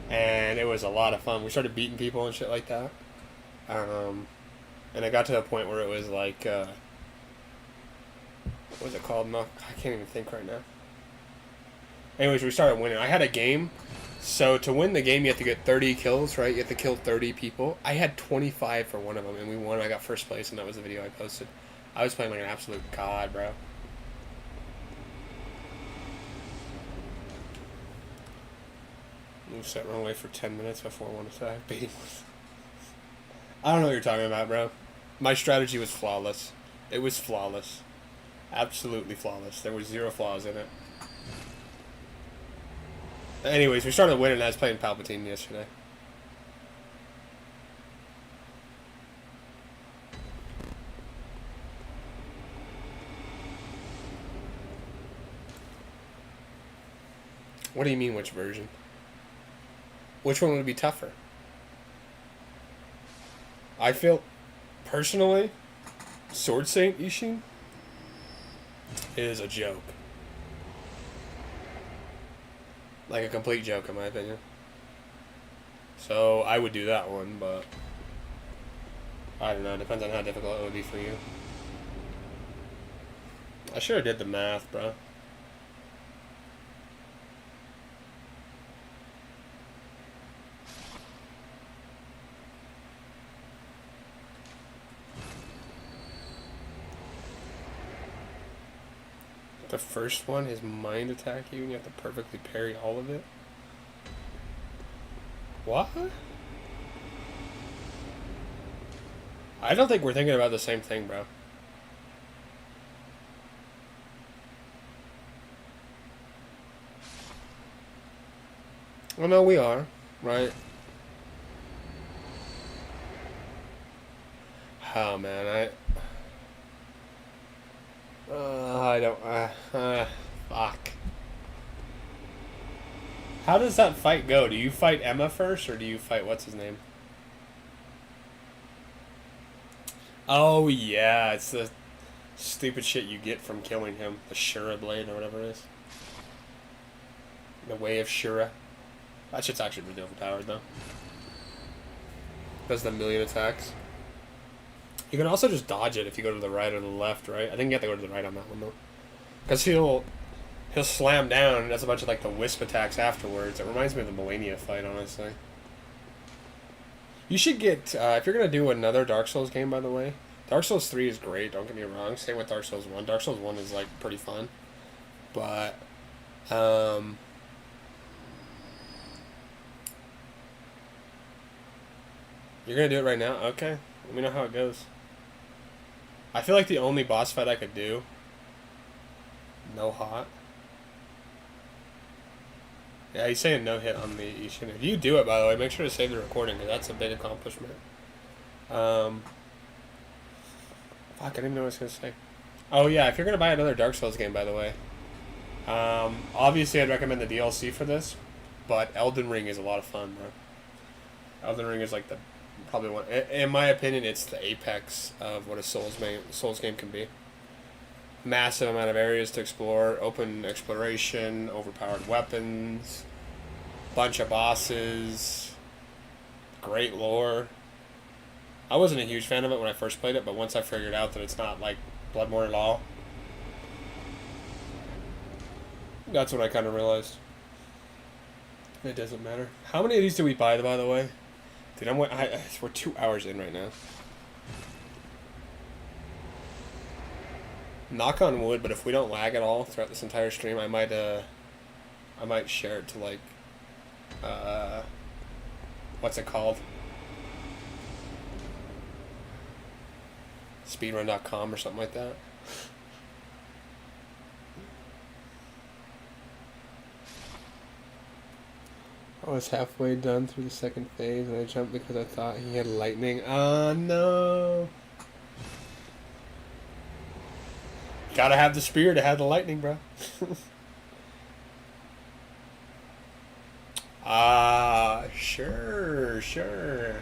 [SPEAKER 1] And it was a lot of fun. We started beating people and shit like that. And I got to a point where it was like, what was it called? No, I can't even think right now. Anyways, we started winning. I had a game. So to win the game, you have to get 30 kills, right? You have to kill 30 people. I had 25 for one of them, and we won. I got first place, and that was the video I posted. I was playing like an absolute god, bro. Moveset run away for 10 minutes before one attack. Beating. I don't know what you're talking about, bro. My strategy was flawless. It was flawless. Absolutely flawless. There was zero flaws in it. Anyways, we started winning. I was playing Palpatine yesterday. What do you mean, which version? Which one would be tougher? I feel, personally, Sword Saint Ishin is a joke. Like a complete joke, in my opinion. So, I would do that one, but... I don't know, it depends on how difficult it would be for you. I should have did the math, bro. The first one, his mind attack you, and you have to perfectly parry all of it? What? I don't think we're thinking about the same thing, bro. Well, no, we are, right? Oh, man, I don't, fuck. How does that fight go? Do you fight Emma first, or do you fight, what's his name? Oh, yeah, it's the stupid shit you get from killing him. The Shura Blade, or whatever it is. The Way of Shura. That shit's actually really overpowered, though. Does the million attacks. You can also just dodge it if you go to the right or the left, right? I think you have to go to the right on that one, though. Because he'll slam down and does a bunch of, like, the wisp attacks afterwards. It reminds me of the Millennia fight, honestly. You should get, if you're going to do another Dark Souls game, by the way, Dark Souls 3 is great, don't get me wrong. Same with Dark Souls 1. Dark Souls 1 is, like, pretty fun. But, you're going to do it right now? Okay. Let me know how it goes. I feel like the only boss fight I could do... No hot. Yeah, he's saying no hit on the Ishin. If you do it, by the way, make sure to save the recording, because that's a big accomplishment. Fuck, I didn't even know what I was going to say. Oh, yeah, if you're going to buy another Dark Souls game, by the way, obviously I'd recommend the DLC for this, but Elden Ring is a lot of fun, bro. Elden Ring is like the... Probably one... In my opinion, it's the apex of what a Souls game can be. Massive amount of areas to explore, open exploration, overpowered weapons, bunch of bosses, great lore. I wasn't a huge fan of it when I first played it, but once I figured out that it's not like Bloodborne at all, That's what I kind of realized. It doesn't matter. How many of these do we buy, by the way? Dude, we're 2 hours in right now. Knock on wood, but if we don't lag at all throughout this entire stream, I might share it to like, what's it called? Speedrun.com or something like that. I was halfway done through the second phase and I jumped because I thought he had lightning. Oh no! Gotta have the spear to have the lightning, bro. Sure.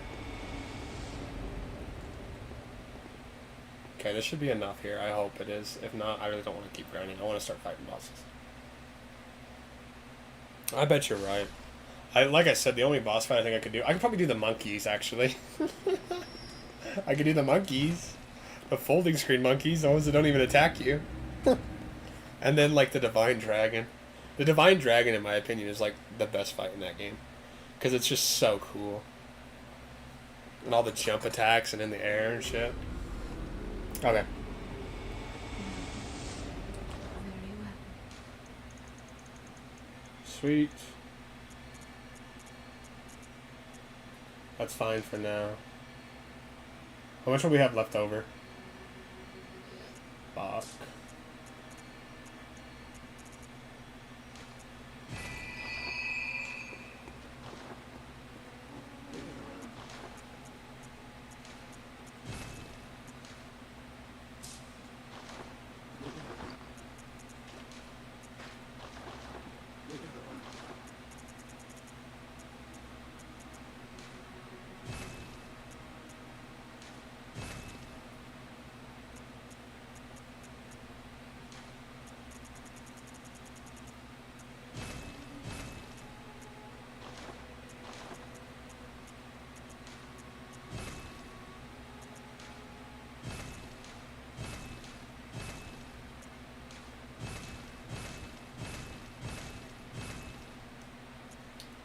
[SPEAKER 1] Okay, this should be enough here. I hope it is. If not, I really don't want to keep grinding. I want to start fighting bosses. I bet you're right. Like I said, the only boss fight I think I could do... I could probably do the monkeys, actually. I could do the monkeys. The folding screen monkeys, the ones that don't even attack you. And then, like, the Divine Dragon. The Divine Dragon, in my opinion, is, like, the best fight in that game. Because it's just so cool. And all the jump attacks and in the air and shit. Okay.
[SPEAKER 2] Very well.
[SPEAKER 1] Sweet. That's fine for now. How much will we have left over? Fuck.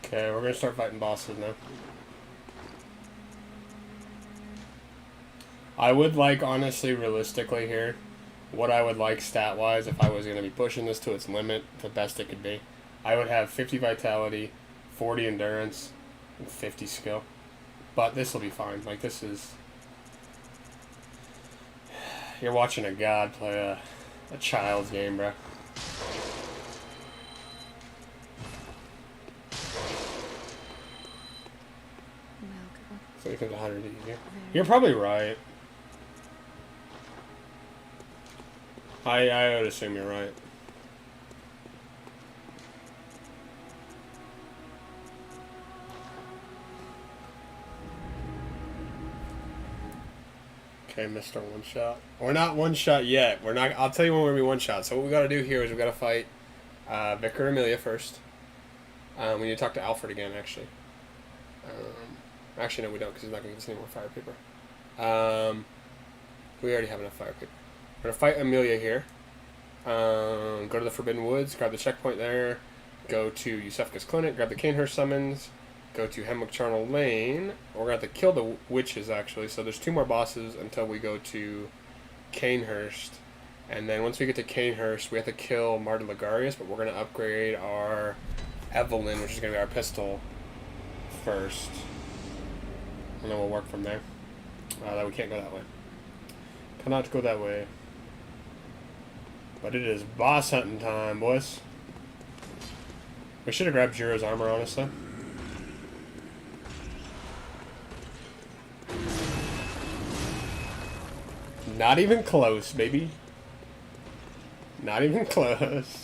[SPEAKER 1] Okay, we're gonna start fighting bosses now. I would like, honestly, realistically here, what I would like stat-wise if I was gonna be pushing this to its limit, the best it could be. I would have 50 vitality, 40 endurance, and 50 skill. But this will be fine. Like, this is... You're watching a god play a child's game, bro. So it becomes 100 easier. You're probably right. I would assume you're right. Okay, Mr. One Shot. We're not one shot yet. We're not. I'll tell you when we're gonna be one shot. So what we gotta do here is we gotta fight Vicar Amelia first. We need to talk to Alfred again, actually. Actually, no, we don't, because he's not gonna give us any more fire paper. We already have enough fire paper. We're gonna fight Amelia here. Go to the Forbidden Woods, grab the checkpoint there. Go to Yusefka's Clinic, grab the Canehurst summons. Go to Hemlock Charnel Lane. We're going to have to kill the witches, actually. So there's 2 more bosses until we go to Canehurst. And then once we get to Canehurst, we have to kill Marta Ligarius, but we're going to upgrade our Evelyn, which is going to be our pistol, first. And then we'll work from there. That we can't go that way. Cannot go that way. But it is boss hunting time, boys. We should have grabbed Jiro's armor, honestly. Not even close, baby. Not even close.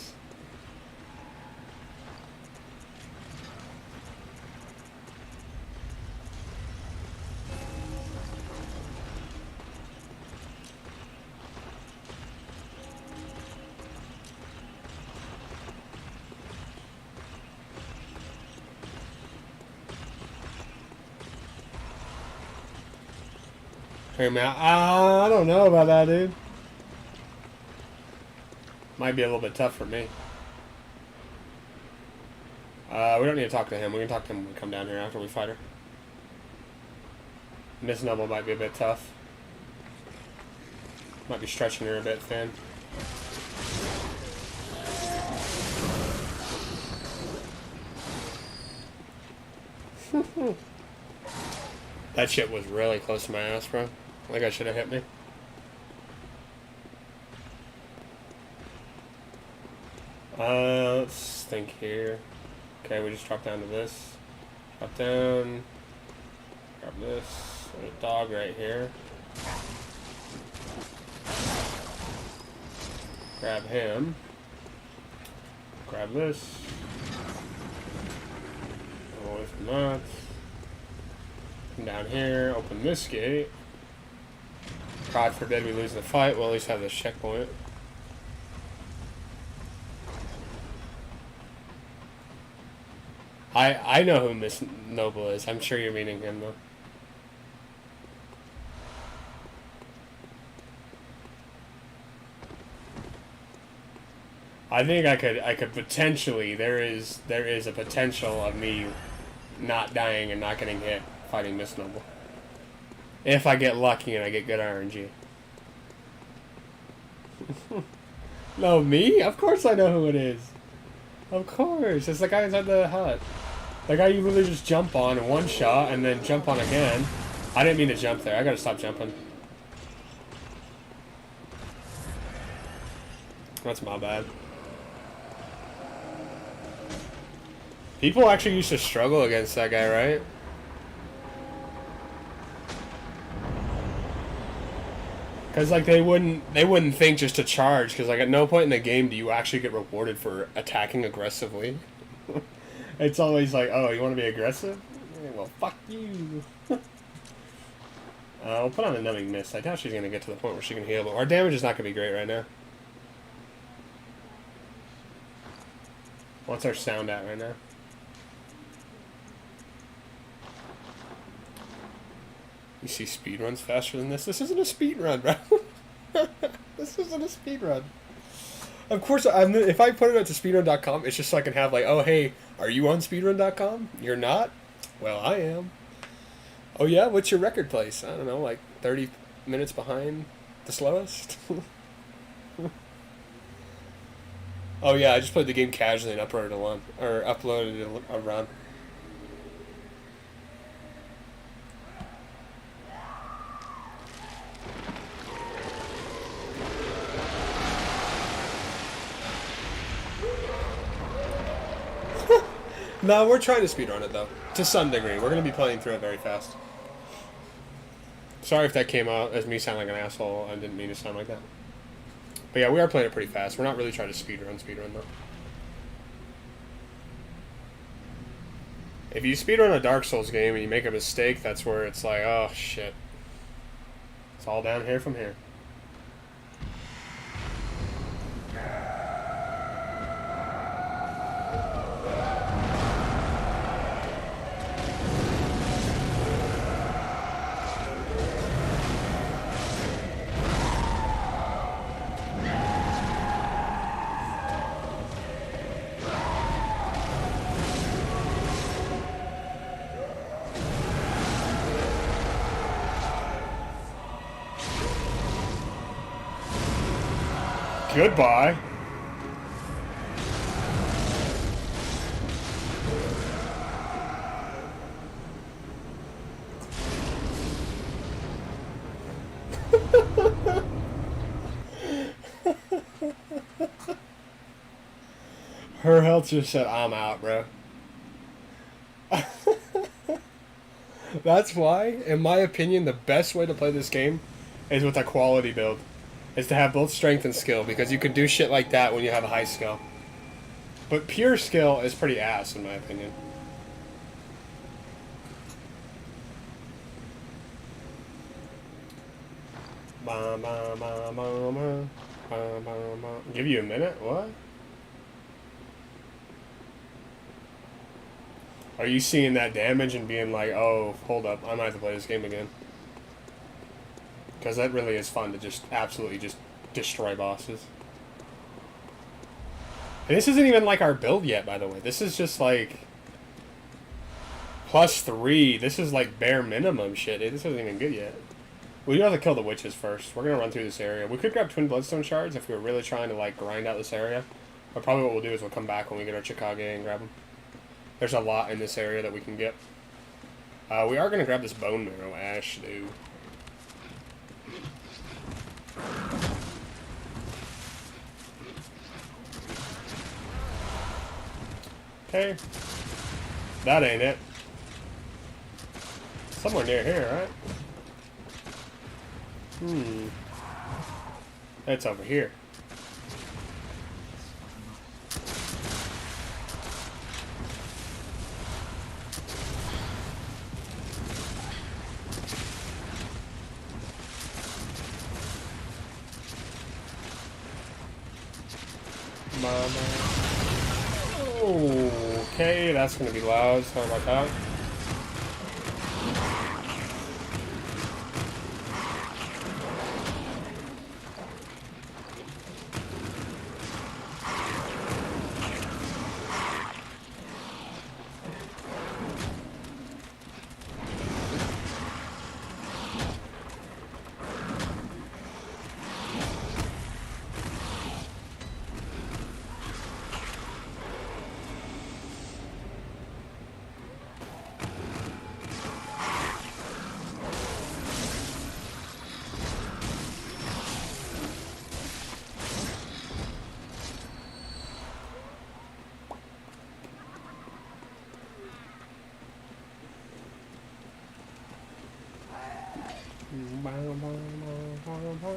[SPEAKER 1] Hey man, I don't know about that, dude. Might be a little bit tough for me. We don't need to talk to him. We can talk to him when we come down here after we fight her. Miss Noble might be a bit tough. Might be stretching her a bit thin. That shit was really close to my ass, bro. I think I should have hit me. Let's think here. Okay, we just drop down to this. Drop down. Grab this. There's a dog right here. Grab him. Grab this. Away from that. Come down here. Open this gate. God forbid we lose the fight. We'll at least have this checkpoint. I know who Miss Noble is. I'm sure you're meaning him though. I think I could potentially there is a potential of me not dying and not getting hit fighting Miss Noble. If I get lucky and I get good RNG. No, me? Of course I know who it is. Of course. It's the guy inside the hut. The guy you really just jump on in one shot and then jump on again. I didn't mean to jump there. I gotta stop jumping. That's my bad. People actually used to struggle against that guy, right? Because, like, they wouldn't think just to charge, because, like, at no point in the game do you actually get rewarded for attacking aggressively. It's always like, oh, you want to be aggressive? Yeah, well, fuck you. We'll put on a numbing mist. I doubt she's going to get to the point where she can heal, but our damage is not going to be great right now. What's our sound at right now? You see speedruns faster than this? This isn't a speedrun, bro. This isn't a speedrun. Of course, if I put it up to speedrun.com, it's just so I can have like, oh, hey, are you on speedrun.com? You're not? Well, I am. Oh, yeah? What's your record place? I don't know, like 30 minutes behind the slowest? Oh, yeah, I just played the game casually and uploaded a run. No, we're trying to speedrun it, though. To some degree. We're going to be playing through it very fast. Sorry if that came out as me sounding like an asshole. I didn't mean to sound like that. But yeah, we are playing it pretty fast. We're not really trying to speedrun, though. If you speedrun a Dark Souls game and you make a mistake, that's where it's like, oh, shit. It's all down here from here. Goodbye. Her health just said, I'm out, bro. That's why, in my opinion, the best way to play this game is with a quality build. Is to have both strength and skill, because you can do shit like that when you have a high skill. But pure skill is pretty ass, in my opinion. Give you a minute? What? Are you seeing that damage and being like, oh, hold up, I might have to play this game again? Because that really is fun to just absolutely just destroy bosses. And this isn't even like our build yet, by the way. This is just like +3. This is like bare minimum shit, dude. This isn't even good yet. We do have to kill the witches first. We're gonna run through this area. We could grab twin bloodstone shards if we were really trying to like grind out this area. But probably what we'll do is we'll come back when we get our Chikage and grab them. There's a lot in this area that we can get. We are gonna grab this bone marrow ash, dude. Okay. That ain't it. Somewhere near here, right? It's over here. Mama. Okay, that's gonna be loud. Sorry about that.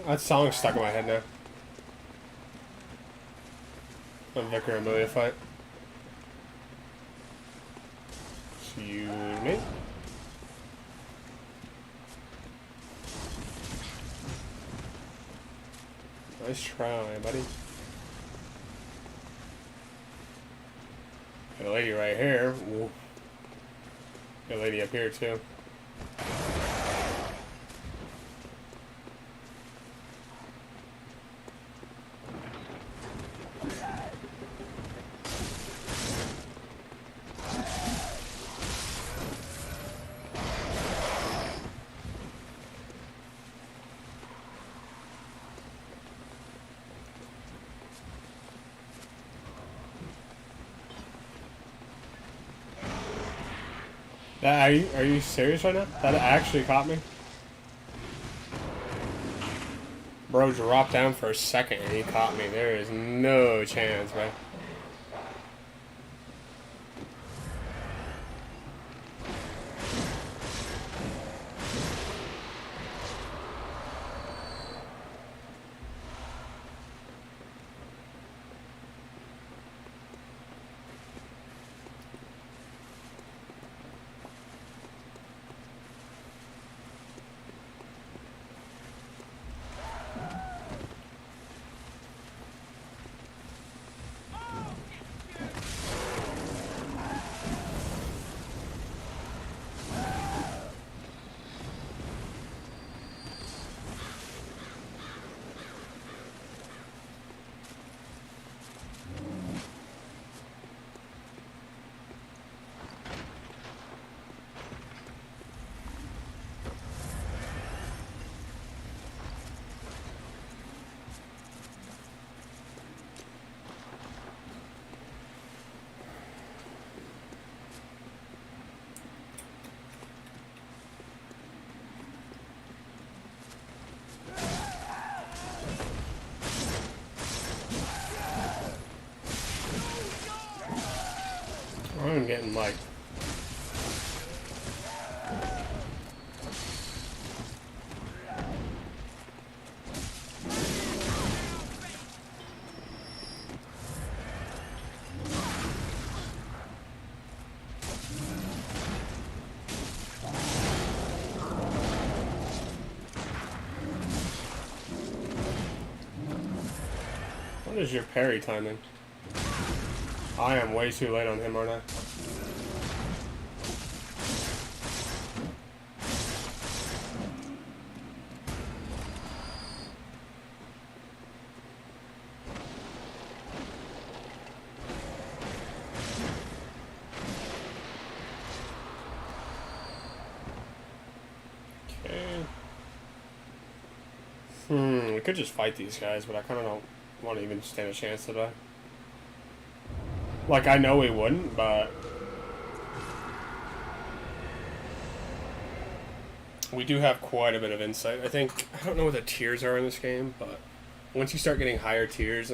[SPEAKER 1] That song's stuck in my head now. A Vicar Amelia fight. Excuse me. Nice try, buddy. Got a lady right here. Ooh. Got a lady up here too. Are you serious right now? That actually caught me? Bro dropped down for a second and he caught me. There is no chance, man. I'm getting like what is your parry timing? I am way too late on him, aren't I? We could just fight these guys, but I kind of don't want to even stand a chance today. Like, I know we wouldn't, but we do have quite a bit of insight. I think, I don't know what the tiers are in this game, but once you start getting higher tiers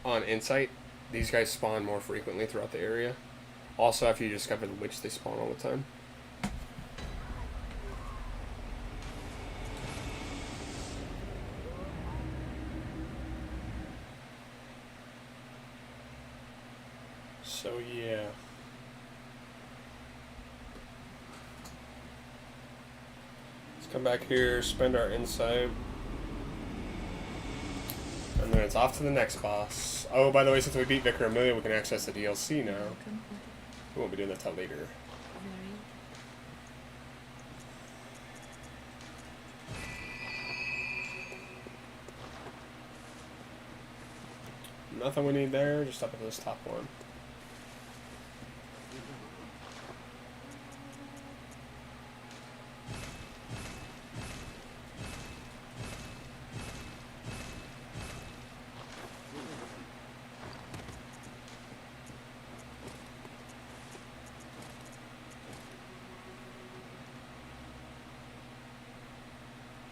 [SPEAKER 1] on insight, these guys spawn more frequently throughout the area. Also, after you discover the witch, they spawn all the time. So, yeah. Let's come back here, spend our insight. And then it's off to the next boss. Oh, by the way, since we beat Vicar Amelia, we can access the DLC now.
[SPEAKER 2] Welcome.
[SPEAKER 1] We won't be doing that till later.
[SPEAKER 2] Very
[SPEAKER 1] Nothing we need there, just up at this top one.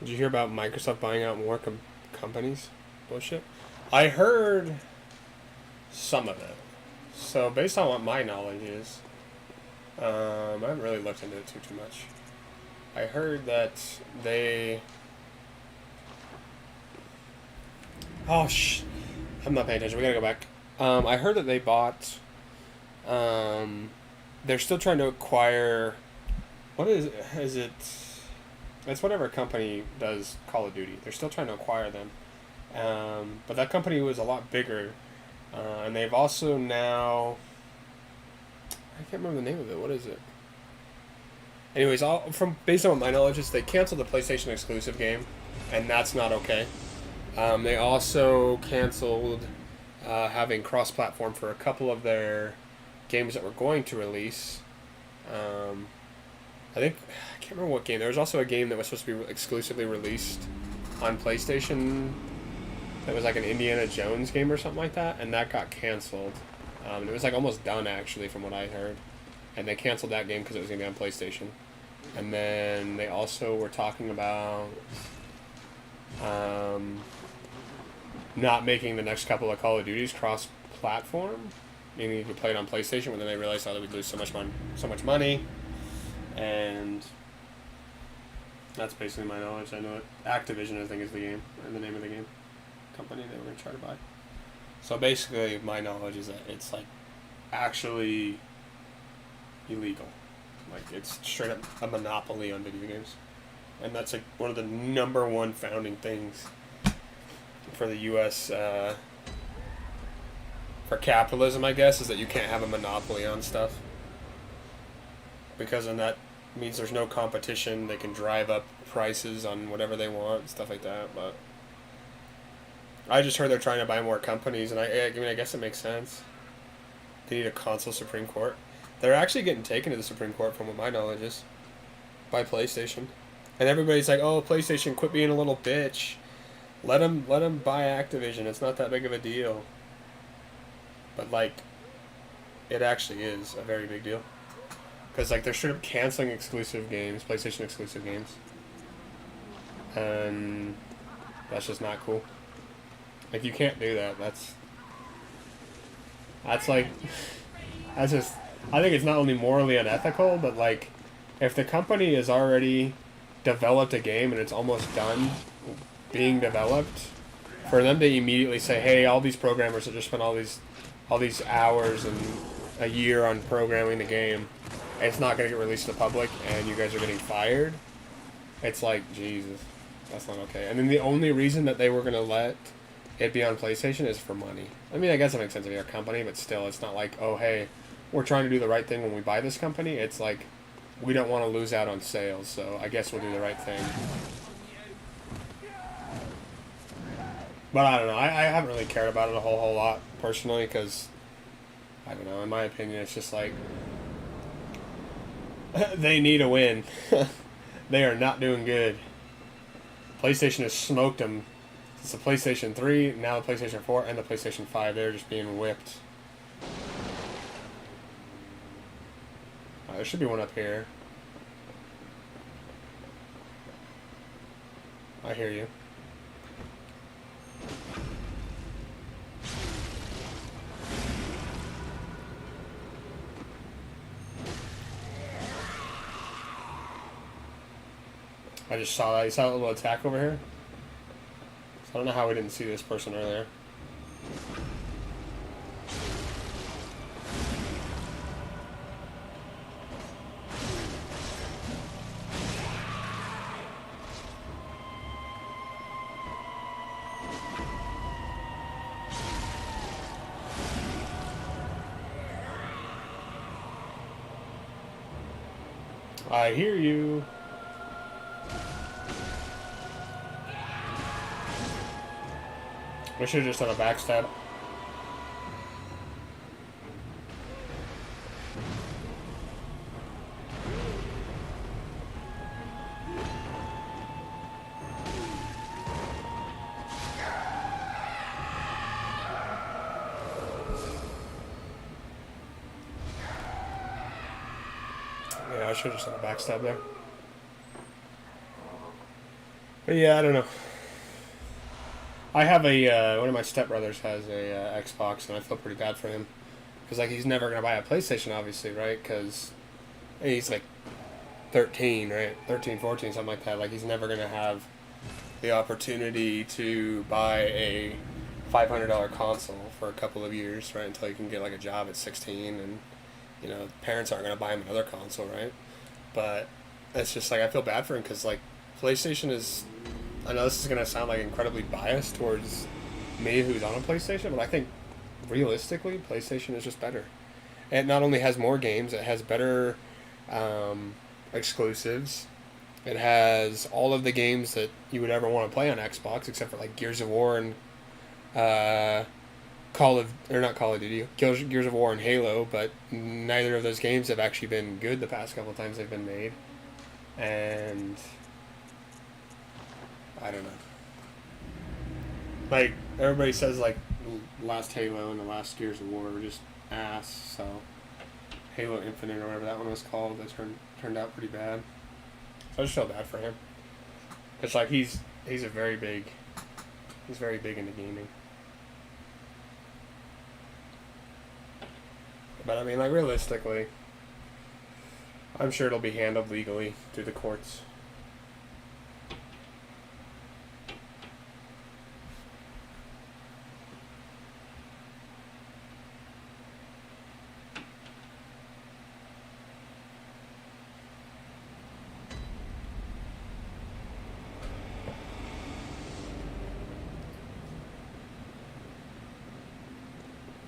[SPEAKER 1] Did you hear about Microsoft buying out more companies? Bullshit. I heard some of it. So based on what my knowledge is, I haven't really looked into it too much. I heard that they... Oh, I'm not paying attention. We gotta go back. I heard that they bought... they're still trying to acquire... What is it? Is it... It's whatever company does Call of Duty. They're still trying to acquire them. But that company was a lot bigger. And they've also now... I can't remember the name of it. What is it? Anyways, based on what my knowledge is, they canceled the PlayStation exclusive game. And that's not okay. They also canceled having cross-platform for a couple of their games that were going to release. I can't remember what game. There was also a game that was supposed to be exclusively released on PlayStation. That was like an Indiana Jones game or something like that, and that got canceled. It was like almost done actually, from what I heard, and they canceled that game because it was gonna be on PlayStation. And then they also were talking about not making the next couple of Call of Duties cross-platform, meaning you could play it on PlayStation. But then they realized how they would lose so much money. And that's basically my knowledge. I know it. Activision, I think, is the name of the game company they were going to try to buy. So basically, my knowledge is that it's like actually illegal. Like, it's straight up a monopoly on video games, and that's like one of the #1 founding things for the U.S. For capitalism, I guess, is that you can't have a monopoly on stuff. Because then that means there's no competition. They can drive up prices on whatever they want, stuff like that. But I just heard they're trying to buy more companies, and I mean, I guess it makes sense. They need a console Supreme Court. They're actually getting taken to the Supreme Court, from what my knowledge is, by PlayStation. And everybody's like, "Oh, PlayStation, quit being a little bitch. Let them buy Activision. It's not that big of a deal." But like, it actually is a very big deal. Because, like, they're straight up canceling exclusive games, PlayStation exclusive games. And that's just not cool. Like, you can't do that. That's like, that's just, I think it's not only morally unethical, but, like, if the company has already developed a game and it's almost done being developed, for them to immediately say, hey, all these programmers that just spent all these hours and a year on programming the game, it's not going to get released to the public, and you guys are getting fired. It's like, Jesus, that's not okay. And then the only reason that they were going to let it be on PlayStation is for money. I mean, I guess it makes sense if you're a company, but still, it's not like, oh, hey, we're trying to do the right thing when we buy this company. It's like, we don't want to lose out on sales, so I guess we'll do the right thing. But I don't know. I haven't really cared about it a whole lot, personally, because, I don't know, in my opinion, it's just like, they need a win. They are not doing good. PlayStation has smoked them It's the PlayStation 3, now the PlayStation 4, and the PlayStation 5. They're just being whipped. There should be one up here. I hear you. I just saw that. You saw that little attack over here? So I don't know how we didn't see this person earlier. I hear you. We should have just done a backstab. Yeah, I should have just done a backstab there. But yeah, I don't know. I have a, one of my stepbrothers has a Xbox, and I feel pretty bad for him. Because, like, he's never going to buy a PlayStation, obviously, right? Because he's, like, 13, right? 13, 14, something like that. Like, he's never going to have the opportunity to buy a $500 console for a couple of years, right? Until he can get, like, a job at 16, and, you know, parents aren't going to buy him another console, right? But it's just, like, I feel bad for him because, like, PlayStation is... I know this is going to sound like incredibly biased towards me who's on a PlayStation, but I think realistically, PlayStation is just better. It not only has more games, it has better exclusives. It has all of the games that you would ever want to play on Xbox, except for like Gears of War and not Call of Duty, Gears of War and Halo, but neither of those games have actually been good the past couple of times they've been made. And... I don't know. Like, everybody says, like, the last Halo and the last Gears of War were just ass, so... Halo Infinite, or whatever that one was called, that turned out pretty bad. So I just feel bad for him. It's like, he's very big into gaming. But, I mean, like, realistically, I'm sure it'll be handled legally through the courts.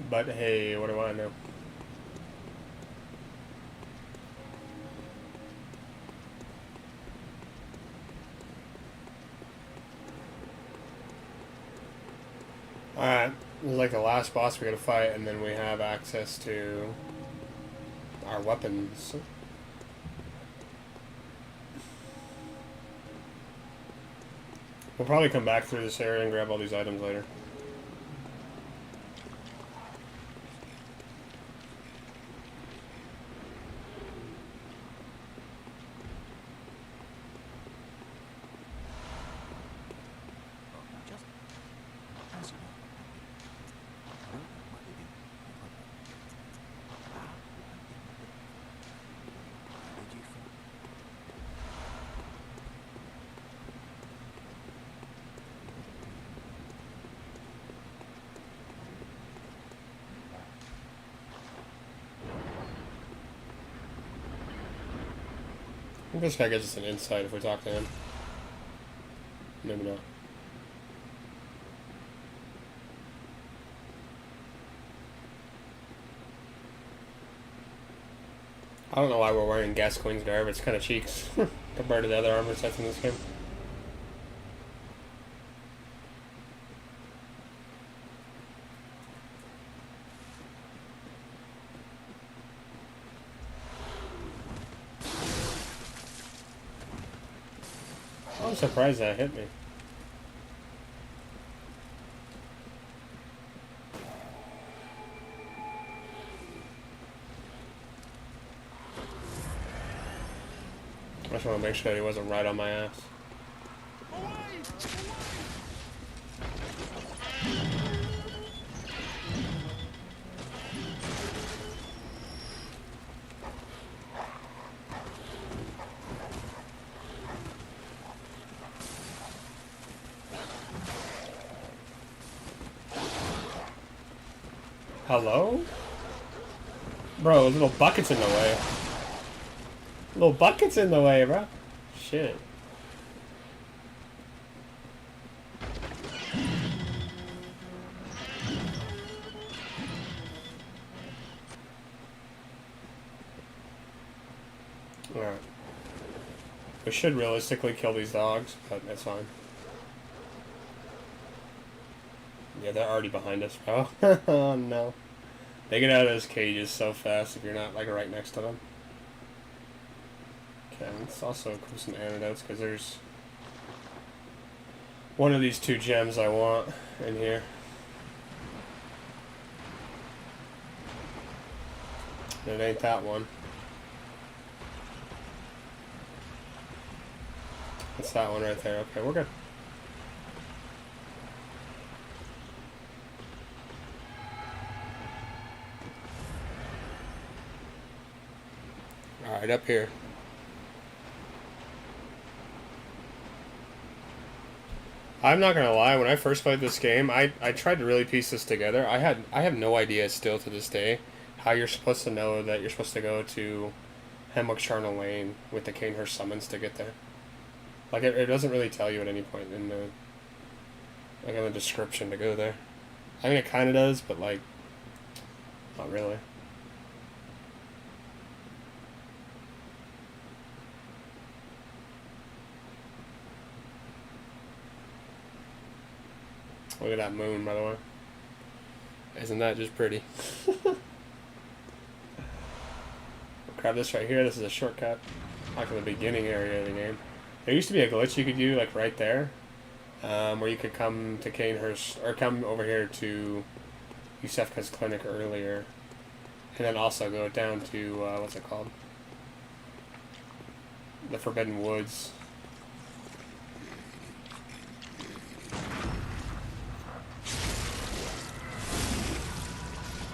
[SPEAKER 1] But hey, what do I know? Alright, this is like the last boss we gotta fight, and then we have access to our weapons. We'll probably come back through this area and grab all these items later. I think this guy gives us an insight if we talk to him. Maybe not. I don't know why we're wearing Gascoigne's garb. It's kind of cheeks compared to the other armor sets in this game. I'm surprised that hit me. just want to make sure he wasn't right on my ass. Hello? Bro, little bucket's in the way. Little bucket's in the way, bro. Shit. Alright. We should realistically kill these dogs, but that's fine. Yeah, they're already behind us, bro. Oh no. They get out of those cages so fast if you're not like right next to them. Okay, let's also equip some antidotes because there's one of these 2 gems I want in here. It ain't that one. It's that one right there. Okay, we're good. Alright, up here. I'm not gonna lie, when I first played this game, I tried to really piece this together. I have no idea still to this day how you're supposed to know that you're supposed to go to Hemlock Charnel Lane with the Canehurst summons to get there. Like, it doesn't really tell you at any point in the, like, in the description to go there. I mean, it kind of does, but, like, not really. Look at that moon, by the way. Isn't that just pretty? Grab this right here. This is a shortcut. Like in the beginning area of the game. There used to be a glitch you could do, like right there, where you could come to Canehurst, or come over here to Yusefka's clinic earlier, and then also go down to, what's it called? The Forbidden Woods.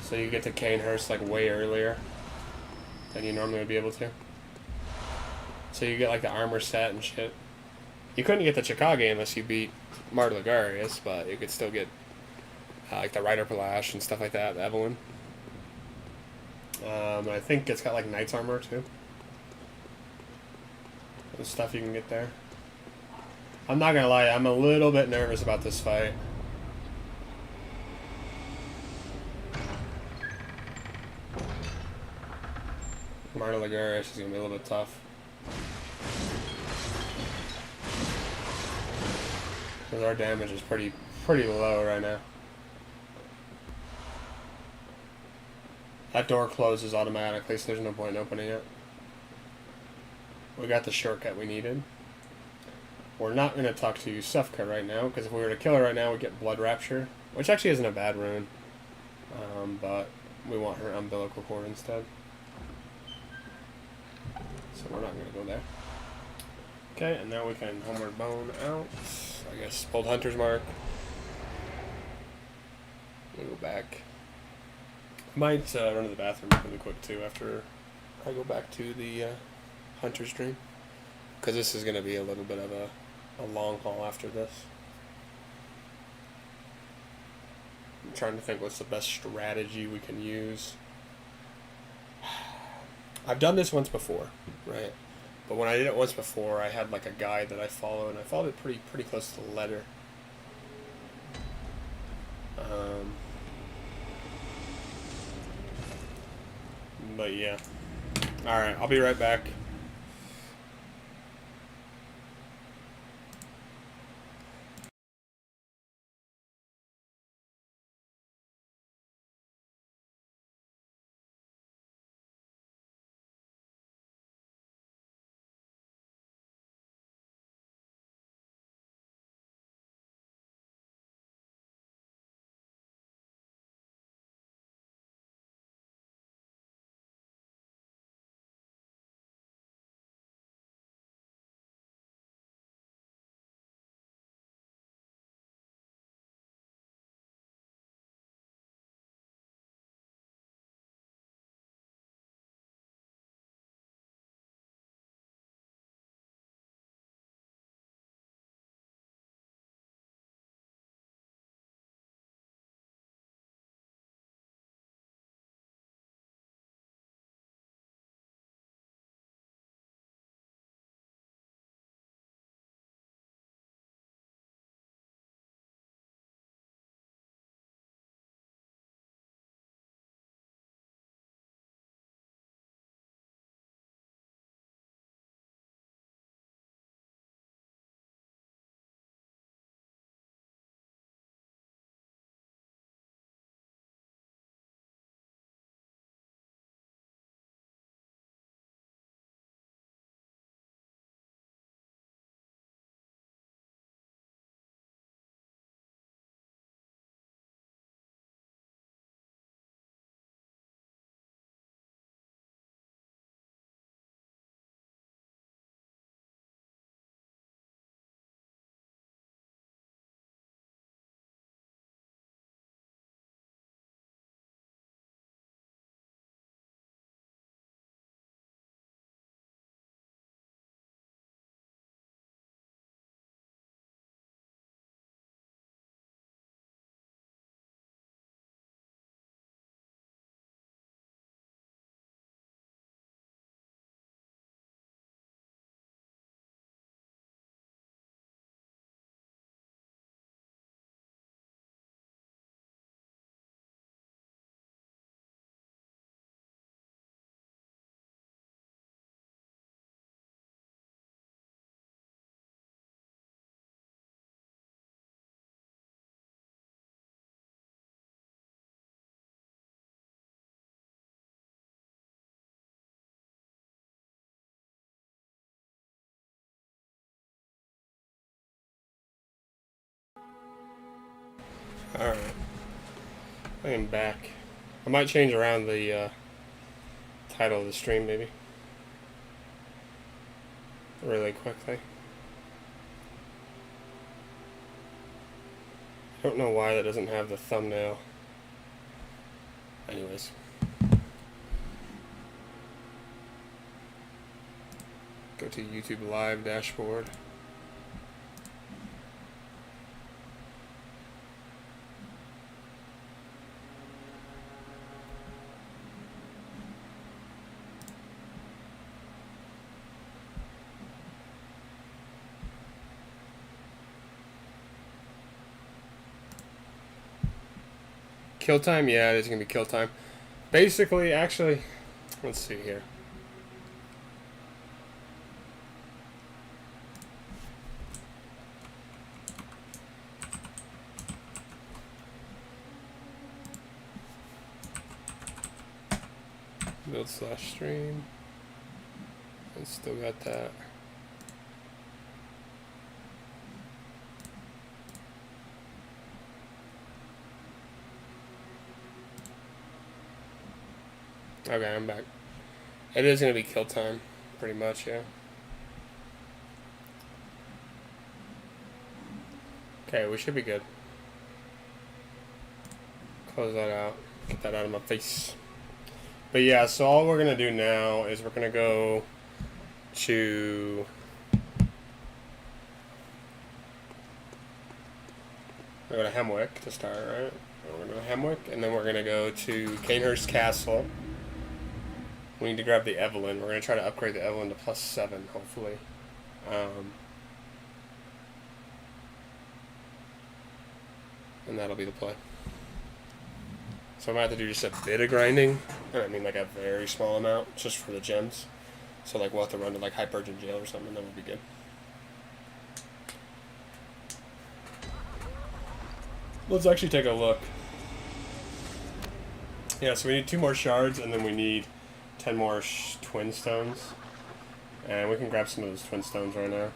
[SPEAKER 1] So you get to Canehurst like way earlier than you normally would be able to. So you get like the armor set and shit. You couldn't get the Chikage unless you beat Marta Ligarius, but you could still get like the Rider Palash and stuff like that, Evelyn. I think it's got like Knight's armor too. The stuff you can get there. I'm not gonna lie, I'm a little bit nervous about this fight. Marta Ligarius is gonna be a little bit tough. Because our damage is pretty low right now. That door closes automatically, so there's no point in opening it. We got the shortcut we needed. We're not going to talk to Yusefka right now, because if we were to kill her right now, we'd get Blood Rapture, which actually isn't a bad rune. But we want her umbilical cord instead. So we're not going to go there. Okay, and now we can Homeward Bone out. I guess Bold Hunter's Mark. We'll go back. I might run to the bathroom really quick too after I go back to the Hunter's Dream. Because this is going to be a little bit of a long haul after this. I'm trying to think what's the best strategy we can use. I've done this once before, right? But when I did it once before, I had like a guide that I followed, and I followed it pretty close to the letter. But yeah. Alright, I'll be right back. Alright. I am back. I might change around the title of the stream, maybe. Really quickly. I don't know why that doesn't have the thumbnail. Anyways. Go to YouTube Live dashboard. Kill time? Yeah, it is going to be kill time. Basically, actually, let's see here. Build/stream. And still got that. Okay, I'm back. It is going to be kill time, pretty much, yeah. Okay, we should be good. Close that out. Get that out of my face. But yeah, so all we're going to do now is we're going to go to... We're going to Hemwick to start, right? We're going to go to Hemwick, and then we're going to go to Canehurst Castle. We need to grab the Evelyn. We're going to try to upgrade the Evelyn to +7, hopefully. And that'll be the play. So I might have to do just a bit of grinding. And I mean like a very small amount, just for the gems. So like we'll have to run to like Hypergene Jail or something, that would be good. Let's actually take a look. Yeah, so we need 2 more shards, and then we need 10 more twin stones. And we can grab some of those twin stones right now.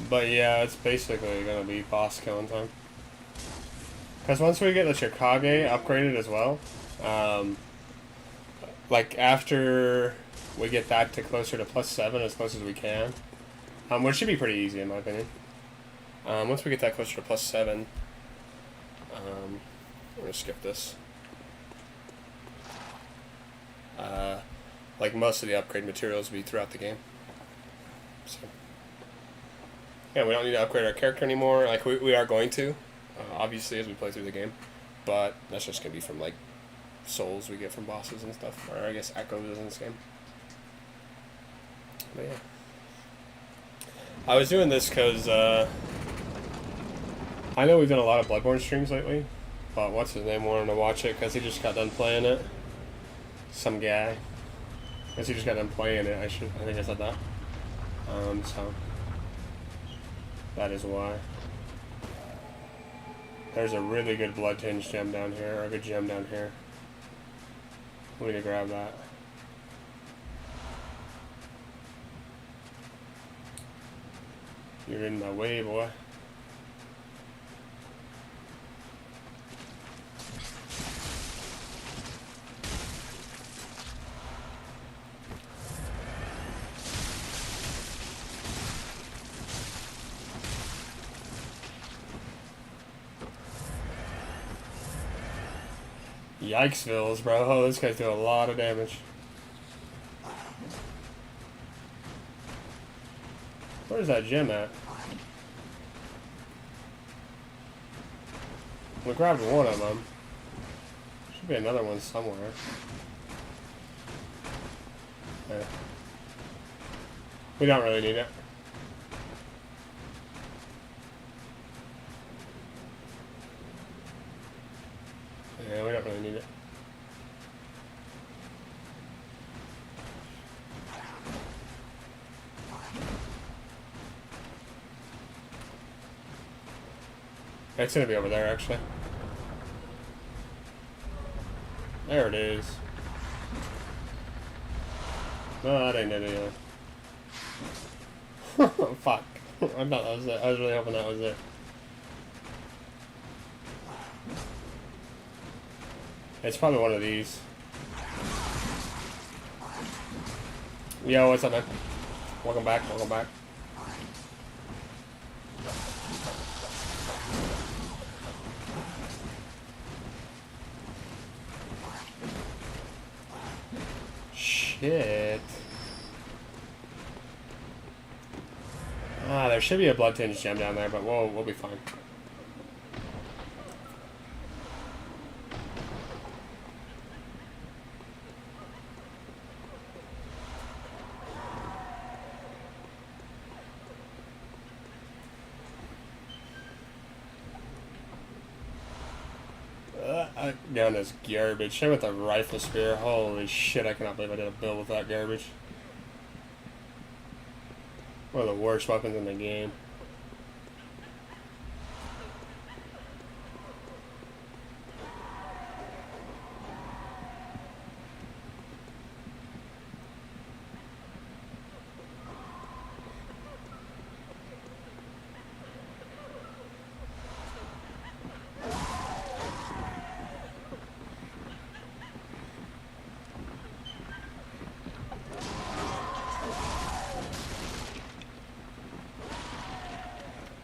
[SPEAKER 1] But yeah, it's basically going to be boss killing time. Because once we get the Chikage upgraded as well, like after we get that to closer to +7 as close as we can, which should be pretty easy in my opinion. Once we get that closer to +7, I'm going to skip this. Like most of the upgrade materials will be throughout the game. So. Yeah, we don't need to upgrade our character anymore. Like, we are going to, obviously, as we play through the game. But that's just going to be from, like, souls we get from bosses and stuff. Or, I guess, echoes in this game. But, yeah. I was doing this because, I know we've done a lot of Bloodborne streams lately. But what's his name wanted to watch it because he just got done playing it. Some guy. I guess he just got done playing it. I think I said that. So... That is why. There's a really good blood-tinged gem down here, or a good gem down here. We need to grab that. You're in my way, boy. Yikesvilles, bro. Oh, this guy's doing a lot of damage. Where's that gem at? We grabbed one of them. Should be another one somewhere. Yeah. We don't really need it. Yeah, we don't really need it. It's gonna be over there, actually. There it is. No, that ain't it either. Fuck. I thought that was it. I was really hoping that was it. It's probably one of these. Yo, what's up, man? Welcome back, welcome back. Shit. Ah, there should be a blood-tinged gem down there, but we'll be fine. Down this garbage. Same with the rifle spear. Holy shit, I cannot believe I did a build with that garbage. One of the worst weapons in the game.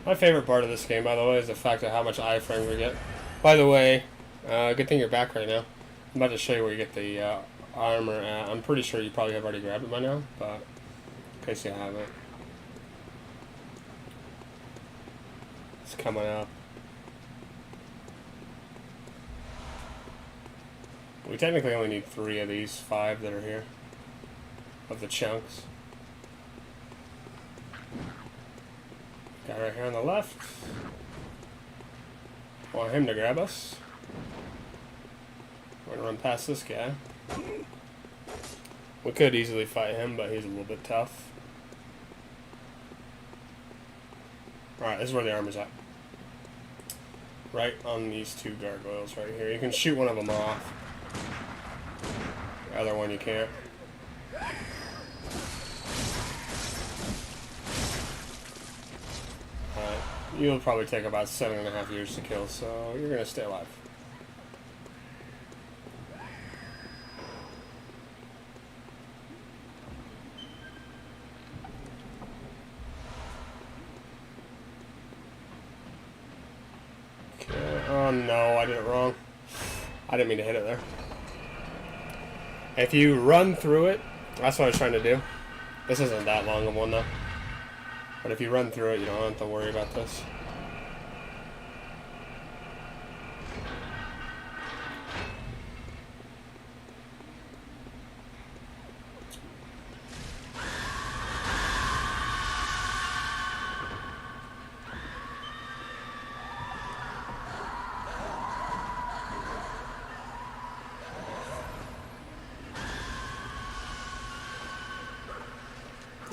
[SPEAKER 1] My favorite part of this game, by the way, is the fact of how much iframes we get. By the way, good thing you're back right now. I'm about to show you where you get the armor at. I'm pretty sure you probably have already grabbed it by now, but in case you haven't. It's coming up. We technically only need 3 of these 5 that are here. Of the chunks. Guy right here on the left. Want him to grab us. We're gonna run past this guy. We could easily fight him, but he's a little bit tough. Alright, this is where the armor's at. Right on these 2 gargoyles right here. You can shoot one of them off. The other one you can't. You'll probably take about 7.5 years to kill, so you're gonna stay alive. Okay. Oh no, I did it wrong. I didn't mean to hit it there. If you run through it, that's what I was trying to do. This isn't that long of one though. But if you run through it, you don't have to worry about this.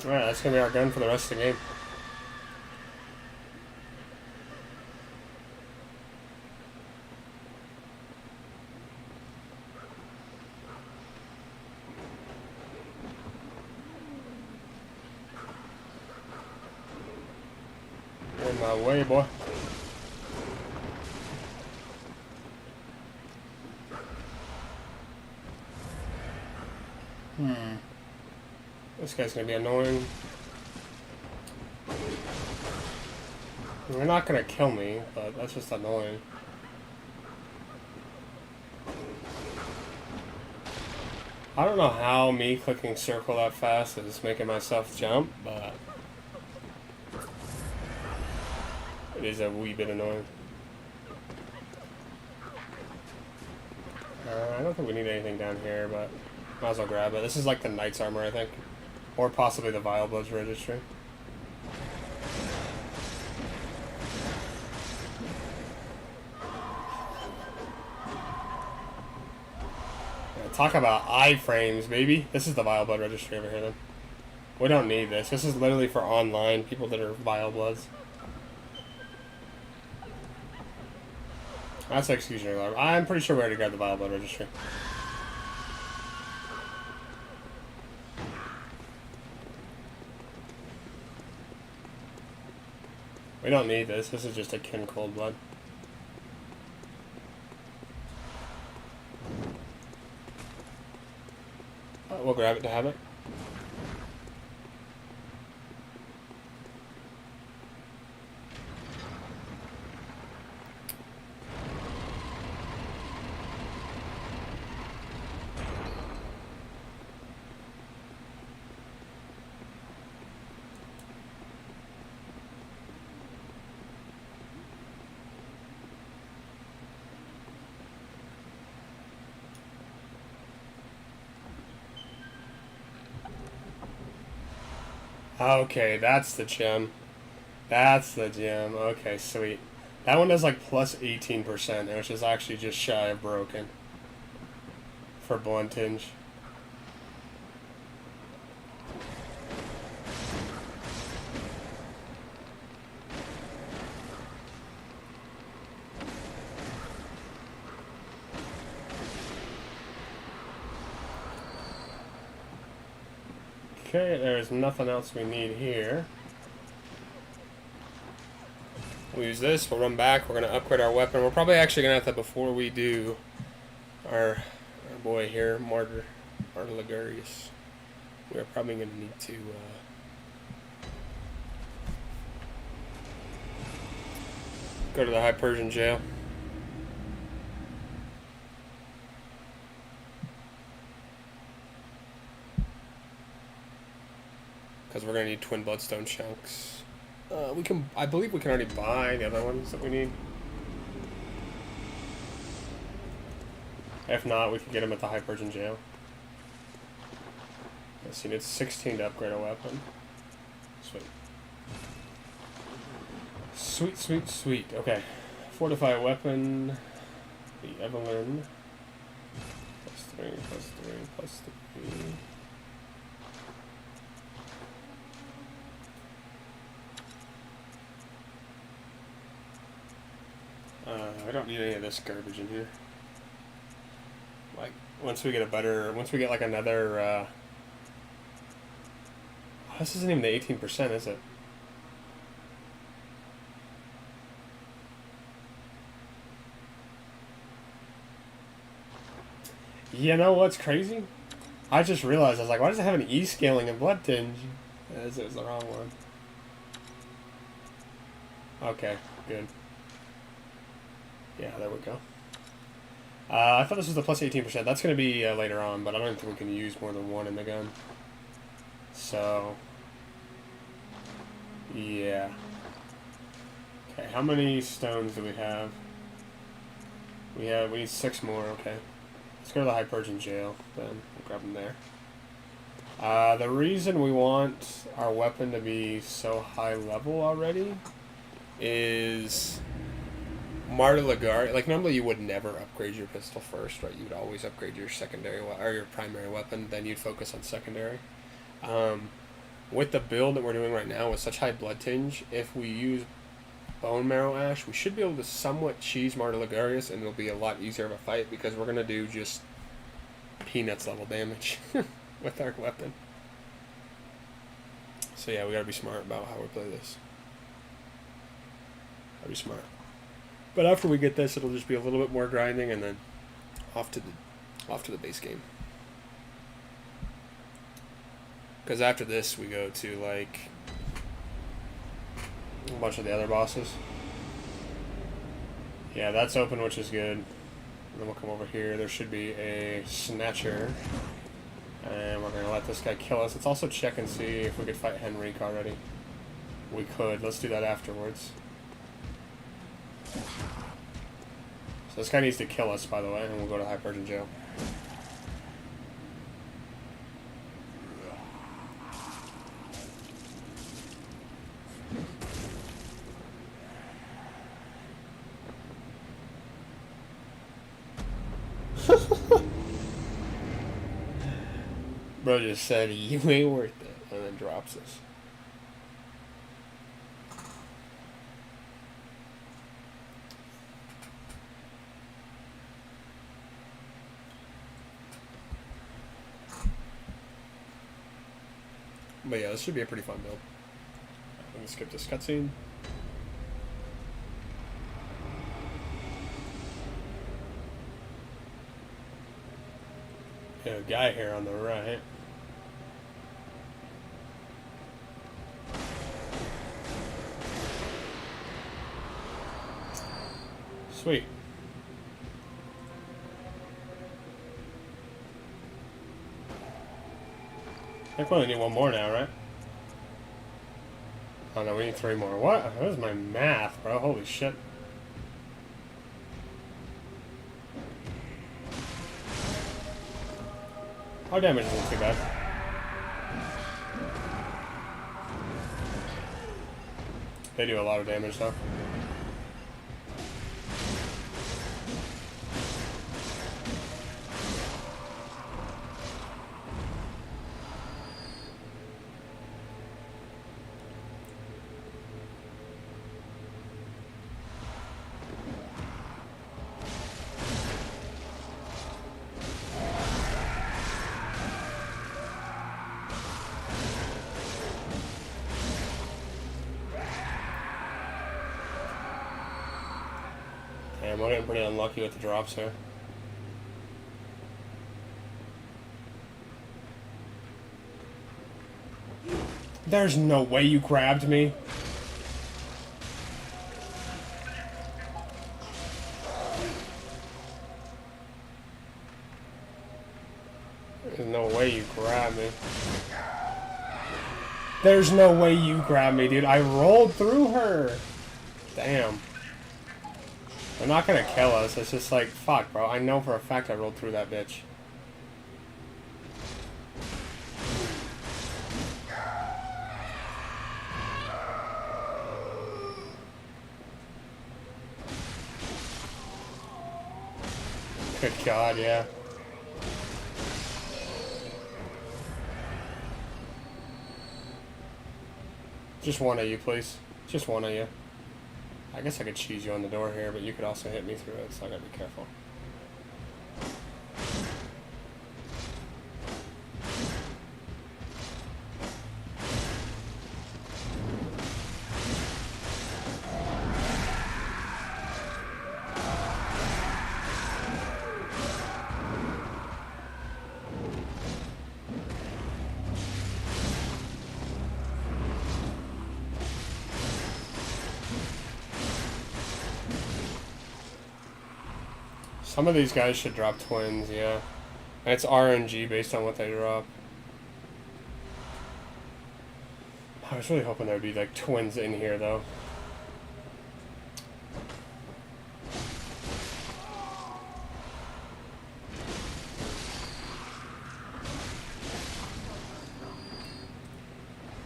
[SPEAKER 1] Alright, that's gonna be our gun for the rest of the game. In my way, boy. This guy's gonna be annoying. They're not gonna kill me, but that's just annoying. I don't know how me clicking circle that fast is making myself jump, but it is a wee bit annoying. I don't think we need anything down here, but might as well grab it. This is like the knight's armor, I think. Or possibly the Vile Bloods registry. Yeah, talk about iframes, baby. This is the Vile Blood registry over here, then. We don't need this. This is literally for online people that are Vile Bloods. That's executionary alarm. I'm pretty sure we already grabbed the Vile Blood Registry. We don't need this. This is just a kin cold blood. We'll grab it to have it. Okay, that's the gem. That's the gem. Okay, sweet. That one does like plus 18%, which is actually just shy of broken for Bloodstinge. Okay, there's nothing else we need here. We'll use this, we'll run back, we're going to upgrade our weapon. We're probably actually going to have to, before we do our boy here, Martyr Ligurius, we're probably going to need to go to the High Persian jail. Because we're going to need twin bloodstone chunks. I believe we can already buy the other ones that we need. If not, we can get them at the High Persian jail. Let's see, it's 16 to upgrade a weapon. Sweet. Sweet, sweet, sweet. Okay. Fortify a weapon. The Evelyn. +3, +3, +3. I don't need any of this garbage in here. Like, once we get like another, this isn't even the 18%, is it? You know what's crazy? I just realized, I was like, why does it have an E scaling in Bloodtinge? This is the wrong one. Okay, good. Yeah, there we go. I thought this was the plus 18%. That's going to be later on, but I don't think we can use more than one in the gun. So, yeah. Okay, how many stones do we have? We need 6 more, okay. Let's go to the High Persian jail, then. We'll grab them there. The reason we want our weapon to be so high level already is Martyr Ligurius. Like, normally you would never upgrade your pistol first, right? You would always upgrade your secondary or your primary weapon, then you'd focus on secondary. With the build that we're doing right now with such high blood tinge, if we use Bone Marrow Ash, we should be able to somewhat cheese Martyr Ligurius, and it'll be a lot easier of a fight because we're going to do just peanuts level damage with our weapon. So yeah, we got to be smart about how we play this. Gotta be smart. But after we get this, it'll just be a little bit more grinding, and then off to the base game. Because after this, we go to like a bunch of the other bosses. Yeah, that's open, which is good. And then we'll come over here. There should be a Snatcher. And we're going to let this guy kill us. Let's also check and see if we could fight Henrique already. We could. Let's do that afterwards. So this guy needs to kill us, by the way, and we'll go to High Persian jail. Bro just said, you ain't worth it, and then drops us. But yeah, this should be a pretty fun build. Let me skip this cutscene. A guy here on the right. Sweet. I think we only need one more now, right? Oh no, we need 3 more. What? That was my math, bro. Holy shit. Our damage isn't too bad. They do a lot of damage though. Damn, we're getting pretty unlucky with the drops here. There's no way you grabbed me. There's no way you grabbed me. There's no way you grabbed me, dude. I rolled through her. Damn. They're not gonna kill us. It's just like, fuck, bro. I know for a fact I rolled through that bitch. Good God, yeah. Just one of you, please. Just one of you. I guess I could cheese you on the door here, but you could also hit me through it, so I gotta be careful. Some of these guys should drop twins, yeah. And it's RNG based on what they drop. I was really hoping there would be like twins in here though.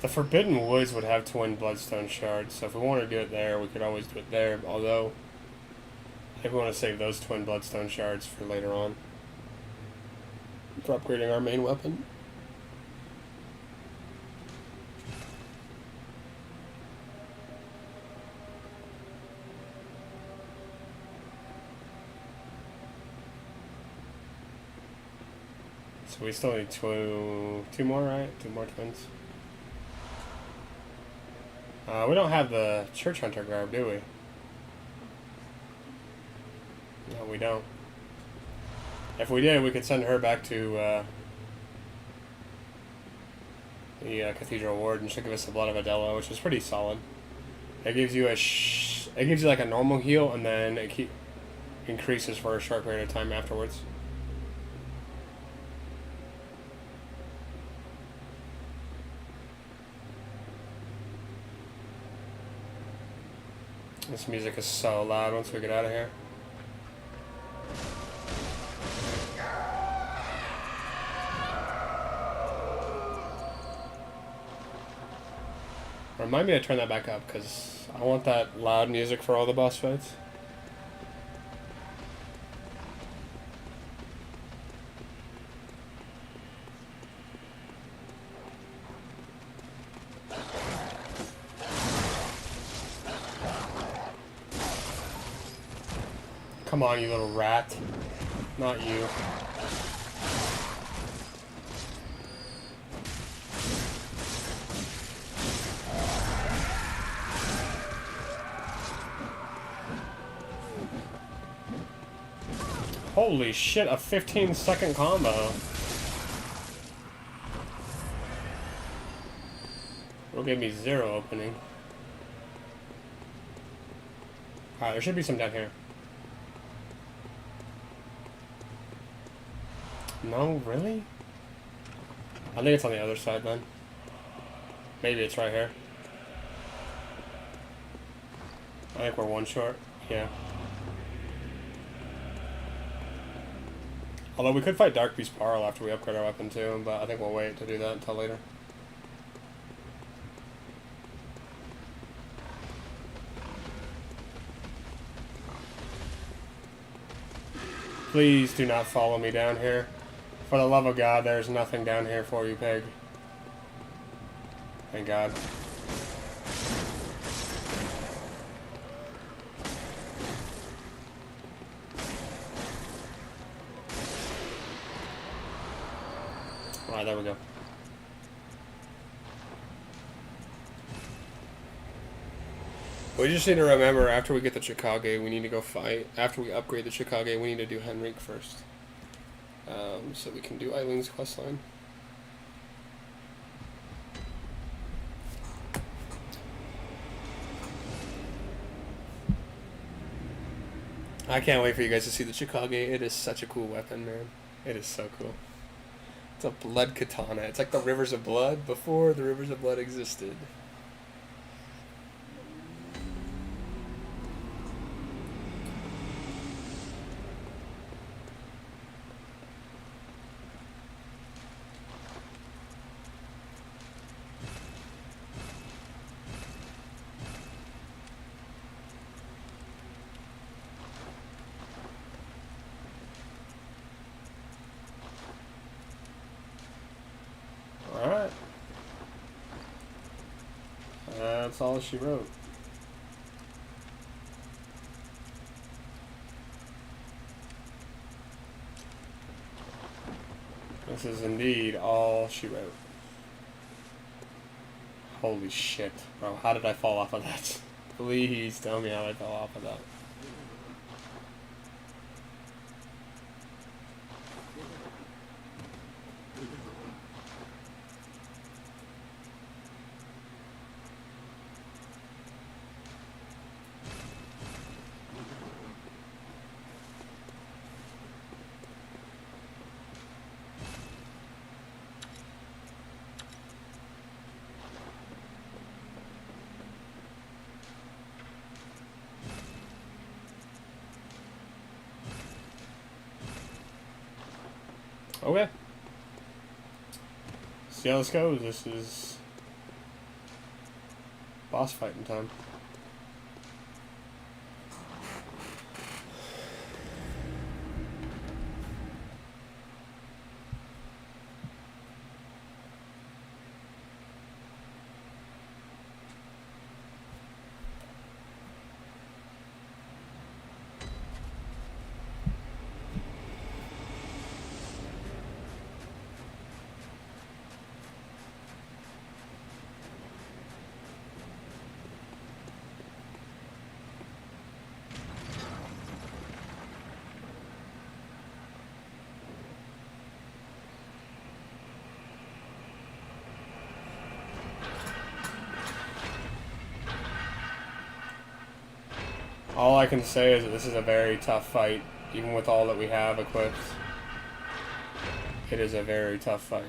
[SPEAKER 1] The Forbidden Woods would have twin Bloodstone shards, so if we want to do it there, we could always do it there, although I think we want to save those twin Bloodstone shards for later on. For upgrading our main weapon. So we still need two more, right? 2 more twins. We don't have the Church Hunter garb, do we? No, we don't. If we did, we could send her back to the Cathedral Ward, and she'll give us the Blood of Adela, which is pretty solid. It gives you it gives you like a normal heal, and then it increases for a short period of time afterwards. This music is so loud once we get out of here. Remind me to turn that back up, because I want that loud music for all the boss fights. Come on, you little rat. Not you. Holy shit, a 15-second combo. It'll give me 0 opening. Alright, there should be some down here. No, really? I think it's on the other side then. Maybe it's right here. I think we're 1 short. Yeah. Although we could fight Dark Beast Parl after we upgrade our weapon too, but I think we'll wait to do that until later. Please do not follow me down here. For the love of God, there's nothing down here for you, pig. Thank God. Alright, there we go. We just need to remember, after we get the Chikage, we need to go fight. After we upgrade the Chikage, we need to do Henrik first. So we can do Eileen's questline. I can't wait for you guys to see the Chikage. It is such a cool weapon, man. It is so cool. It's a blood katana. It's like the Rivers of Blood before the Rivers of Blood existed. Alright. That's all she wrote. This is indeed all she wrote. Holy shit, bro. How did I fall off of that? Please tell me how I fell off of that. Okay. See how this goes. This is boss fighting time. All I can say is that this is a very tough fight, even with all that we have equipped. It is a very tough fight.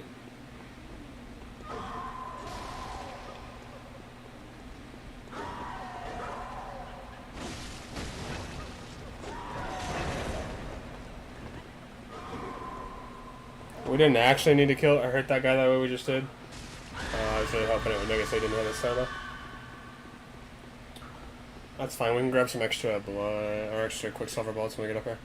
[SPEAKER 1] We didn't actually need to kill or hurt that guy that way we just did. I was really hoping it would make it so he didn't hit us solo. That's fine, we can grab some extra blood, or extra quicksilver bullets when we get up here.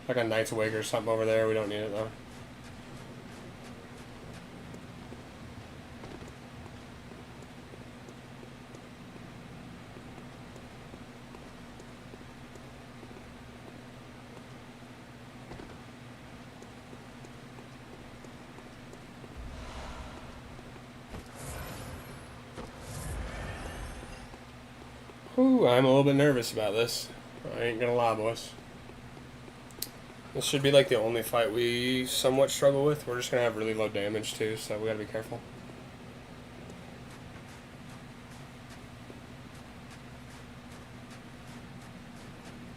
[SPEAKER 1] Like a Knight's Wig or something over there, we don't need it though. Whew, I'm a little bit nervous about this. I ain't gonna lie, boys. This should be like the only fight we somewhat struggle with. We're just gonna have really low damage too, so we gotta be careful.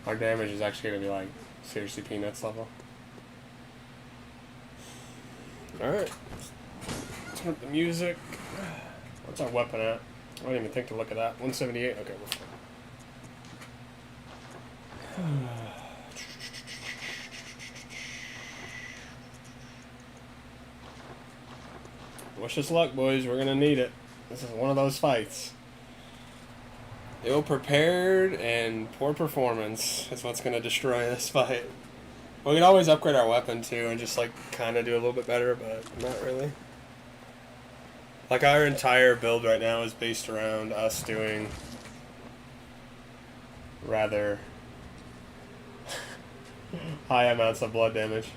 [SPEAKER 1] Our damage is actually gonna be like seriously peanuts level. Alright. Turn up the music. What's our weapon at? I didn't even think to look at that. 178? Okay, we're fine. Wish us luck, boys. We're gonna need it. This is one of those fights. Ill prepared and poor performance is what's gonna destroy this fight. We can always upgrade our weapon too and just like kind of do a little bit better, but not really. Like our entire build right now is based around us doing rather high amounts of blood damage.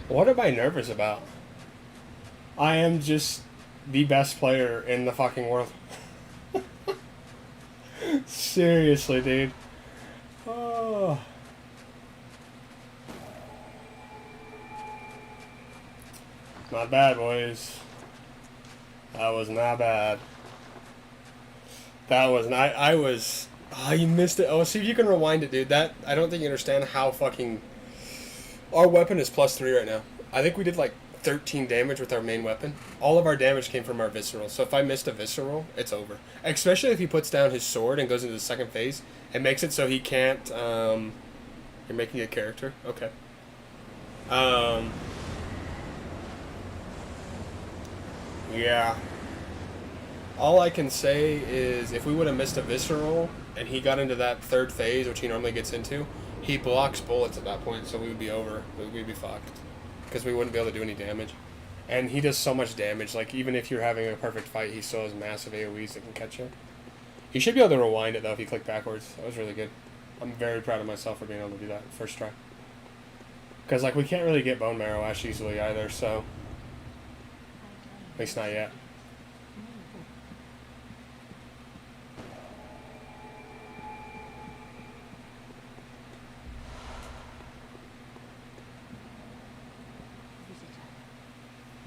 [SPEAKER 1] What am I nervous about? I am just the best player in the fucking world. Seriously, dude. Oh. Not bad, boys. That was not bad. That was not... I was... Oh, you missed it. Oh, see if you can rewind it, dude. That... I don't think you understand how fucking... Our weapon is +3 right now. I think we did like 13 damage with our main weapon. All of our damage came from our visceral. So if I missed a visceral, it's over. Especially if he puts down his sword and goes into the second phase. It makes it so he can't... You're making a character? Okay. Yeah. All I can say is if we would have missed a visceral and he got into that third phase, which he normally gets into, he blocks bullets at that point, so we would be over. We'd be fucked. Because we wouldn't be able to do any damage. And he does so much damage. Like, even if you're having a perfect fight, he still has massive AoEs that can catch you. You should be able to rewind it, though, if you click backwards. That was really good. I'm very proud of myself for being able to do that first try. Because, like, we can't really get Bone Marrow Ash easily either, so... At least not yet.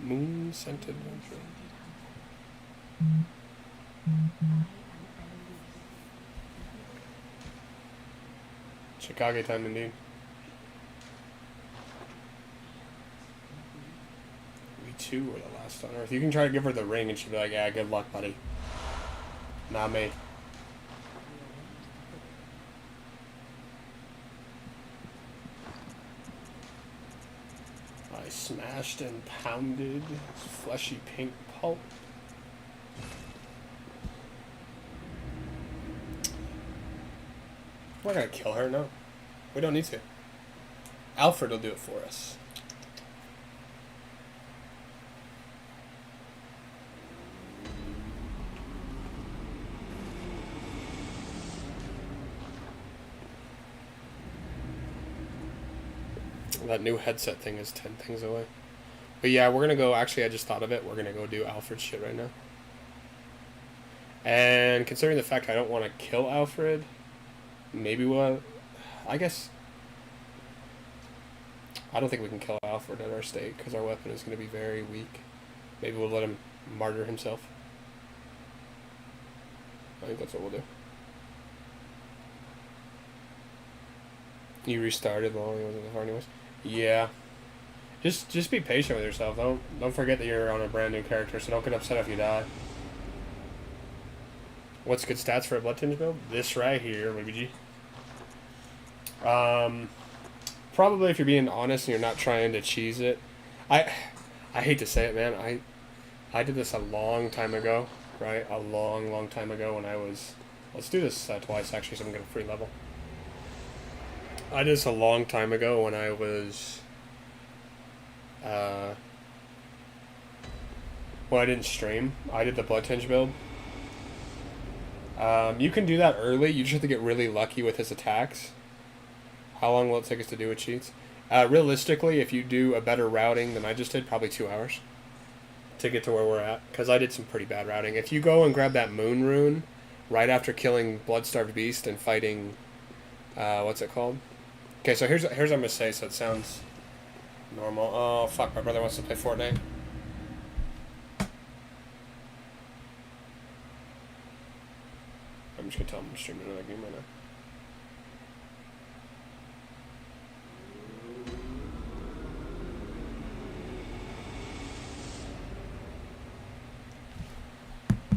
[SPEAKER 1] Moon-scented adventure. Chicago time indeed. We too were the last on Earth. You can try to give her the ring and she'll be like, yeah, good luck, buddy. Not me. I smashed and pounded fleshy pink pulp. We're gonna kill her, no. We don't need to. Alfred will do it for us. That new headset thing is 10 things away. But yeah, we're gonna go, actually I just thought of it, we're gonna go do Alfred's shit right now. And considering the fact I don't want to kill Alfred, maybe we'll, I guess, I don't think we can kill Alfred at our stake because our weapon is going to be very weak. Maybe we'll let him martyr himself. I think that's what we'll do. You restarted long, it wasn't as hard anyways. Yeah. Just be patient with yourself. Don't forget that you're on a brand new character, so don't get upset if you die. What's good stats for a Bloodtinge build? This right here, maybe G. Probably if you're being honest and you're not trying to cheese it. I hate to say it, man. I did this a long time ago, right? A long time ago when I was... Let's do this twice, actually, so I'm going to free level. I did this a long time ago when I was... Well, I didn't stream. I did the Bloodtinge build. You can do that early. You just have to get really lucky with his attacks. How long will it take us to do with cheats? Realistically, if you do a better routing than I just did, probably 2 hours to get to where we're at. Because I did some pretty bad routing. If you go and grab that Moon Rune right after killing Bloodstarved Beast and fighting... what's it called? Okay, so here's what I'm going to say so it sounds normal. Oh, fuck, my brother wants to play Fortnite. I'm just going to tell him I'm streaming another game right now.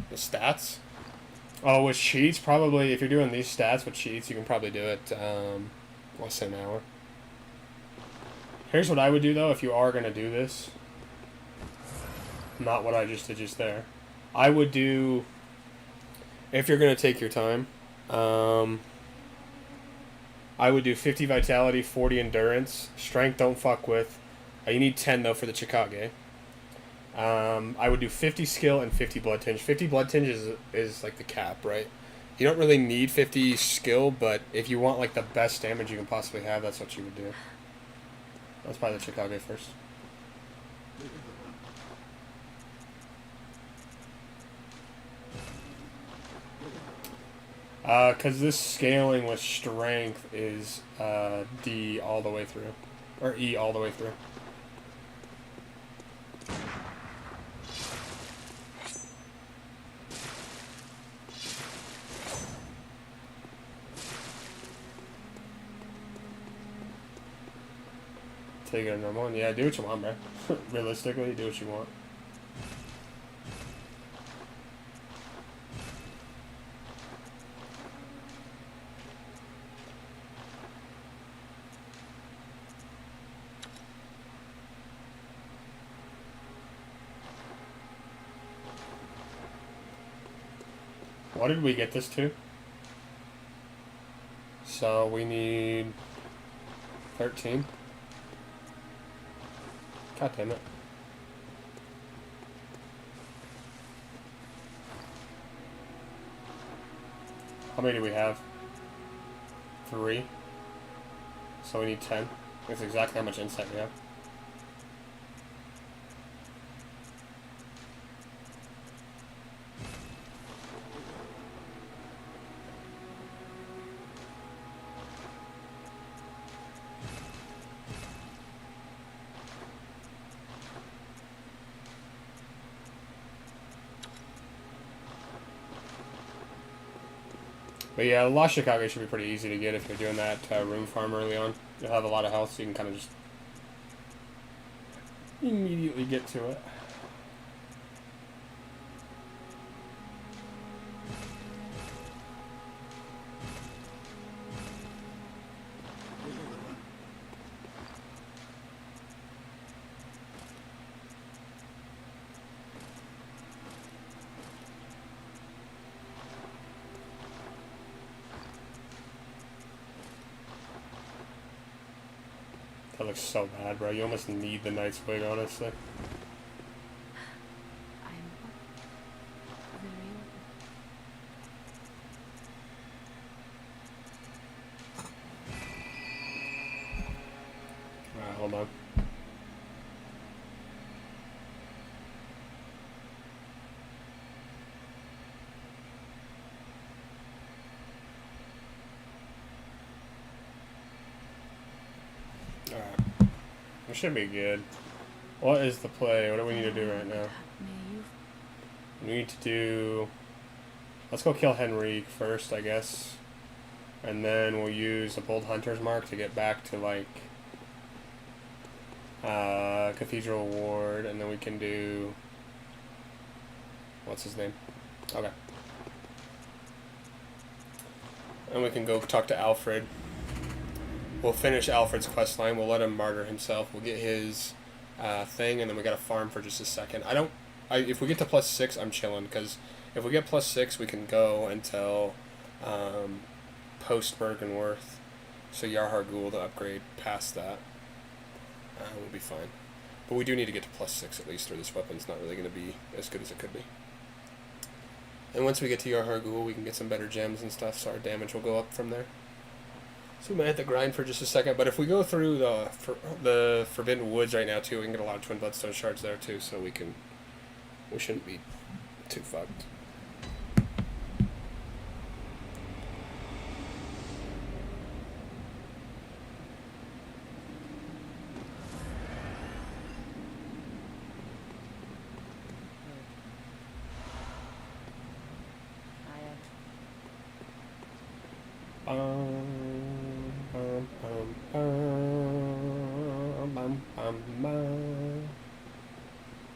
[SPEAKER 1] The stats? Oh, with cheats, probably, if you're doing these stats with cheats, you can probably do it, let's say an hour. Here's what I would do, though, if you are going to do this. Not what I just did just there. I would do, if you're going to take your time, I would do 50 vitality, 40 endurance. Strength, don't fuck with. You need 10, though, for the Chikage. I would do 50 skill and 50 blood tinge. 50 blood tinge is like the cap, right? You don't really need 50 skill, but if you want like the best damage you can possibly have, that's what you would do. Let's buy the Chikage first. Because this scaling with strength is D all the way through. Or E all the way through. Take it a normal one. Yeah, do what you want, bro. Realistically, do what you want. What did we get this to? So we need 13. God damn it. How many do we have? 3. So we need 10. That's exactly how much insight we have. But yeah, Lost Chicago should be pretty easy to get if you're doing that room farm early on. You'll have a lot of health, so you can kind of just immediately get to it. That looks so bad, bro. You almost need the Knight's Wig, honestly. Alright, hold on. Alright. It should be good. What is the play? What do we need to do right now? We need to do... Let's go kill Henrique first, I guess. And then we'll use a Bold Hunter's Mark to get back to, like... Cathedral Ward, and then we can do... What's his name? Okay. And we can go talk to Alfred. We'll finish Alfred's quest line. We'll let him martyr himself. We'll get his thing, and then we gotta farm for just a second. If we get to +6, I'm chilling, because if we get +6, we can go until post Bergenworth. So Yarhar Ghul to upgrade past that. We'll be fine. But we do need to get to +6 at least, or this weapon's not really going to be as good as it could be. And once we get to Yarhar Ghul, we can get some better gems and stuff, so our damage will go up from there. So we might have to grind for just a second, but if we go through the Forbidden Woods right now too, we can get a lot of Twin Bloodstone shards there too, so we shouldn't be too fucked.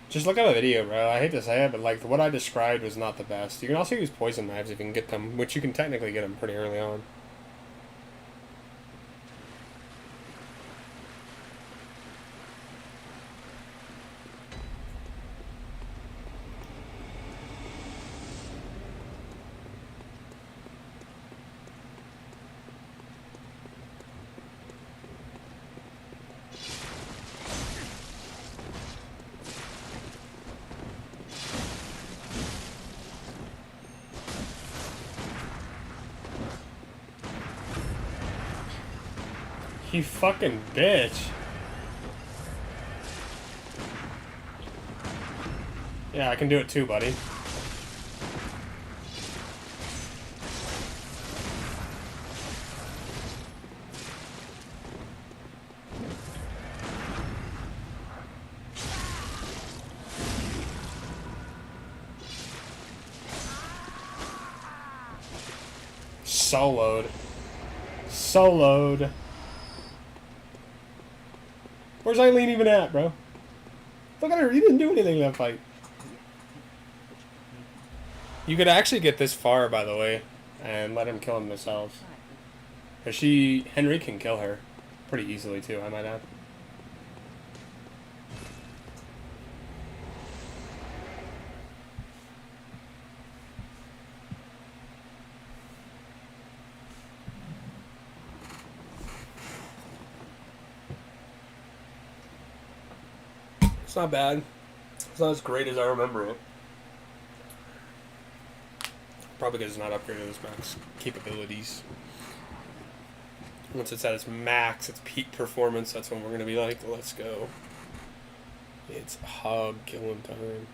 [SPEAKER 1] Just look at the video, bro. I hate to say it, but like what I described was not the best. You can also use poison knives if you can get them, which you can technically get them pretty early on. You fucking bitch. Yeah, I can do it too, buddy. Soloed. Soloed. Where's Eileen even at, bro? Look at her. He didn't do anything in that fight. You could actually get this far, by the way, and let him kill him themselves. Because Henry can kill her pretty easily, too, I might add. It's not bad. It's not as great as I remember it. Probably because it's not upgraded its max capabilities. Once it's at its max, its peak performance, that's when we're going to be like, let's go. It's hog killing time.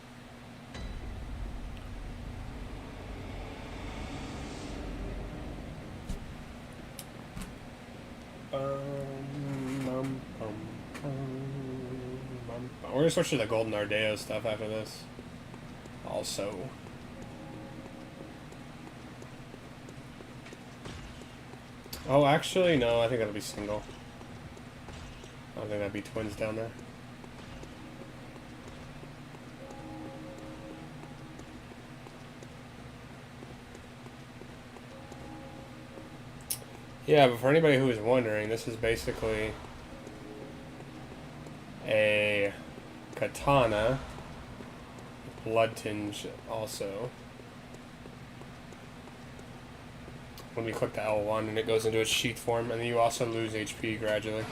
[SPEAKER 1] We're going to switch to the Golden Ardeo stuff after this. Also. Oh, actually, no. I think that'll be single. I don't think that'd be twins down there. Yeah, but for anybody who was wondering, this is basically a katana, BLOODTINGE also. When we click the L1 and it goes into its sheath form, and then you also lose HP gradually.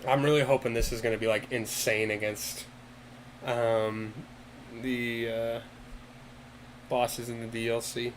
[SPEAKER 1] I'm really hoping this is going to be like insane against the bosses in the DLC.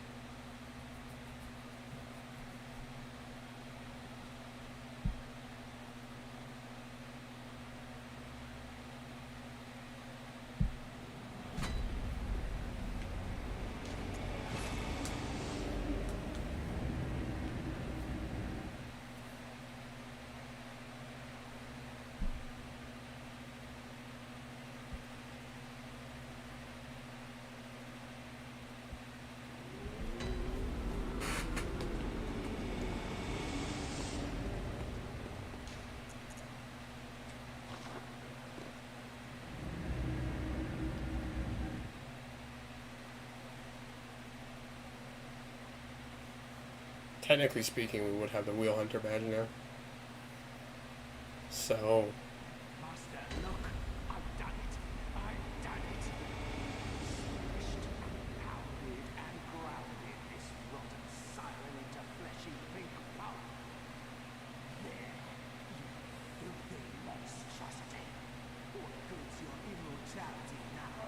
[SPEAKER 1] Technically speaking, we would have the Wheel Hunter badge now. So,
[SPEAKER 3] Master, look, I've done it. I've done it. Smashed and pounded and grounded this rotten siren into fleshy pink pulp. There, you filthy monstrosity. What good's your immortality now?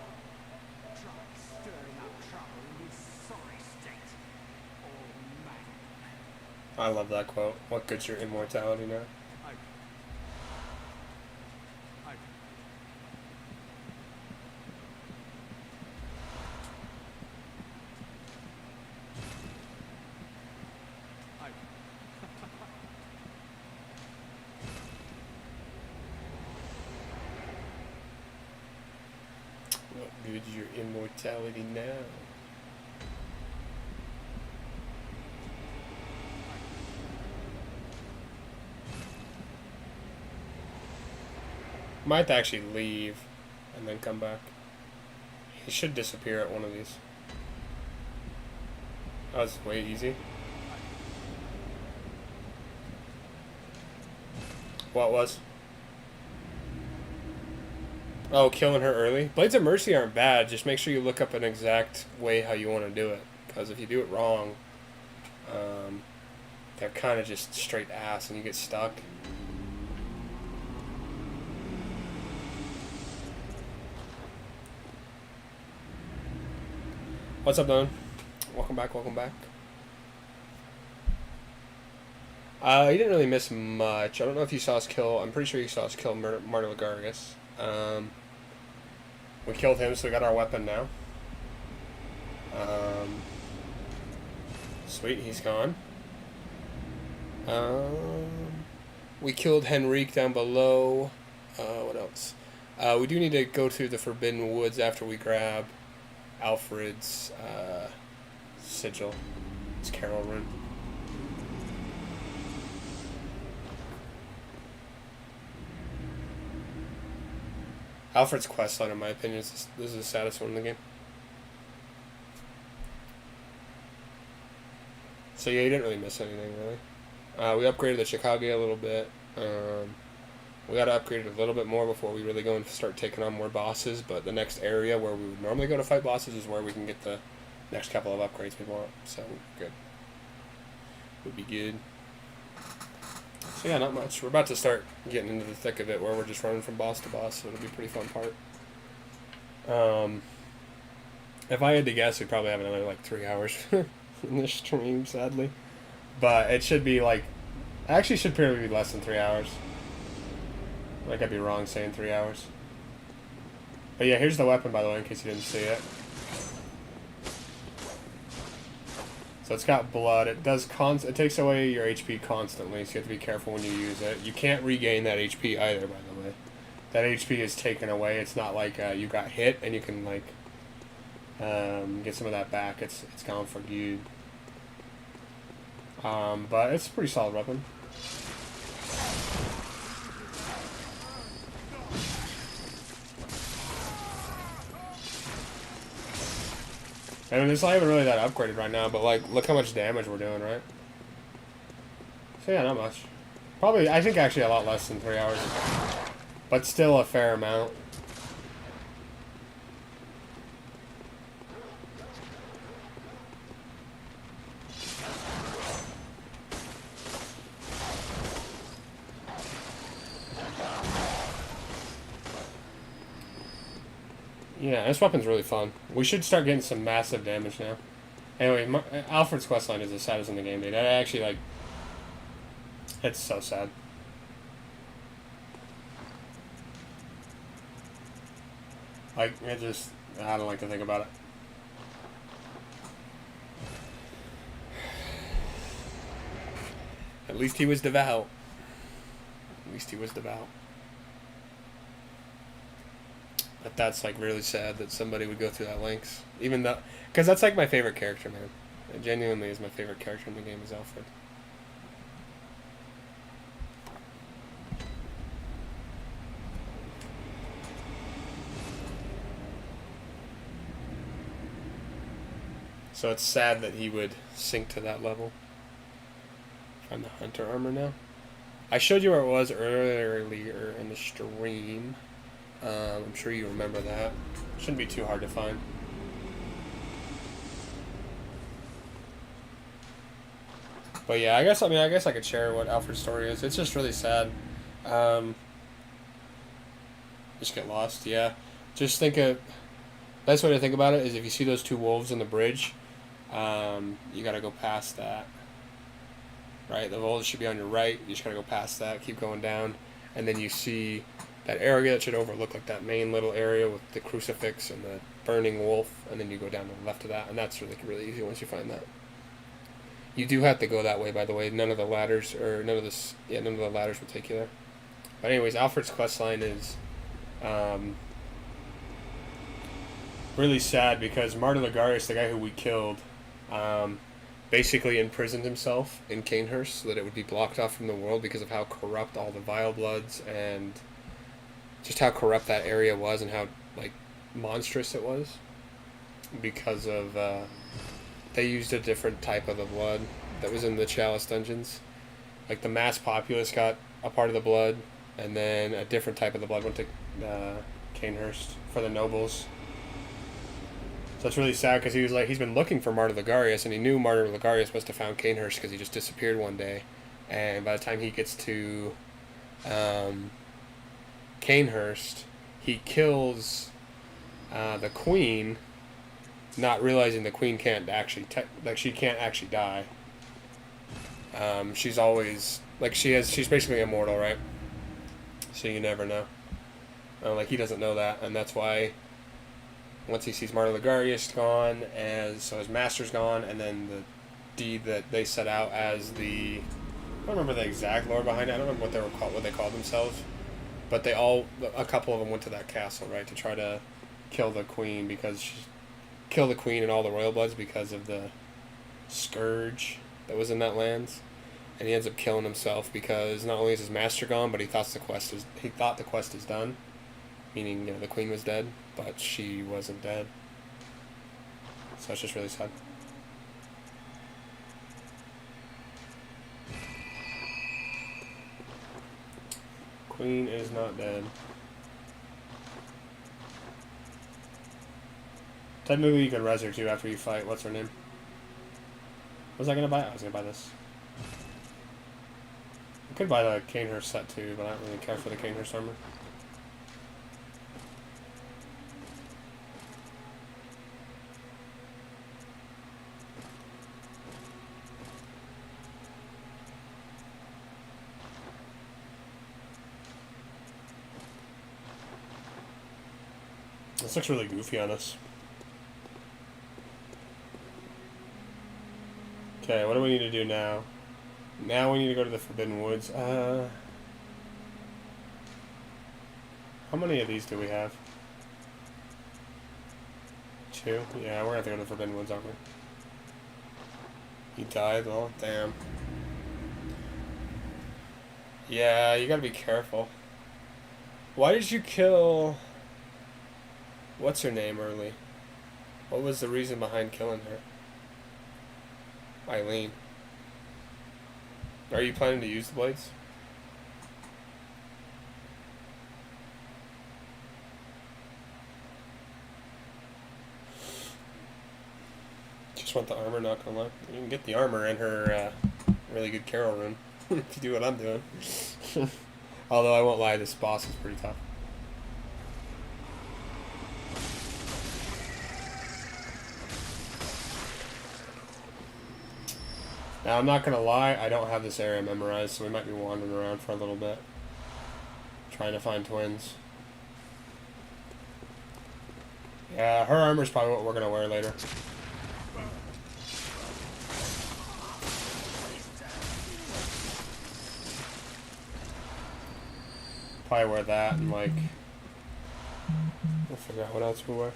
[SPEAKER 3] Try stirring up trouble in this sorry state. Oh, man.
[SPEAKER 1] I love that quote. What good's your immortality now? What good's your immortality now? Might actually leave and then come back. He should disappear at one of these. That was way easy. What was? Oh, killing her early? Blades of Mercy aren't bad. Just make sure you look up an exact way how you want to do it. Because if you do it wrong, they're kind of just straight ass and you get stuck. What's up, Don? Welcome back, welcome back. You didn't really miss much. I don't know if you saw us kill... I'm pretty sure you saw us kill Marty Lagargas. We killed him, so we got our weapon now. Sweet, he's gone. We killed Henrique down below. What else? We do need to go to the Forbidden Woods after we grab Alfred's sigil. It's Carol Rune. Alfred's questline, in my opinion, this is the saddest one in the game. So yeah, you didn't really miss anything, really. We upgraded the Chicago a little bit. We got to upgrade it a little bit more before we really go and start taking on more bosses, but the next area where we would normally go to fight bosses is where we can get the next couple of upgrades we want, so good. Would be good. So yeah, not much. We're about to start getting into the thick of it where we're just running from boss to boss, so it'll be a pretty fun part. If I had to guess, we'd probably have another like 3 hours in this stream, sadly. But it should be like, actually should probably be less than 3 hours. I could be wrong saying 3 hours. But yeah, here's the weapon, by the way, in case you didn't see it. So it's got blood. It does it takes away your HP constantly, so you have to be careful when you use it. You can't regain that HP either, by the way. That HP is taken away. It's not like you got hit and you can like get some of that back. It's gone for good. But it's a pretty solid weapon. I mean, it's not even really that upgraded right now, but like, look how much damage we're doing, right? So yeah, not much. Probably, I think actually a lot less than 3 hours. But still a fair amount. Yeah, this weapon's really fun. We should start getting some massive damage now. Anyway, Alfred's questline is as sad as in the game, dude. I actually, like... It's so sad. Like, it just... I don't like to think about it. At least he was devout. At least he was devout. But that's, like, really sad that somebody would go through that lengths. Even though... Because that's, like, my favorite character, man. It genuinely is my favorite character in the game is Alfred. So it's sad that he would sink to that level. Find the hunter armor now. I showed you where it was earlier in the stream. I'm sure you remember that. Shouldn't be too hard to find. But yeah, I guess I could share what Alfred's story is. It's just really sad. Just get lost. Yeah, just think of. Best way to think about it is if you see those two wolves on the bridge, you gotta go past that. Right, the wolves should be on your right. You just gotta go past that. Keep going down, and then you see that area that should overlook like that main little area with the crucifix and the burning wolf, and then you go down to the left of that, and that's really easy once you find that. You do have to go that way, by the way. None of the ladders will take you there. But anyways, Alfred's questline is really sad because Martyr Ligarius, the guy who we killed, basically imprisoned himself in Canehurst so that it would be blocked off from the world because of how corrupt all the Vile Bloods and just how corrupt that area was and how like monstrous it was because of they used a different type of the blood that was in the Chalice dungeons. Like the mass populace got a part of the blood, and then a different type of the blood went to Canehurst for the nobles. So it's really sad because he's been looking for Martyr Ligarius, and he knew Martyr Ligarius must have found Canehurst because he just disappeared one day. And by the time he gets to Canehurst, he kills the queen, not realizing the queen can't actually she can't actually die. She's always she's basically immortal, right? So you never know. Like he doesn't know that, and that's why once he sees Martyr Ligarius gone, so his master's gone, and then the deed that they set out as the I don't remember the exact lore behind it. I don't remember what they called themselves, but a couple of them went to that castle, right, to try to kill the queen and all the royal bloods because of the scourge that was in that lands, and he ends up killing himself because not only is his master gone, but he thought the quest is done, meaning the queen was dead, but she wasn't dead. So it's just really sad. Queen is not dead. Technically, you can res her too after you fight. What's her name? What was I gonna buy? I was gonna buy this. I could buy the Canehurst set too, but I don't really care for the Canehurst armor. This looks really goofy on us. Okay, what do we need to do now? Now we need to go to the Forbidden Woods. How many of these do we have? 2? Yeah, we're gonna have to go to the Forbidden Woods, aren't we? He died? Well, damn. Yeah, you gotta be careful. Why did you kill... What's her name early? What was the reason behind killing her? Eileen. Are you planning to use the blades? Just want the armor, not gonna lie. You can get the armor in her really good Carol room if you do what I'm doing. Although I won't lie, this boss is pretty tough. Now, I'm not going to lie, I don't have this area memorized, so we might be wandering around for a little bit. Trying to find twins. Yeah, her armor's probably what we're going to wear later. Probably wear that and, like... We'll figure out what else we'll wear.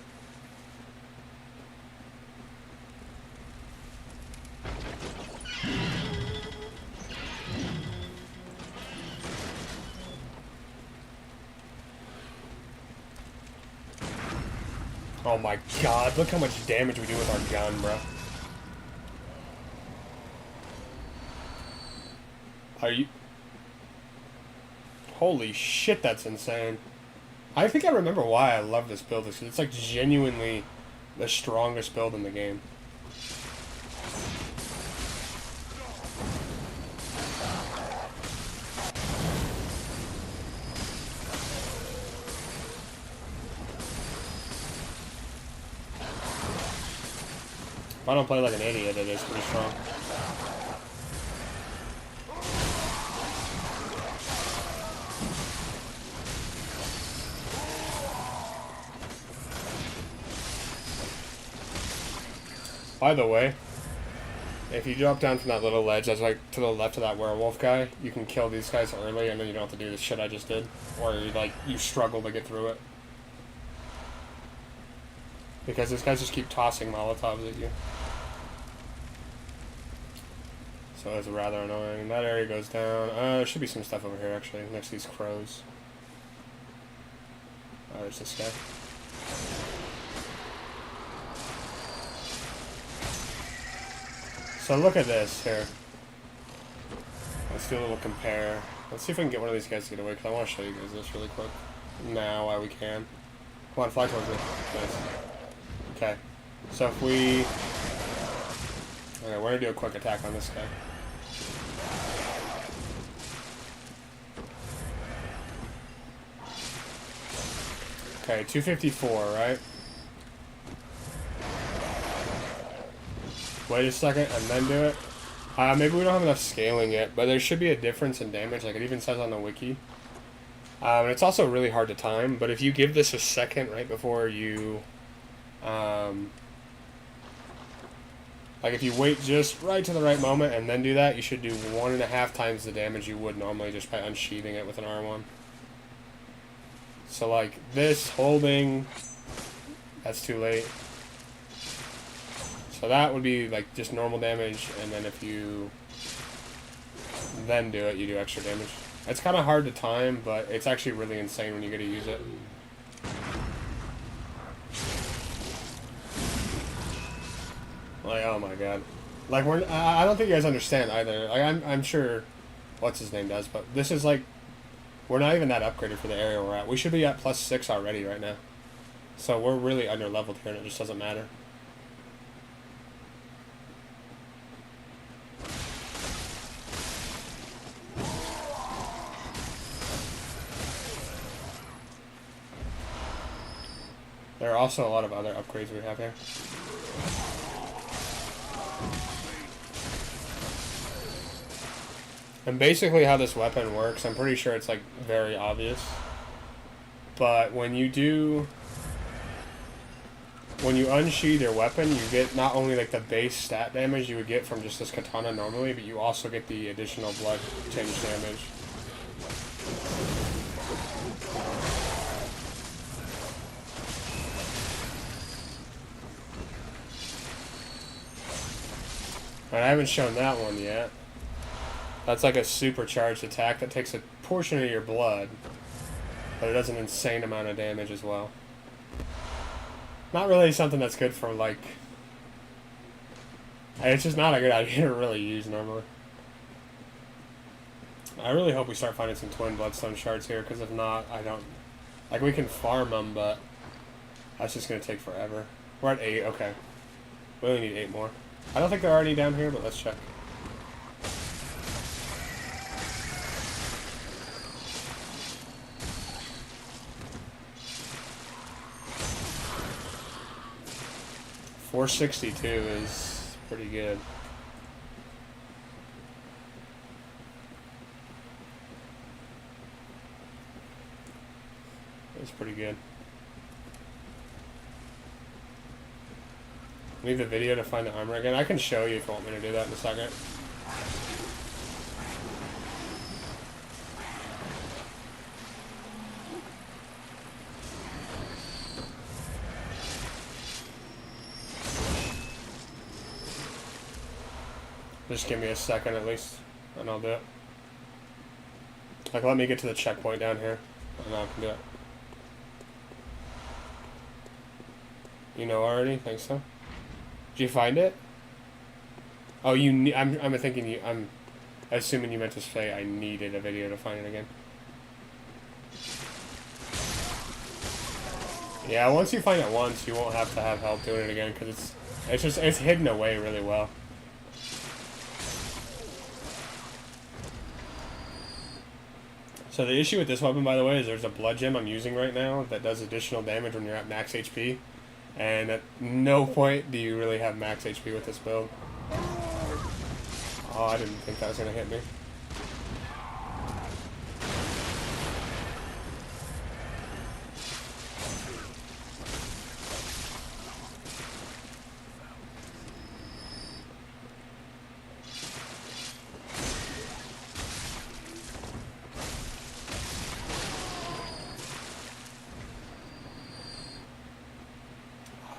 [SPEAKER 1] Oh my god, look how much damage we do with our gun, bro. Are you... Holy shit, that's insane. I think I remember why I love this build. It's like genuinely the strongest build in the game. If I don't play like an idiot, it is pretty strong. By the way, if you drop down from that little ledge that's like to the left of that werewolf guy, you can kill these guys early and then you don't have to do the shit I just did. Or you struggle to get through it. Because these guys just keep tossing Molotovs at you. So it's rather annoying. That area goes down. There should be some stuff over here actually, next to these crows. Oh, there's this guy. So look at this here. Let's do a little compare. Let's see if we can get one of these guys to get away, because I want to show you guys this really quick. Now, while we can. Come on, fly towards it. Nice. Okay. So if we... Okay, we're going to do a quick attack on this guy. Okay, 254, right? Wait a second, and then do it. Maybe we don't have enough scaling yet, but there should be a difference in damage, like it even says on the wiki. And it's also really hard to time, but if you give this a second right before you... like if you wait just right to the right moment and then do that, you should do 1.5 times the damage you would normally just by unsheathing it with an R1. So like this, holding, that's too late. So that would be like just normal damage, and then if you then do it, you do extra damage. It's kind of hard to time, but it's actually really insane when you get to use it. Like, oh my god. Like, I don't think you guys understand either. Like, I'm sure what's his name does, but this is like, we're not even that upgraded for the area we're at. We should be at +6 already right now. So we're really under-leveled here, and it just doesn't matter. There are also a lot of other upgrades we have here. And basically how this weapon works, I'm pretty sure it's like very obvious. But when you unsheath your weapon, you get not only like the base stat damage you would get from just this katana normally, but you also get the additional blood tinge damage. And I haven't shown that one yet. That's like a supercharged attack that takes a portion of your blood, but it does an insane amount of damage as well. Not really something that's good for like... It's just not a good idea to really use normally. I really hope we start finding some twin bloodstone shards here, because if not, I don't... Like, we can farm them, but that's just going to take forever. We're at 8, okay. We only need 8 more. I don't think there are any down here, but let's check. .462 is pretty good. It's pretty good. Leave the video to find the armor again. I can show you if you want me to do that in a second. Just give me a second at least, and I'll do it. Like, let me get to the checkpoint down here, and I can do it. You know already? Think so? Did you find it? Oh, you need. I'm thinking you. I'm assuming you meant to say I needed a video to find it again. Yeah, once you find it once, you won't have to have help doing it again because it's hidden away really well. So the issue with this weapon, by the way, is there's a blood gem I'm using right now that does additional damage when you're at max HP. And at no point do you really have max HP with this build. Oh, I didn't think that was going to hit me.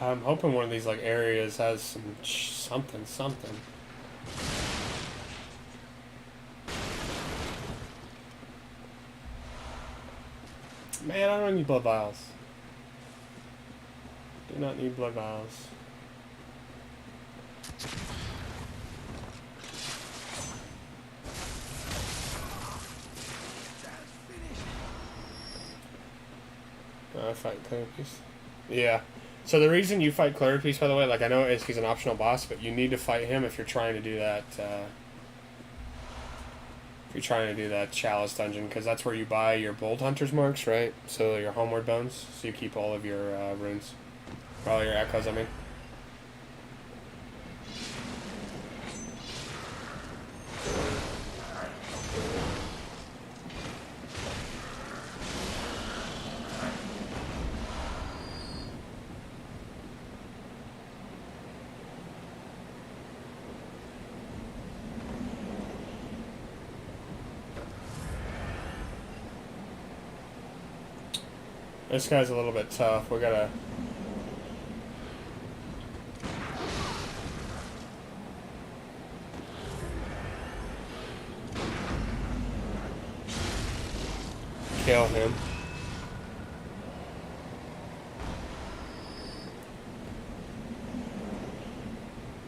[SPEAKER 1] I'm hoping one of these like areas has some something. Man, I don't need blood vials. Do not need blood vials. Fight Claripiece. Yeah. So the reason you fight Claripiece, by the way, like I know he's an optional boss, but you need to fight him if you're trying to do that. If you're trying to do that Chalice dungeon, because that's where you buy your Bold Hunter's marks, right? So your Homeward Bones, so you keep all of your runes, all your echoes. I mean. This guy's a little bit tough. We gotta... kill him.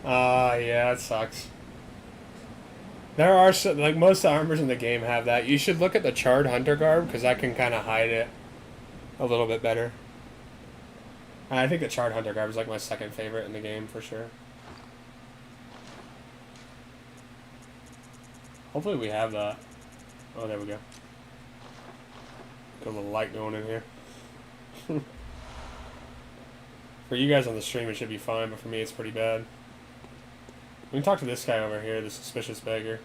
[SPEAKER 1] Yeah, that sucks. There are, like, most of the armors in the game have that. You should look at the Charred Hunter Garb, because that can kind of hide it a little bit better. I think the Charred Hunter Garb is like my second favorite in the game for sure. Hopefully we have that. Oh, there we go. Got a little light going in here. For you guys on the stream it should be fine, but for me it's pretty bad. We can talk to this guy over here, the suspicious beggar.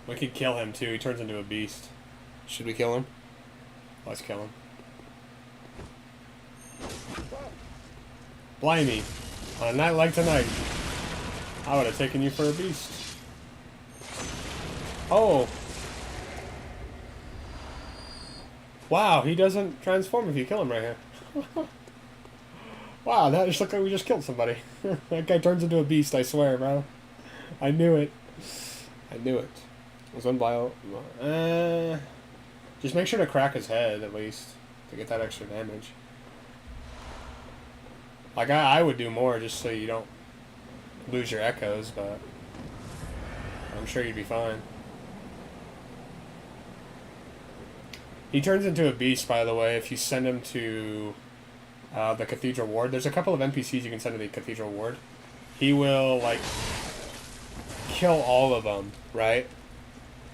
[SPEAKER 1] We could kill him too, he turns into a beast. Should we kill him? Let's kill him. Blimey. On a night like tonight, I would have taken you for a beast. Oh. Wow, he doesn't transform if you kill him right here. Wow, that just looked like we just killed somebody. That guy turns into a beast, I swear, bro. I knew it. I knew it. There's one bio. Just make sure to crack his head, at least, to get that extra damage. Like, I would do more just so you don't lose your echoes, but I'm sure you'd be fine. He turns into a beast, by the way, if you send him to the Cathedral Ward. There's a couple of NPCs you can send to the Cathedral Ward. He will, like, kill all of them, right?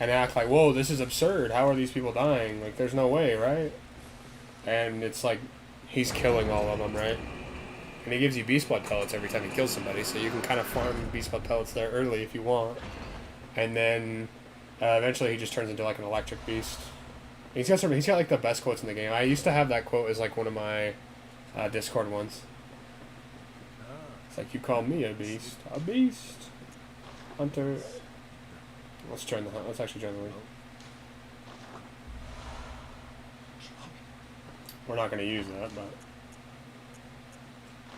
[SPEAKER 1] And act like, whoa, this is absurd. How are these people dying? Like, there's no way, right? And it's like, he's killing all of them, right? And he gives you Beast Blood pellets every time he kills somebody, so you can kind of farm Beast Blood pellets there early if you want. And then, eventually he just turns into, like, an electric beast. He's got like the best quotes in the game. I used to have that quote as like one of my Discord ones. It's like, you call me a beast. A beast. Hunter. Let's join the hunt. Let's actually join the league. We're not going to use that, but...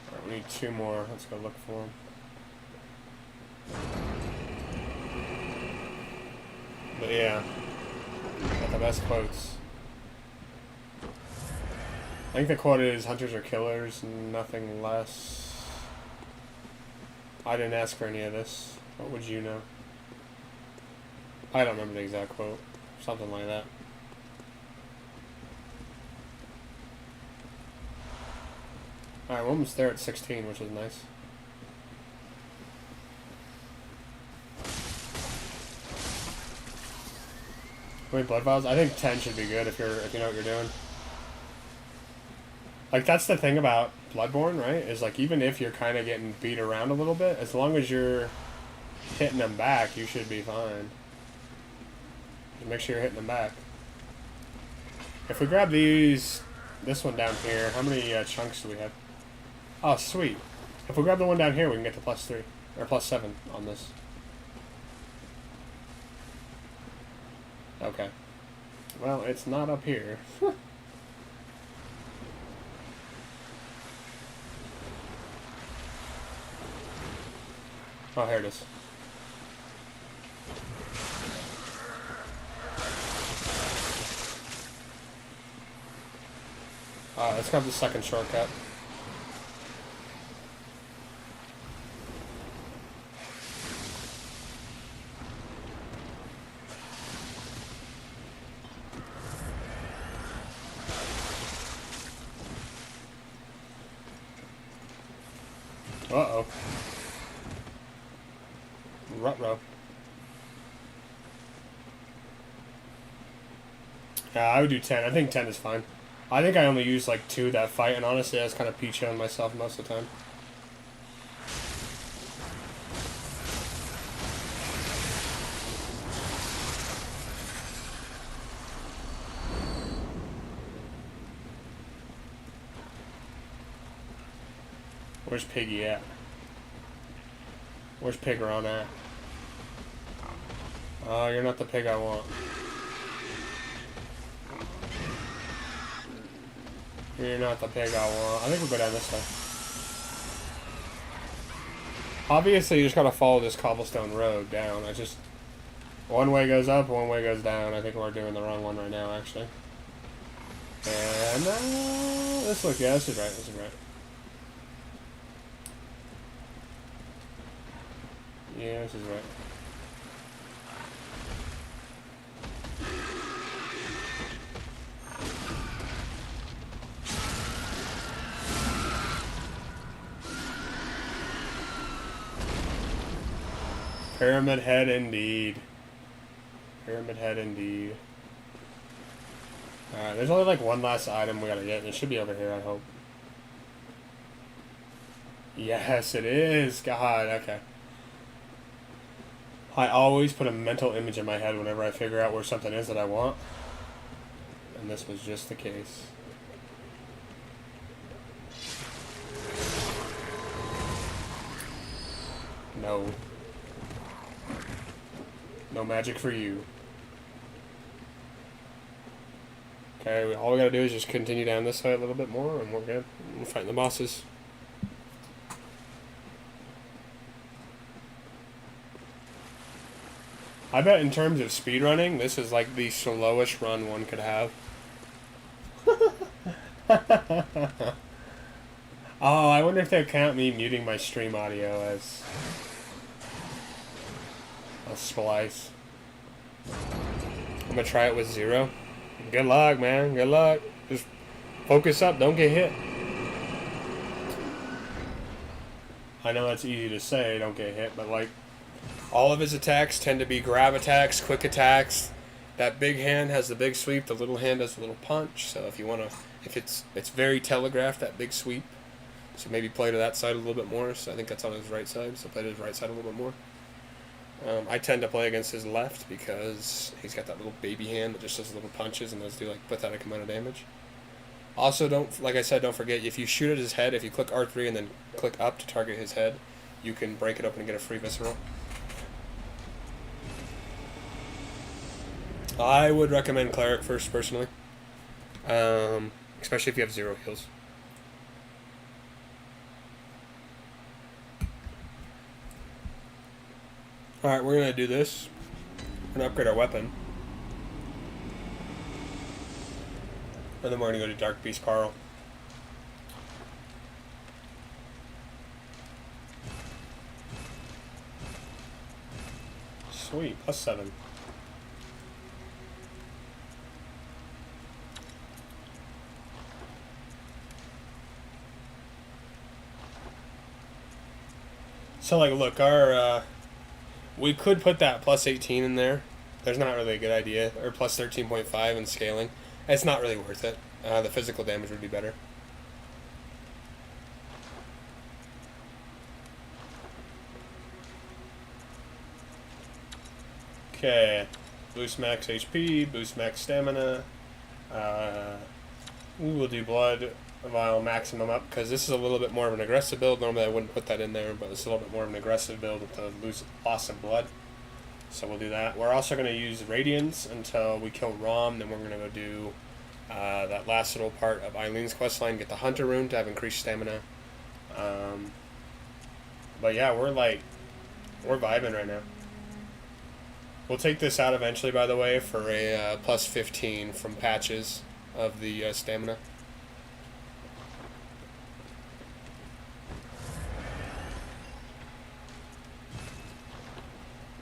[SPEAKER 1] Alright, we need 2 more. Let's go look for them. But yeah. Got the best quotes. I think the quote is, hunters are killers, nothing less. I didn't ask for any of this. What would you know? I don't remember the exact quote. Something like that. Alright, we're almost there at 16, which is nice. How many blood vials? I think 10 should be good if you know what you're doing. Like, that's the thing about Bloodborne, right? Is like, even if you're kind of getting beat around a little bit, as long as you're hitting them back, you should be fine. Just make sure you're hitting them back. If we grab this one down here, how many chunks do we have? Oh, sweet. If we grab the one down here, we can get to +3 or +7 on this. Okay. Well, it's not up here. Oh, here it is. Let's grab the second shortcut. Uh-oh. Ruh-roh. Yeah, I would do 10. I think 10 is fine. I think I only used like 2 that fight, and honestly, I was kind of peachy on myself most of the time. Where's Piggy at? Where's Pigron at? Oh, you're not the pig I want. You're not the pig I want. I think we'll go down this way. Obviously, you just gotta follow this cobblestone road down. I just... One way goes up, one way goes down. I think we're doing the wrong one right now, actually. And, this looks... Yeah, this is right. This is right. Yeah, this is right. Pyramid head indeed. Pyramid head indeed. Alright, there's only like one last item we gotta get, and it should be over here, I hope. Yes, it is. God, okay. I always put a mental image in my head whenever I figure out where something is that I want. And this was just the case. No. No magic for you. Okay, all we gotta do is just continue down this way a little bit more and we're good. We're fighting the bosses. I bet in terms of speedrunning, this is like the slowest run one could have. Oh, I wonder if they'll count me muting my stream audio as a splice. I'm gonna try it with 0. Good luck, man. Good luck. Just focus up. Don't get hit. I know that's easy to say, don't get hit, but like, all of his attacks tend to be grab attacks, quick attacks. That big hand has the big sweep, the little hand has the little punch. So if you want to, if it's very telegraphed, that big sweep. So maybe play to that side a little bit more. So I think that's on his right side. So play to his right side a little bit more. I tend to play against his left because he's got that little baby hand that just does little punches and those do like pathetic amount of damage. Also, like I said, don't forget, if you shoot at his head, if you click R3 and then click up to target his head, you can break it open and get a free visceral. I would recommend Cleric first, personally. Especially if you have 0 heals. Alright, we're gonna do this. We're gonna upgrade our weapon. And then we're gonna go to Dark Beast Carl. Sweet, +7. So, like, look, our, we could put that +18 in there. There's not really a good idea. Or +13.5 in scaling. It's not really worth it. The physical damage would be better. Okay. Boost max HP, boost max stamina. We will do blood vial maximum up because this is a little bit more of an aggressive build. Normally I wouldn't put that in there, but it's a little bit more of an aggressive build with the loss of blood. So we'll do that. We're also going to use Radiance until we kill Rom. Then we're going to go do that last little part of Eileen's questline, get the Hunter rune to have increased stamina. But yeah, we're vibing right now. We'll take this out eventually, by the way, for a +15 from patches of the stamina.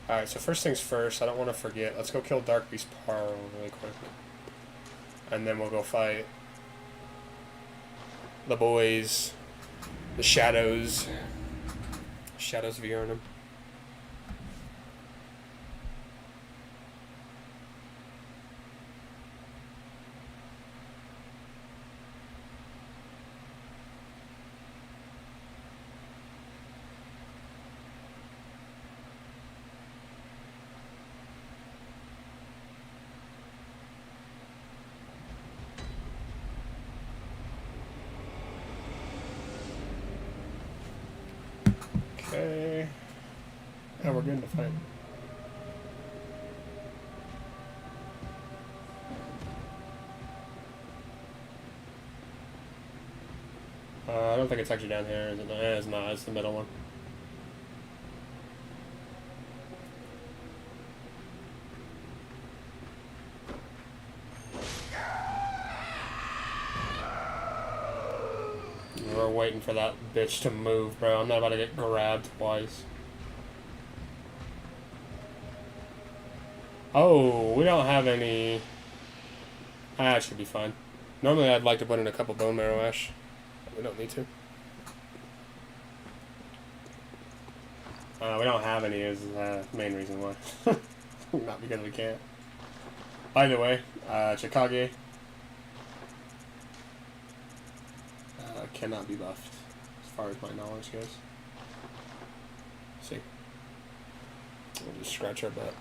[SPEAKER 1] Alright, so first things first, I don't want to forget. Let's go kill Dark Beast Parl really quick. And then we'll go fight the boys, the Shadows. Shadows of Yharnam. Okay. Now we're good to fight. I don't think it's actually down here, is it? It's not. It's the middle one. We're waiting for that bitch to move, bro. I'm not about to get grabbed twice. Oh, we don't have any... That should be fine. Normally I'd like to put in a couple bone marrow ash. But we don't need to. We don't have any is the main reason why. Not because we can't. By the way, Chikage cannot be buffed, as far as my knowledge goes. See. We'll just scratch our butt.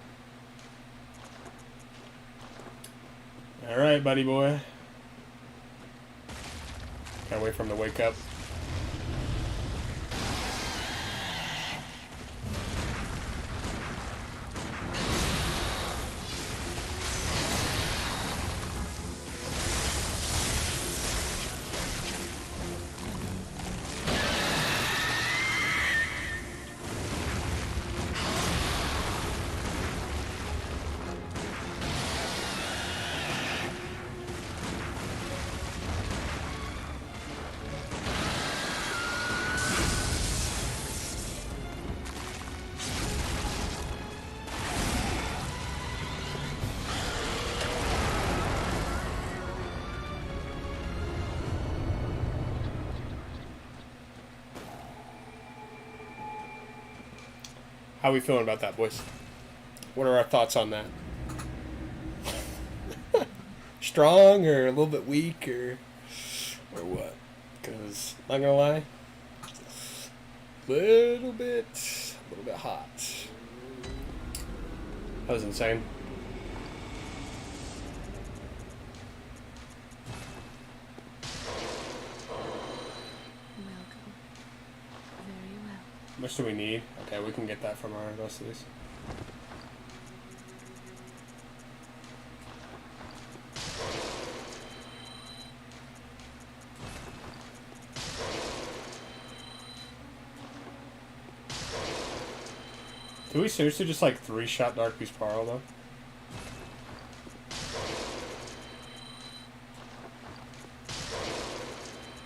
[SPEAKER 1] Alright, buddy boy. Can't wait for him to wake up. How we feeling about that, boys? What are our thoughts on that? Strong or a little bit weak or what? Because, not gonna lie, a little bit hot. That was insane.
[SPEAKER 2] Welcome. Very well.
[SPEAKER 1] How much do we need? Okay, we can get that from our rest of these. Do we seriously just like 3-shot Dark Beast Parl though?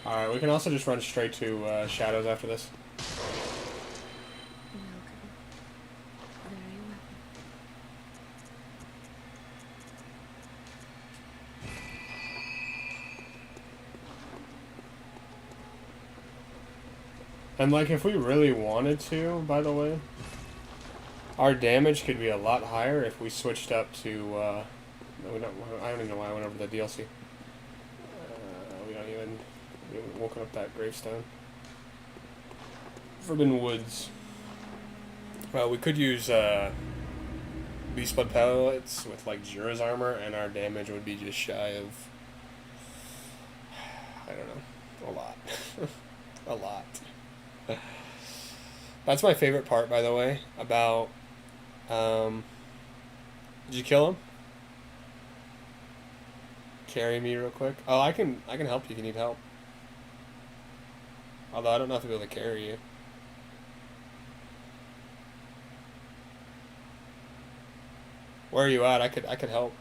[SPEAKER 1] Alright, we can also just run straight to Shadows after this.
[SPEAKER 2] Welcome. Very well.
[SPEAKER 1] And like if we really wanted to, by the way, our damage could be a lot higher if we switched up to, I don't even know why I went over the DLC. We haven't woken up that gravestone. Forbidden Woods. Well, we could use, Beast Blood pellets with like Jira's armor, and our damage would be just shy of, I don't know, a lot. A lot. That's my favorite part, by the way, about, did you kill him? Carry me real quick. Oh, I can help you if you need help. Although I don't know if I'll be able to carry you. Where are you at? I could help.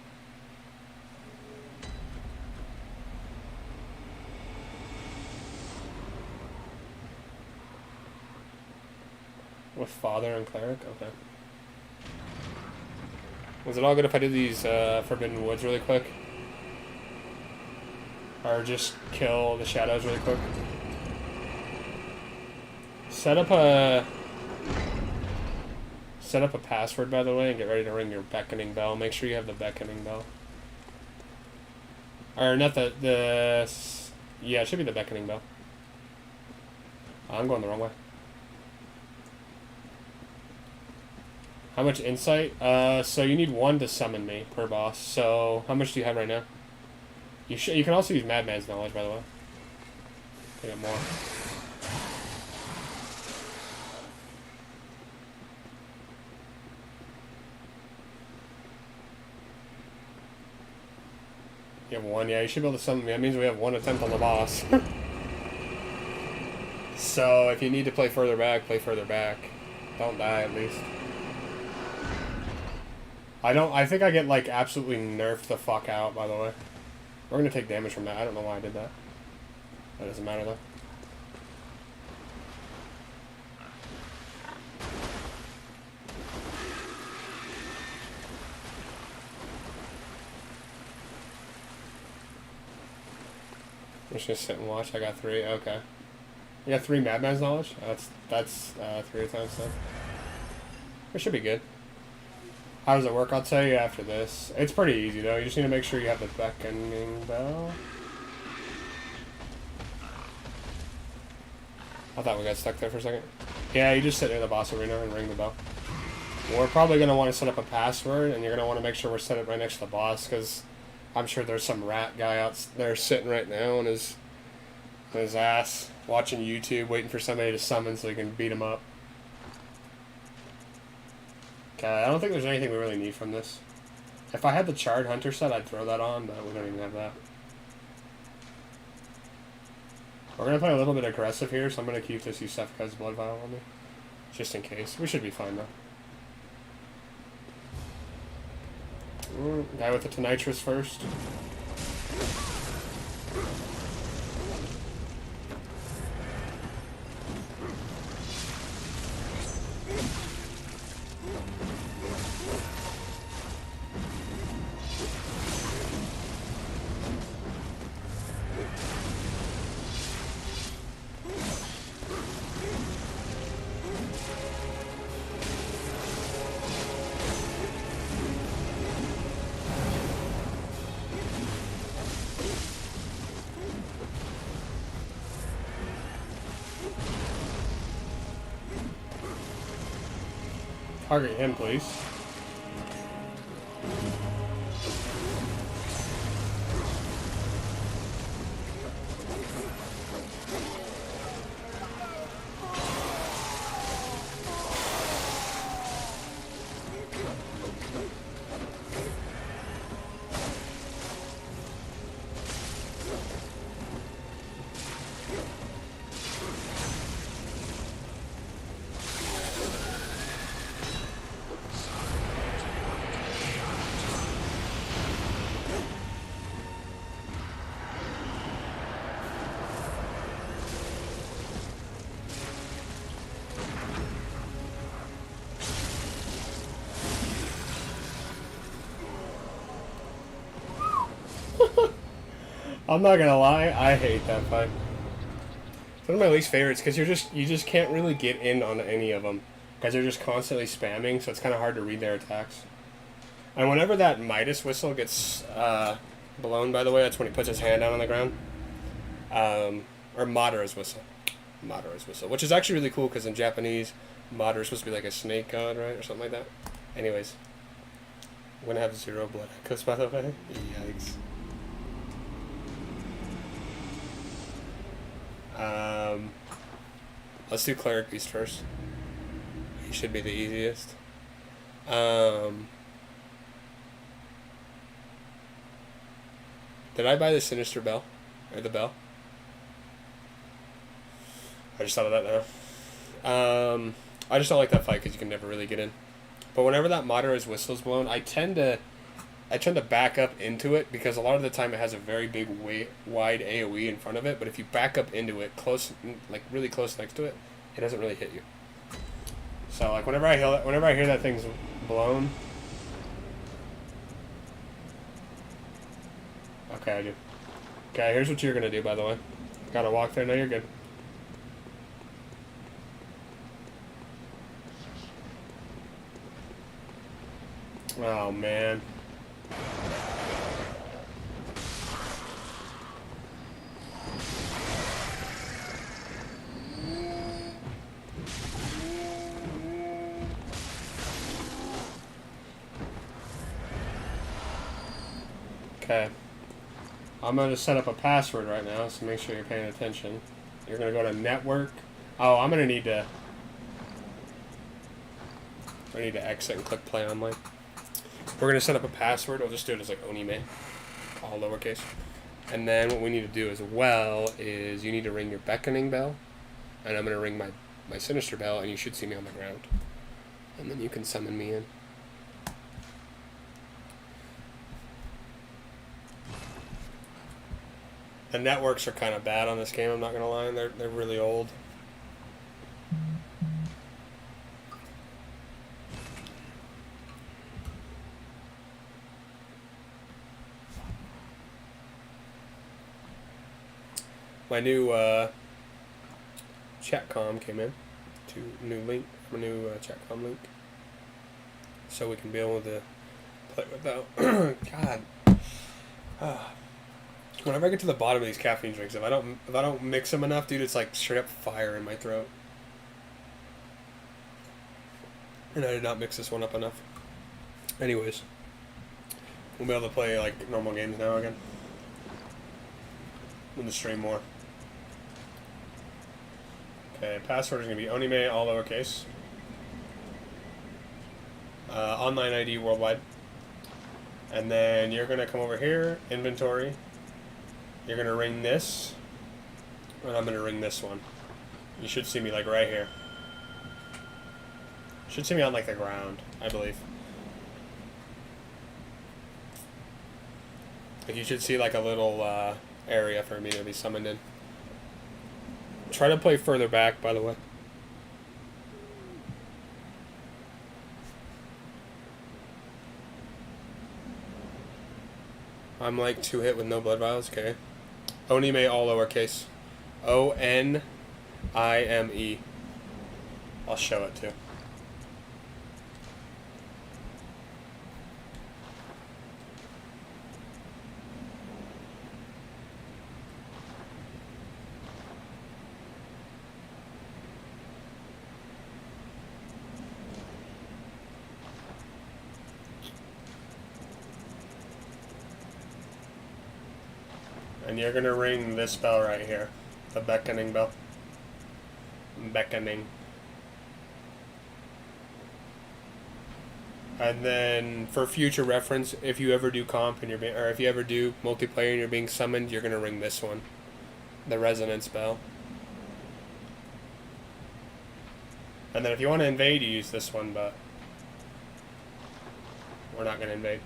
[SPEAKER 1] With Father and Cleric? Okay. Was it all good if I did these Forbidden Woods really quick? Or just kill the Shadows really quick? Set up a password, by the way, and get ready to ring your beckoning bell. Make sure you have the beckoning bell. Or not the yeah, it should be the beckoning bell. I'm going the wrong way. How much insight? So you need 1 to summon me per boss. So how much do you have right now? You can also use Madman's knowledge, by the way. I got more. You have 1, yeah, you should be able to summon me. That means we have 1 attempt on the boss. So if you need to play further back, play further back. Don't die, at least. I think I get, like, absolutely nerfed the fuck out, by the way. We're gonna take damage from that. I don't know why I did that. That doesn't matter, though. I'm just gonna sit and watch. I got 3. Okay. You got 3 Madman's knowledge? That's 3 times then. It should be good. How does it work? I'll tell you after this. It's pretty easy though. You just need to make sure you have the beckoning bell. I thought we got stuck there for a second. Yeah, you just sit near the boss arena and ring the bell. We're probably going to want to set up a password, and you're going to want to make sure we're set up right next to the boss, because I'm sure there's some rat guy out there sitting right now on his ass, watching YouTube, waiting for somebody to summon so he can beat him up. Okay, I don't think there's anything we really need from this. If I had the Charred Hunter set, I'd throw that on, but we don't even have that. We're going to play a little bit aggressive here, so I'm going to keep this Yusefka's Blood Vial on me. Just in case. We should be fine, though. Guy with the Tonitrus first. Target him, please. I'm not gonna lie, I hate that fight. It's one of my least favorites because you just can't really get in on any of them because they're just constantly spamming, so it's kind of hard to read their attacks. And whenever that Midas whistle gets blown, by the way, that's when he puts his hand down on the ground. Or Madara's whistle. Madara's whistle, which is actually really cool because in Japanese, Madara is supposed to be like a snake god, right, or something like that. Anyways, I'm gonna have 0 blood echoes, by the way. Yikes. Let's do Cleric Beast first. He should be the easiest. Did I buy the Sinister Bell? Or the bell? I just thought of that now. I just don't like that fight because you can never really get in. But whenever that Madara's whistle is blown, I tend to back up into it because a lot of the time it has a very big, wide AOE in front of it. But if you back up into it, close, like really close next to it, it doesn't really hit you. So like whenever I hear that thing's blown. Okay, I do. Okay, here's what you're gonna do, by the way. Gotta walk there. No, you're good. Oh, man. Okay. I'm going to set up a password right now, so make sure you're paying attention. You're going to go to network. Oh, I'm going to need to... I need to exit and click play online. We're going to set up a password. I'll just do it as like Onime, all lowercase. And then what we need to do as well is you need to ring your beckoning bell. And I'm going to ring my sinister bell, and you should see me on the ground. And then you can summon me in. The networks are kind of bad on this game, I'm not going to lie. They're really old. My new chatcom came in to new link, a new chatcom link, so we can be able to play without. God, whenever I get to the bottom of these caffeine drinks, if I don't mix them enough, dude, it's like straight up fire in my throat. And I did not mix this one up enough. Anyways, we'll be able to play like normal games now again. I'm gonna stream more. Okay, password is going to be Onime, all lowercase. Online ID worldwide. And then you're going to come over here, inventory. You're going to ring this. And I'm going to ring this one. You should see me like right here. You should see me on like the ground, I believe. Like you should see like a little area for me to be summoned in. Try to play further back, by the way. I'm like 2 hit with no blood vials, okay. Onime, all lowercase. Onime. I'll show it too. And you're going to ring this bell right here. The beckoning bell. Beckoning. And then, for future reference, if you ever do comp and you're being, or if you ever do multiplayer and you're being summoned, you're going to ring this one. The resonance bell. And then if you want to invade, you use this one, but we're not going to invade.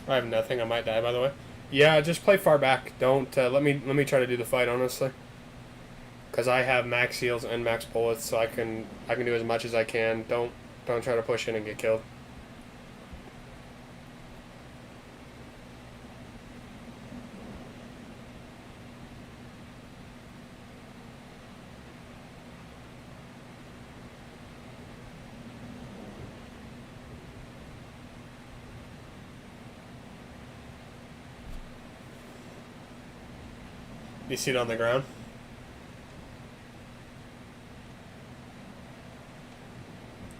[SPEAKER 1] I have nothing. I might die, by the way. Yeah, just play far back. Don't let me try to do the fight honestly. Cause I have max heals and max bullets, so I can do as much as I can. Don't try to push in and get killed. You see it on the ground?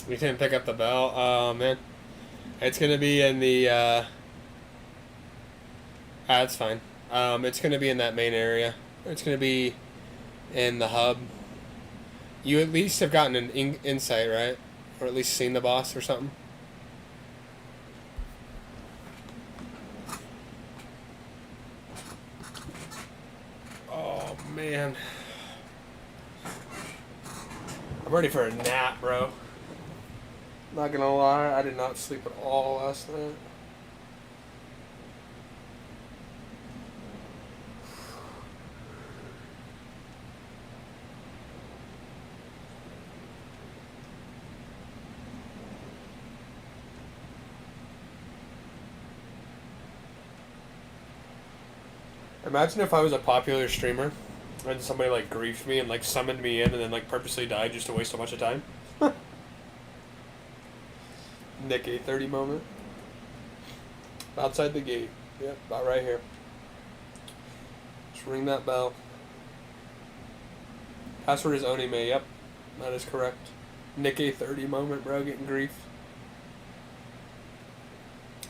[SPEAKER 1] You didn't pick up the bell? Oh, man. It's going to be in the, that's fine. It's going to be in that main area. It's going to be in the hub. You at least have gotten an insight, right? Or at least seen the boss or something? Oh, man. I'm ready for a nap, bro. Not gonna lie, I did not sleep at all last night. Imagine if I was a popular streamer and somebody like griefed me and like summoned me in and then like purposely died just to waste a bunch of time. Nick A30 moment. Outside the gate. Yep, about right here. Just ring that bell. Password is Onime. Yep, that is correct. Nick A30 moment, bro, getting grief.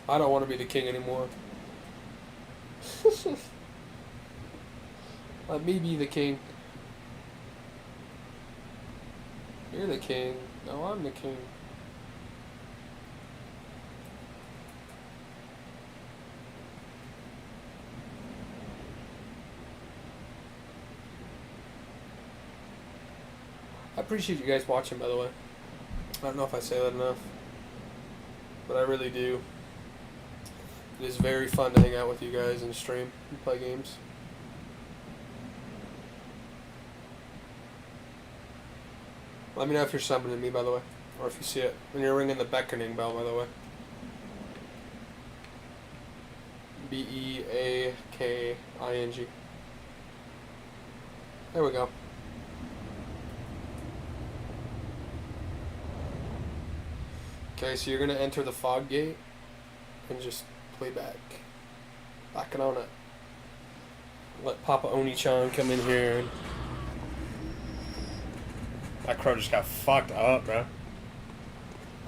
[SPEAKER 1] I don't want to be the king anymore. Let me be the king. You're the king. No, I'm the king. I appreciate you guys watching, by the way. I don't know if I say that enough, but I really do. It is very fun to hang out with you guys and stream and play games. Let me know if you're summoning me, by the way, or if you see it. And you're ringing the beckoning bell, by the way. B-E-A-K-I-N-G. There we go. Okay, so you're going to enter the fog gate and just play back. Backing on it. Let Papa Oni-chan come in here. And that crow just got fucked up, bro.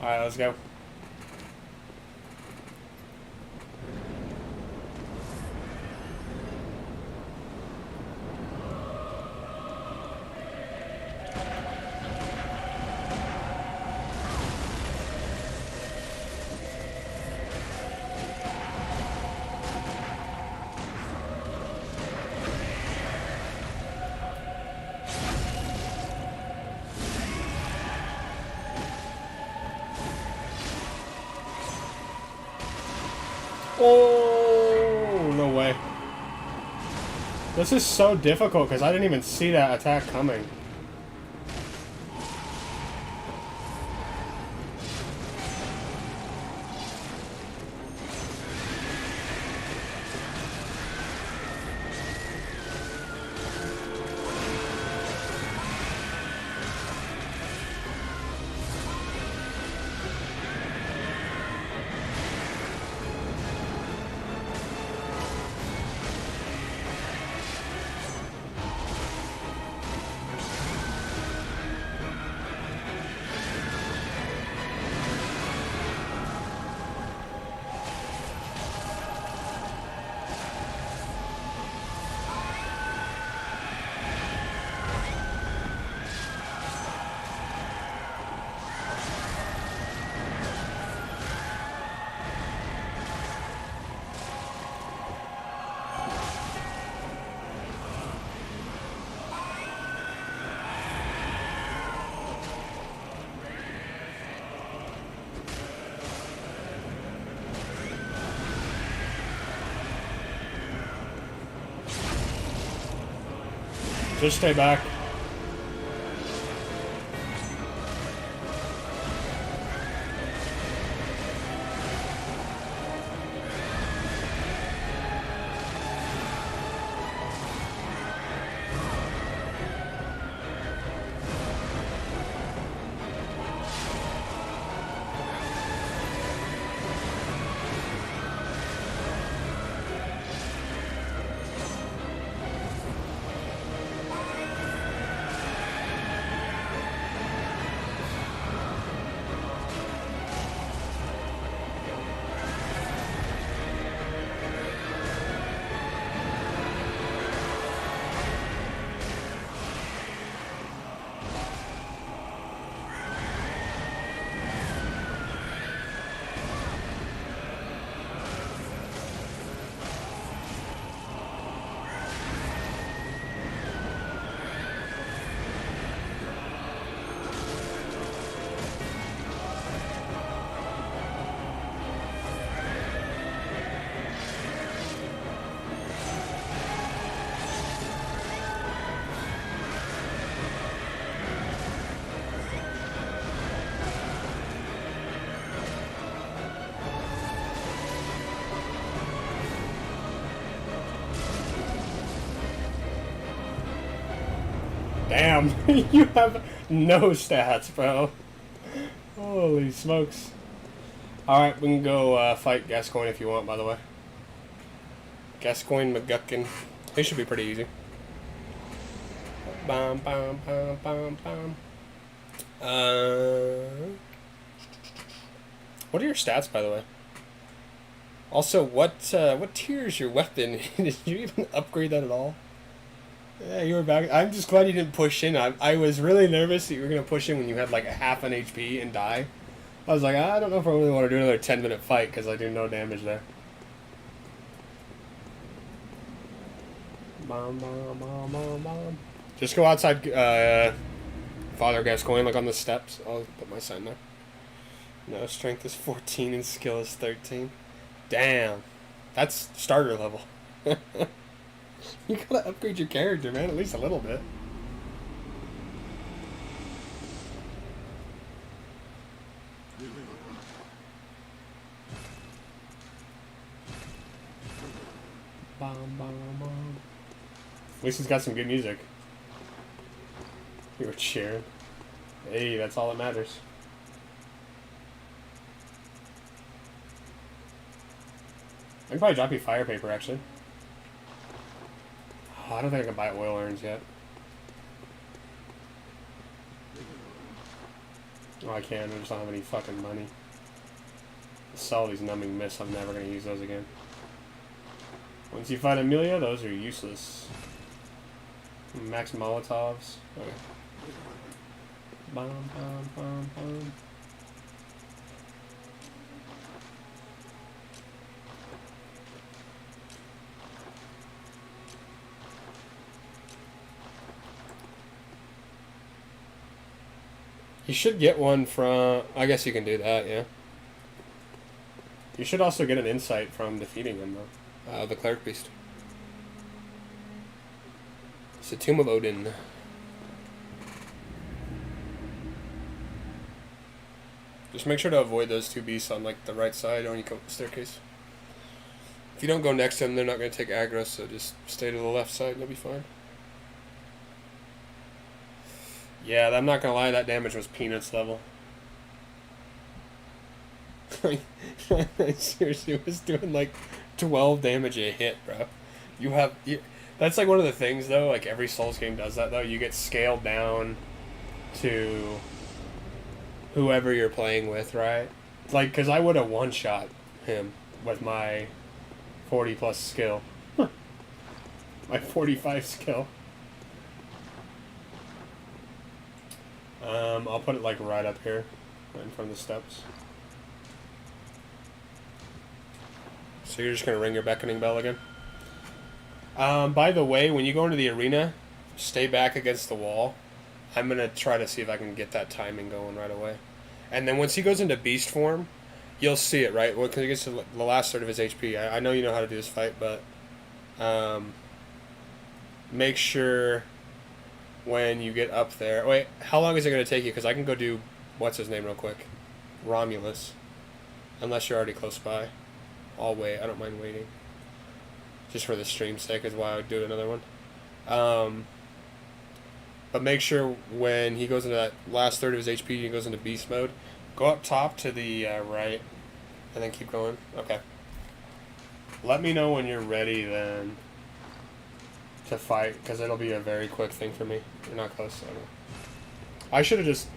[SPEAKER 1] Alright, let's go. Oh, no way. This is so difficult because I didn't even see that attack coming. Just stay back. Damn, you have no stats, bro. Holy smokes. Alright, we can go fight Gascoigne if you want, by the way. Gascoigne McGuckin. He should be pretty easy. Bam, bam, bam, bam, bam. What are your stats, by the way? Also, what tier is your weapon? Did you even upgrade that at all? Yeah, you were back. I'm just glad you didn't push in. I was really nervous that you were going to push in when you had like a half an HP and die. I was like, I don't know if I really want to do another 10-minute fight because I do no damage there. Bom, bom, bom, bom, bom. Just go outside Father Gascoigne, like on the steps. I'll put my sign there. No, strength is 14 and skill is 13. Damn. That's starter level. You gotta upgrade your character, man, at least a little bit. Bom, bom, bom. At least he's got some good music. You were cheering. Hey, that's all that matters. I can probably drop you fire paper, actually. Oh, I don't think I can buy oil urns yet. Oh, I can. I just don't have any fucking money. I sell these numbing mists. I'm never going to use those again. Once you find Amelia, those are useless. Max Molotovs. Okay. Bum, bum, bum, bum. You should get one from... I guess you can do that, yeah. You should also get an insight from defeating him, though. The Cleric Beast. It's the Tomb of Odin. Just make sure to avoid those two beasts on, like, the right side when you come up the staircase. If you don't go next to them, they're not going to take aggro, so just stay to the left side and you'll be fine. Yeah, I'm not gonna lie, that damage was peanuts level. Seriously, it was doing like 12 damage a hit, bro. That's like one of the things though, like every Souls game does that though, you get scaled down to whoever you're playing with, right? Like, cause I would have one-shot him with my 40 plus skill. My 45 skill. I'll put it like right up here, right in front of the steps. So you're just gonna ring your beckoning bell again. By the way, when you go into the arena, stay back against the wall. I'm gonna try to see if I can get that timing going right away. And then once he goes into beast form, you'll see it, right? Well, because he gets to the last third of his HP. I know you know how to do this fight, but make sure when you get up there. Wait, how long is it going to take you? Because I can go do what's his name real quick, Romulus. Unless you're already close by, I'll wait. I don't mind waiting. Just for the stream's sake is why I would do another one. But make sure when he goes into that last third of his HP, he goes into beast mode. Go up top to the right, and then keep going. Okay. Let me know when you're ready then to fight, because it'll be a very quick thing for me. You're not close. So I should have just...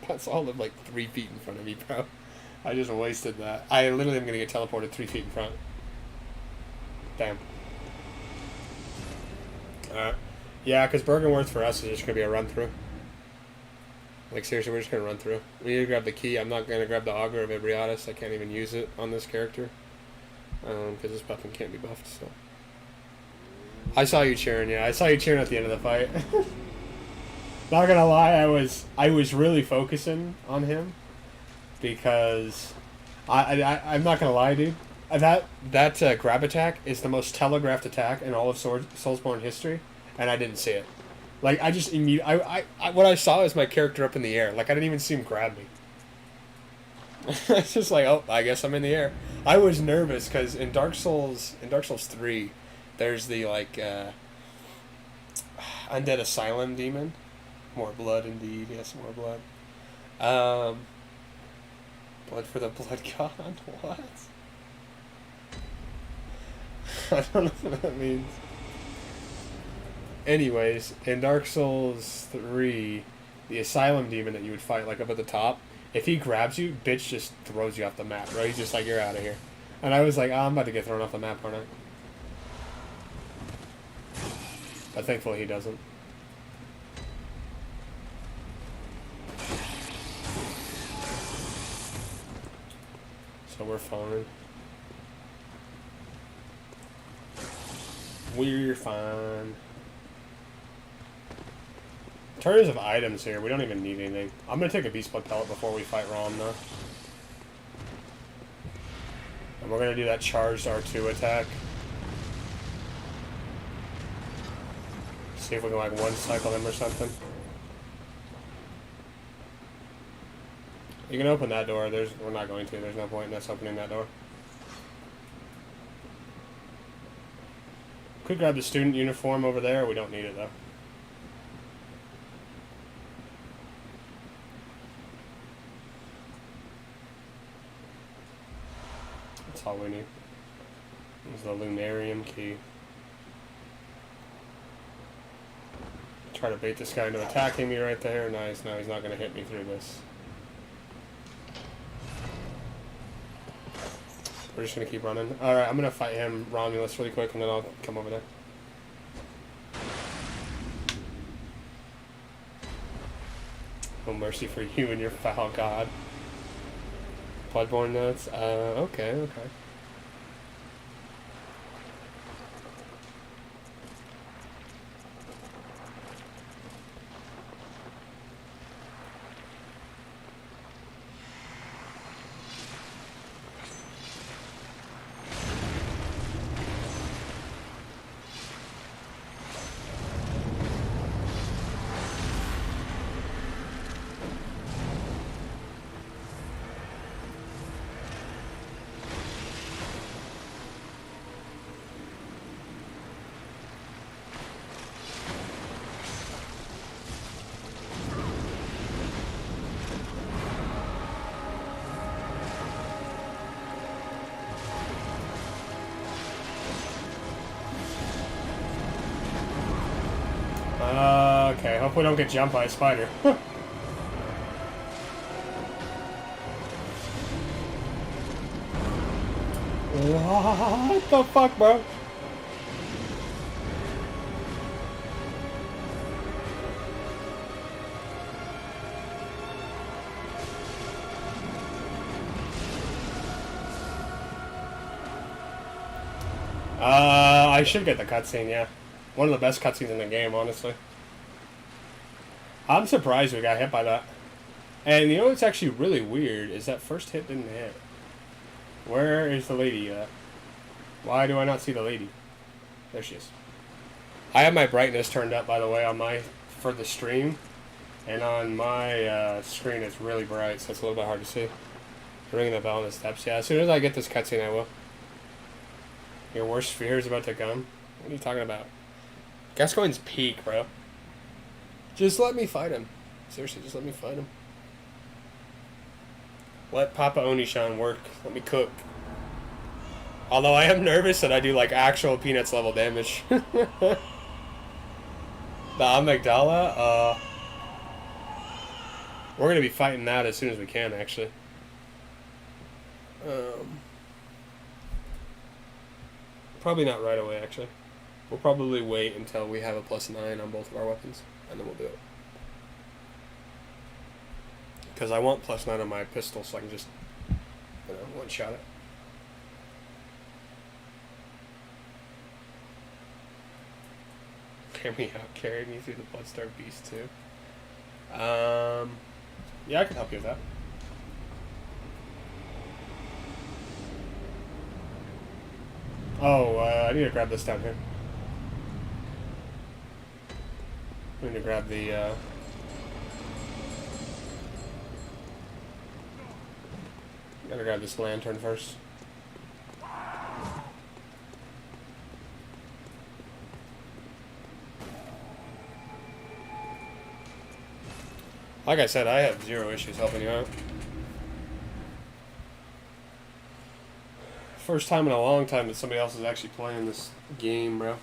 [SPEAKER 1] That's all of like 3 feet in front of me, bro. I just wasted that. I literally am going to get teleported 3 feet in front. Damn. Alright. Yeah, because Bergenworth for us is just going to be a run-through. Like, seriously, we're just going to run through. We need to grab the key. I'm not going to grab the Augur of Ibriatus. I can't even use it on this character. Because this weapon can't be buffed, so... I saw you cheering, yeah. I saw you cheering at the end of the fight. Not gonna lie, I was really focusing on him. Because... I'm not gonna lie, dude. That grab attack is the most telegraphed attack in all of Soulsborne history. And I didn't see it. Like, I just immediately... what I saw is my character up in the air. Like, I didn't even see him grab me. It's just like, oh, I guess I'm in the air. I was nervous, because in Dark Souls 3, there's the, like, Undead Asylum demon. More blood, indeed. Yes, more blood. Blood for the Blood God? What? I don't know what that means. Anyways, in Dark Souls 3, the Asylum demon that you would fight, like, up at the top, if he grabs you, bitch just throws you off the map, bro. He's just like, you're out of here. And I was like, oh, I'm about to get thrown off the map, aren't I? But thankfully he doesn't. So we're fine. We're fine. In terms of items here, we don't even need anything. I'm gonna take a Beast Blood Pellet before we fight Rom, though. And we're gonna do that charged R2 attack. See if we can, like, one-cycle him or something. You can open that door. We're not going to. There's no point in us opening that door. Could grab the student uniform over there. We don't need it, though. That's all we need. This is the Lunarium key. Try to bait this guy into attacking me right there. Nice. Now he's not going to hit me through this. We're just going to keep running. Alright, I'm going to fight him, Romulus, really quick, and then I'll come over there. No mercy for you and your foul god. Bloodborne notes? Okay. Okay, hope we don't get jumped by a spider. What the fuck, bro? I should get the cutscene, yeah. One of the best cutscenes in the game, honestly. I'm surprised we got hit by that. And you know what's actually really weird is that first hit didn't hit. Where is the lady at? Why do I not see the lady? There she is. I have my brightness turned up, by the way, on my for the stream, and on my screen it's really bright, so it's a little bit hard to see. Ringing the bell on the steps. Yeah, as soon as I get this cutscene, I will. Your worst fear is about to come? What are you talking about? Gascoigne's peak, bro. Just let me fight him. Seriously, just let me fight him. Let Papa Onishan work. Let me cook. Although I am nervous that I do like actual Peanuts level damage. The amygdala, we're gonna be fighting that as soon as we can, actually. Probably not right away, actually. We'll probably wait until we have a +9 on both of our weapons, and then we'll do it. Because I want +9 on my pistol, so I can just, one-shot it. Hear me out, carry me through the Bloodstarved Beast, too. Yeah, I can help you with that. Oh, I need to grab this down here. I need to grab the, gotta grab this lantern first. Like I said, I have zero issues helping you out. First time in a long time that somebody else is actually playing this game, bro.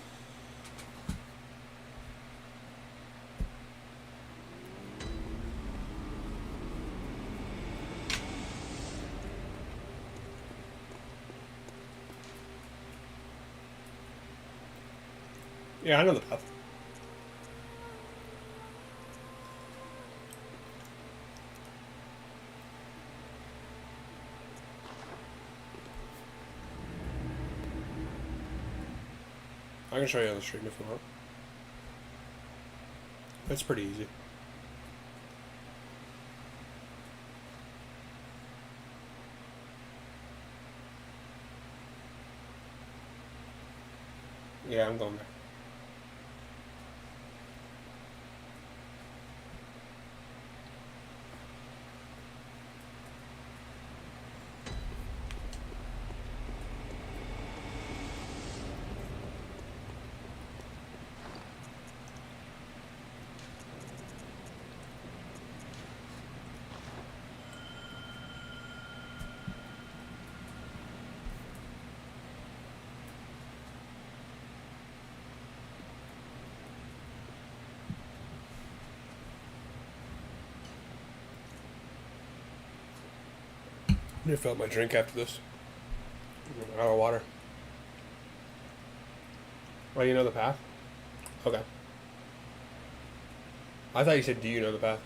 [SPEAKER 1] Yeah, I know the path. I can show you on the stream if you want. It's pretty easy. Yeah, I'm going there. I need to fill up my drink after this. I'm out of water. Well, you know the path? Okay. I thought you said, do you know the path?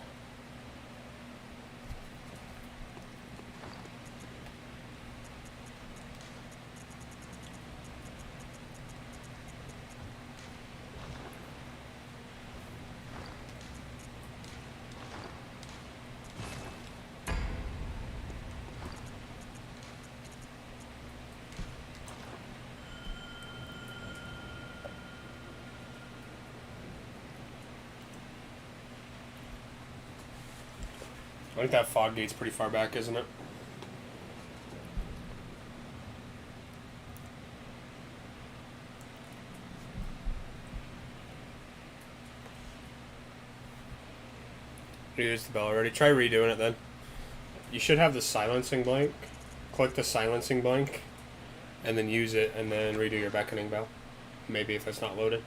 [SPEAKER 1] I think that fog gate's pretty far back, isn't it? You used the bell already. Try redoing it then. You should have the silencing blank. Click the silencing blank, and then use it, and then redo your beckoning bell. Maybe if it's not loaded.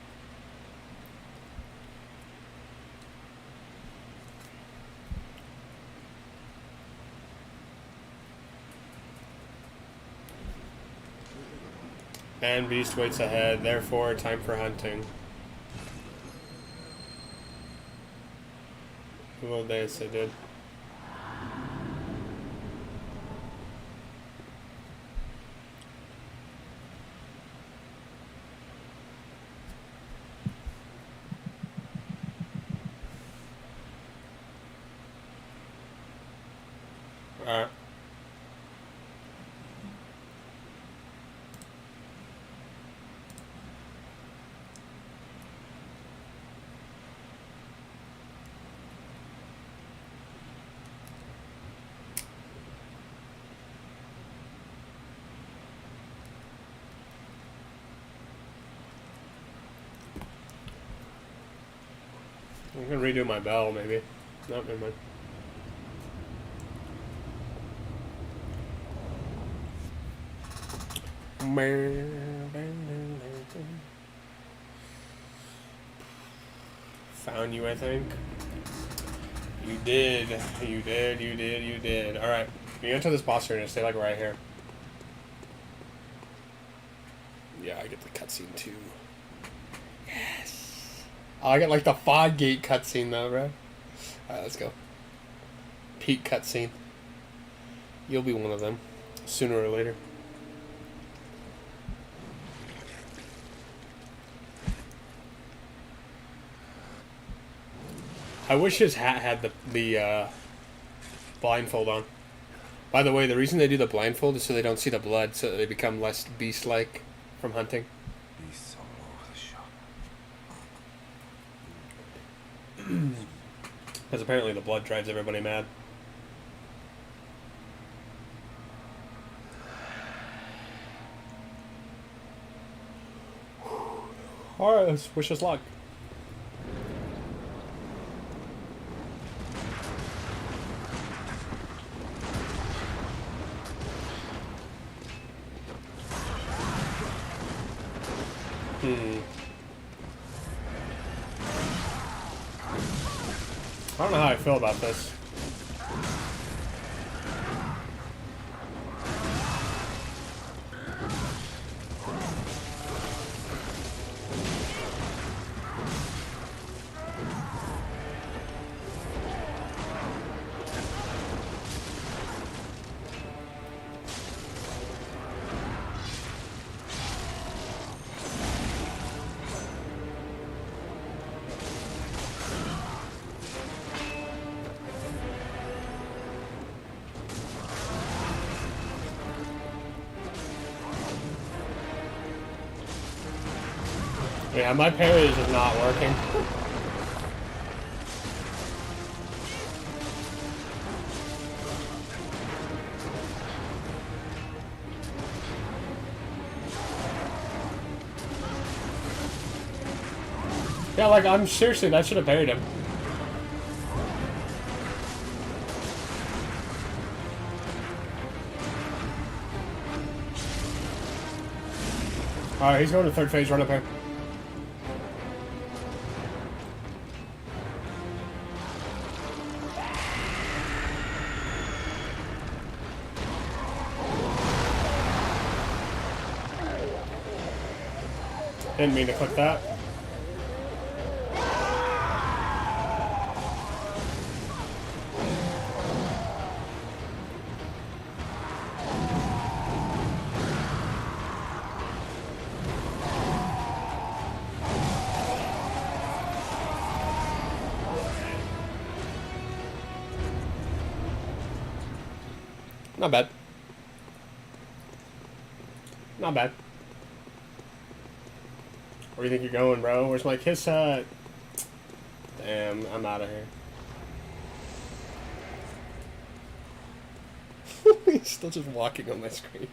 [SPEAKER 1] And beast waits ahead, therefore time for hunting. A little dance they did. Alright. I'm gonna redo my bell, maybe. No, never mind. Found you, I think. You did. You did. You did. You did. Alright. You enter this boss arena. Stay like right here. Yeah, I get the cutscene too. Yes. Oh, I get like the fog gate cutscene though, bro. Alright, let's go. Peak cutscene. You'll be one of them. Sooner or later. I wish his hat had the blindfold on. By the way, the reason they do the blindfold is so they don't see the blood, so that they become less beast-like from hunting.
[SPEAKER 4] Beasts all over the shop.
[SPEAKER 1] Because apparently the blood drives everybody mad. Alright, let's wish us luck. I don't know how I feel about this. Yeah, my parry is just not working. Yeah, like, I'm seriously, that should have parried him. Alright, he's going to third phase, run up here. Didn't mean to click that. Not bad. Not bad. Where do you think you're going, bro? Where's my kiss at? Damn, I'm out of here. He's still just walking on my screen.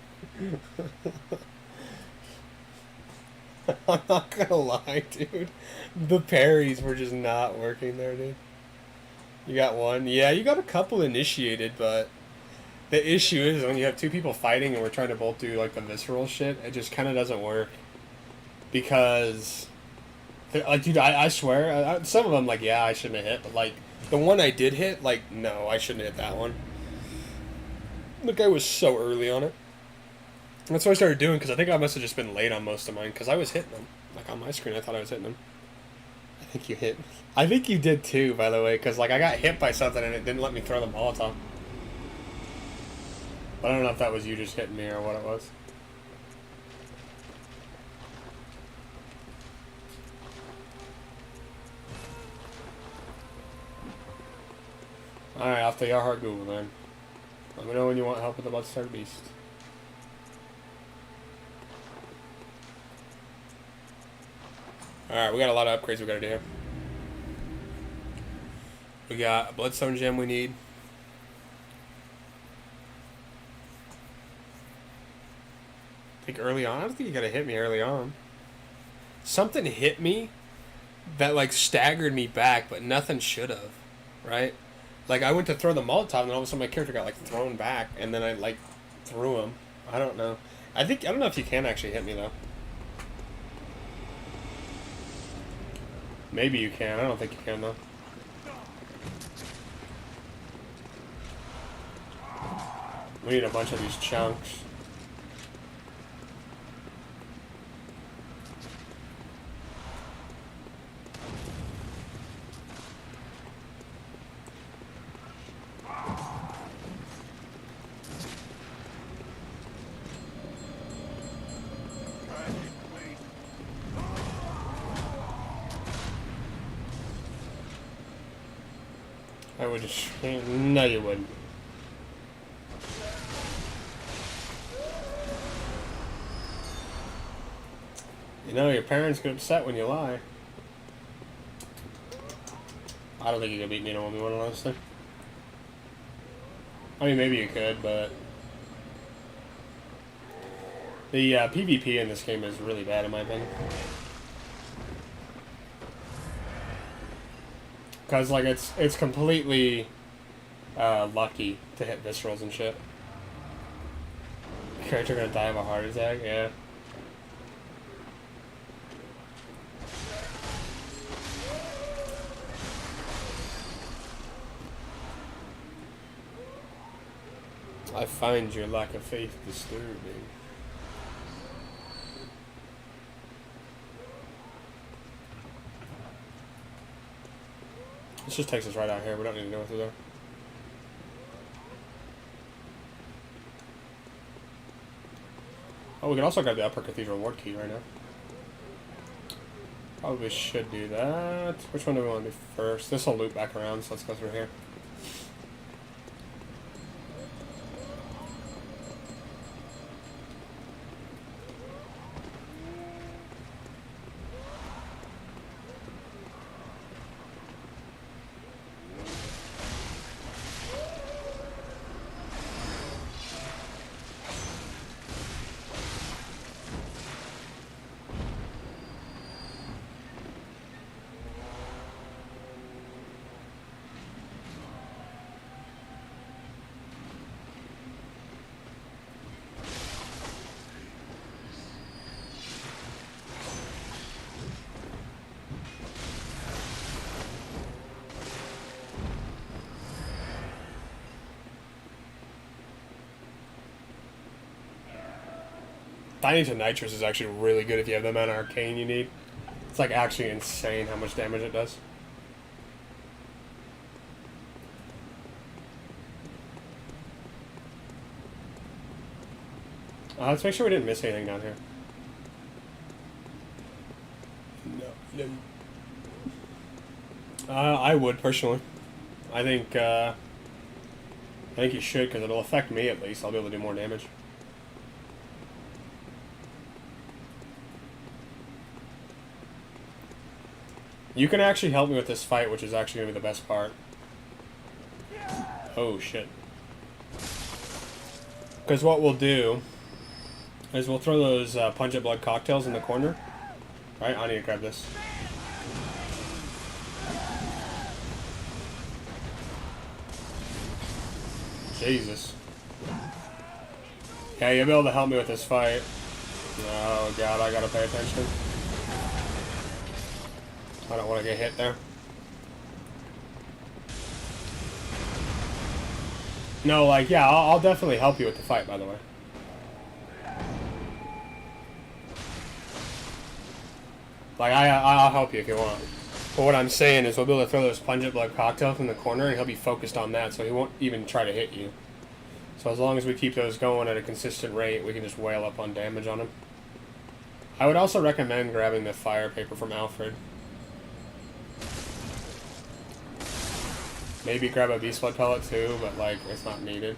[SPEAKER 1] I'm not gonna lie, dude. The parries were just not working there, dude. You got one? Yeah, you got a couple initiated, but the issue is when you have two people fighting and we're trying to both do like the visceral shit, it just kind of doesn't work. Because, like, dude, I swear, some of them, like, yeah, I shouldn't have hit, but, like, the one I did hit, like, no, I shouldn't have hit that one. The guy was so early on it. That's what I started doing, because I think I must have just been late on most of mine, because I was hitting them. Like, on my screen, I thought I was hitting them. I think you hit. I think you did, too, by the way, because, like, I got hit by something, and it didn't let me throw the Molotov. But I don't know if that was you just hitting me or what it was. Alright, off to your heart Google then. Let me know when you want help with the Bloodstone Beast. Alright, we got a lot of upgrades we gotta do here. We got a Bloodstone Gem we need. I think early on, I don't think you gotta hit me early on. Something hit me that like staggered me back, but nothing should have, right? Like I went to throw the Molotov, and all of a sudden my character got like thrown back, and then I like threw him. I don't know. I don't know if you can actually hit me though. Maybe you can. I don't think you can though. We need a bunch of these chunks. I would just... No, you wouldn't. You know, your parents get upset when you lie. I don't think you can beat me in a 1v1, honestly. I mean, maybe you could, but... The PvP in this game is really bad, in my opinion. Because, like, it's completely lucky to hit viscerals and shit. Character gonna die of a heart attack? Yeah. I find your lack of faith disturbing. This just takes us right out here. We don't need to go through there. Oh, we can also grab the Upper Cathedral Ward Key right now. Probably should do that. Which one do we want to do first? This will loop back around, so let's go through here. Dying to Nitrous is actually really good if you have the amount of Arcane you need. It's like actually insane how much damage it does. Let's make sure we didn't miss anything down here. No. I would personally. I think you should, because it'll affect me at least. I'll be able to do more damage. You can actually help me with this fight, which is actually going to be the best part. Oh, shit. Because what we'll do is we'll throw those Pungent Blood cocktails in the corner. Right? I need to grab this. Jesus. Yeah, you'll be able to help me with this fight. Oh, God, I gotta pay attention. I don't want to get hit there. No, like, yeah, I'll definitely help you with the fight, by the way. Like, I'll help you if you want. But what I'm saying is we'll be able to throw those Pungent Blood cocktails in the corner, and he'll be focused on that, so he won't even try to hit you. So as long as we keep those going at a consistent rate, we can just wail up on damage on him. I would also recommend grabbing the fire paper from Alfred. Maybe grab a Beast Blood pellet too, but like, it's not needed.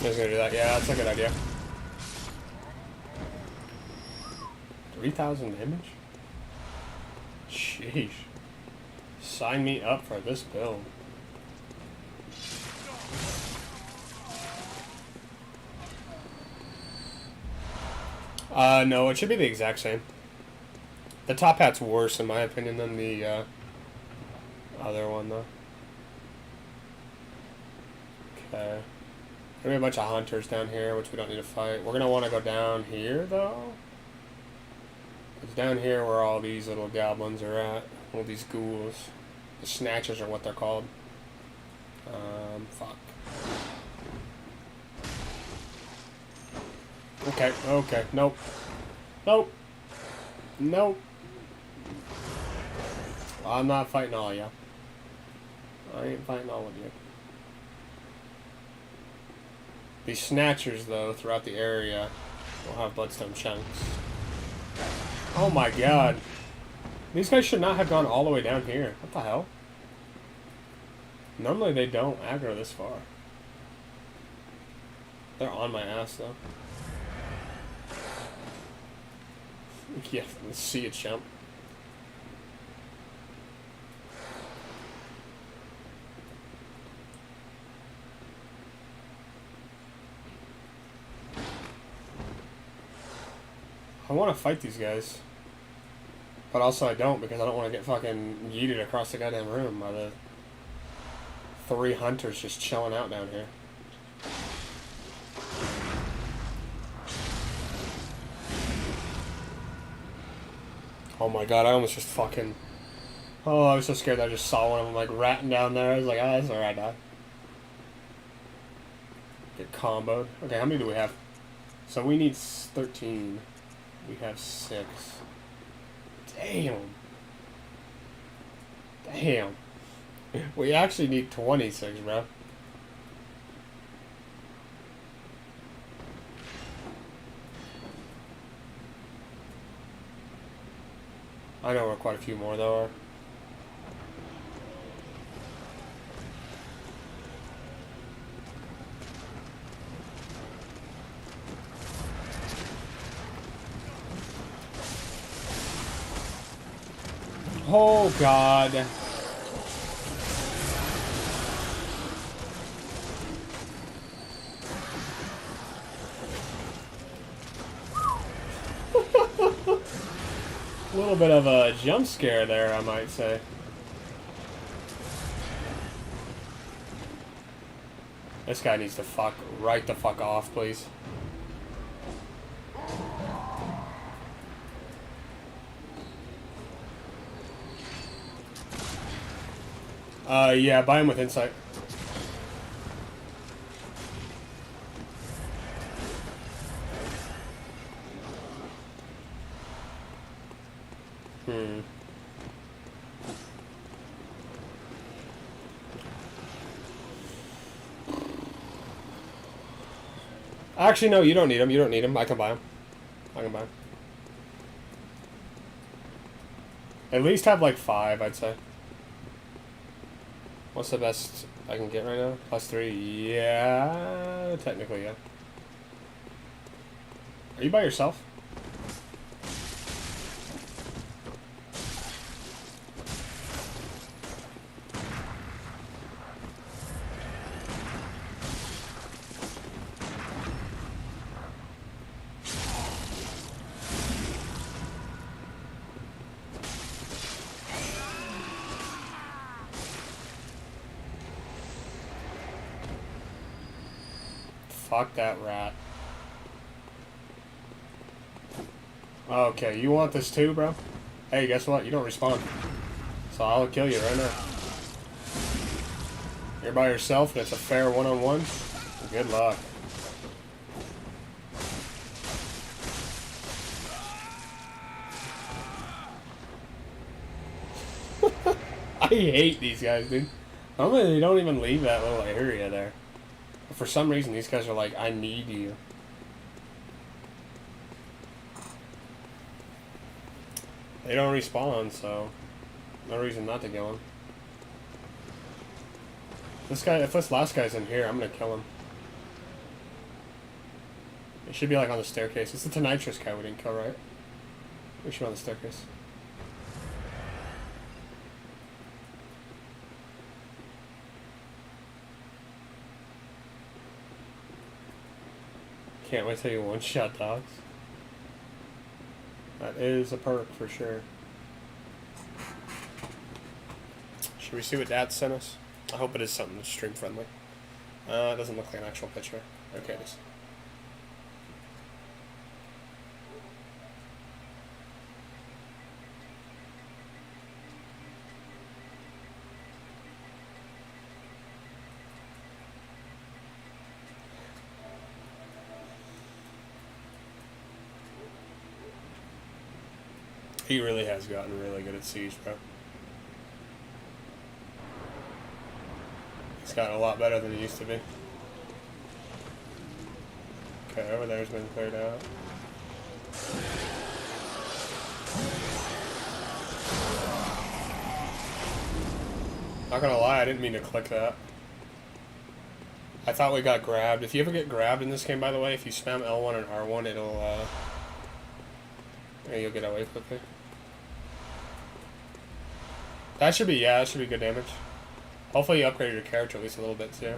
[SPEAKER 1] I was gonna do that. Yeah, that's a good idea. 3,000 damage? Sheesh. Sign me up for this build. No, it should be the exact same. The top hat's worse, in my opinion, than the other one, though. Okay. There'll be a bunch of hunters down here, which we don't need to fight. We're gonna want to go down here, though. It's down here where all these little goblins are at. All these ghouls. The snatchers are what they're called. Fuck. Okay, okay, nope. Nope. Nope. I'm not fighting all of you. I ain't fighting all of you. These snatchers, though, throughout the area will have bloodstone chunks. Oh my god. These guys should not have gone all the way down here. What the hell? Normally they don't aggro this far. They're on my ass, though. Yeah, let's see it, chump. I want to fight these guys. But also I don't, because I don't want to get fucking yeeted across the goddamn room by the 3 hunters just chilling out down here. Oh my god, I almost just fucking... Oh, I was so scared that I just saw one of them like ratting down there. I was like, ah, that's alright, dog. Get comboed. Okay, how many do we have? So we need 13. We have 6. Damn. Damn. We actually need 26, bro. I know where quite a few more, though, are. Oh, God. A little bit of a jump scare there, I might say. This guy needs to fuck right the fuck off, please. Yeah, buy him with insight. Actually, no, you don't need him. You don't need him. I can buy him. I can buy him. At least have like 5, I'd say. What's the best I can get right now? +3. Yeah, technically, yeah. Are you by yourself? Fuck that rat. Okay, you want this too, bro? Hey, guess what? You don't respawn. So I'll kill you right now. You're by yourself and it's a fair one-on-one? Good luck. I hate these guys, dude. Normally they don't even leave that little area there. But for some reason, these guys are like, I need you. They don't respawn, so no reason not to kill him. This guy, if this last guy's in here, I'm gonna kill him. It should be like on the staircase. It's the nitrous guy we didn't kill, right? We should be on the staircase. Can't wait till you one-shot dogs. That is a perk for sure. Should we see what Dad sent us? I hope it is something that's stream friendly. It doesn't look like an actual picture. Okay, it is. He really has gotten really good at Siege, bro. He's gotten a lot better than he used to be. Okay, over there's been cleared out. Not gonna lie, I didn't mean to click that. I thought we got grabbed. If you ever get grabbed in this game, by the way, if you spam L1 and R1, it'll, you'll get away quickly. That should be, yeah, that should be good damage. Hopefully you upgraded your character at least a little bit too.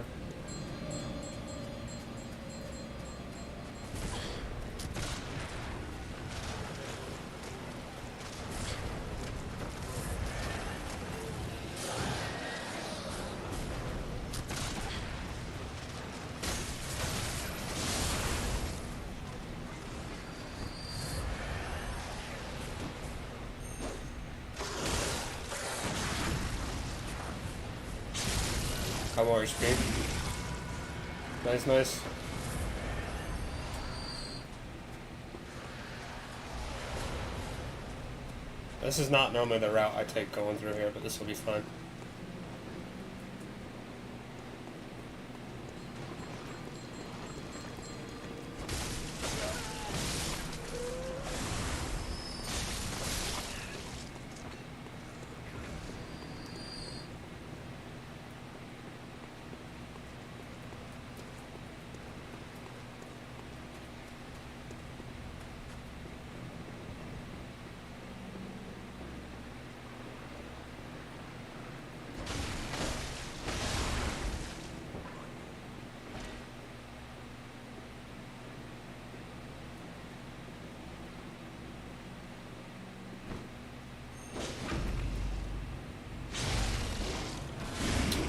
[SPEAKER 1] Come on, HP. Nice, nice. This is not normally the route I take going through here, but this will be fun.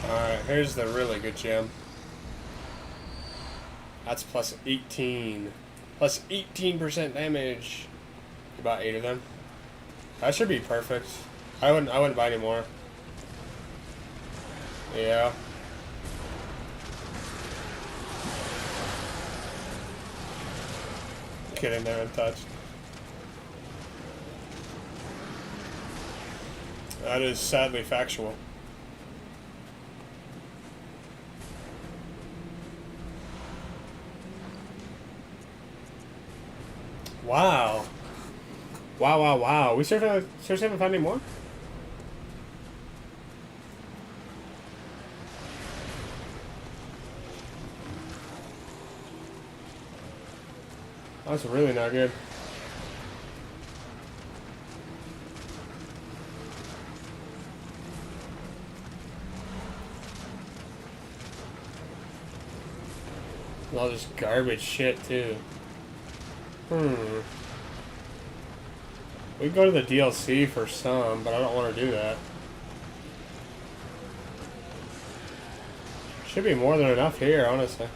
[SPEAKER 1] Alright, here's the really good gem. That's plus 18. Plus 18% damage. About 8 of them. That should be perfect. I wouldn't buy any more. Yeah. Get in there untouched. That is sadly factual. Wow. Wow, wow, wow. We seriously haven't found any more? That's really not good. All this garbage shit, too. We go to the DLC for some, but I don't want to do that. Should be more than enough here, honestly.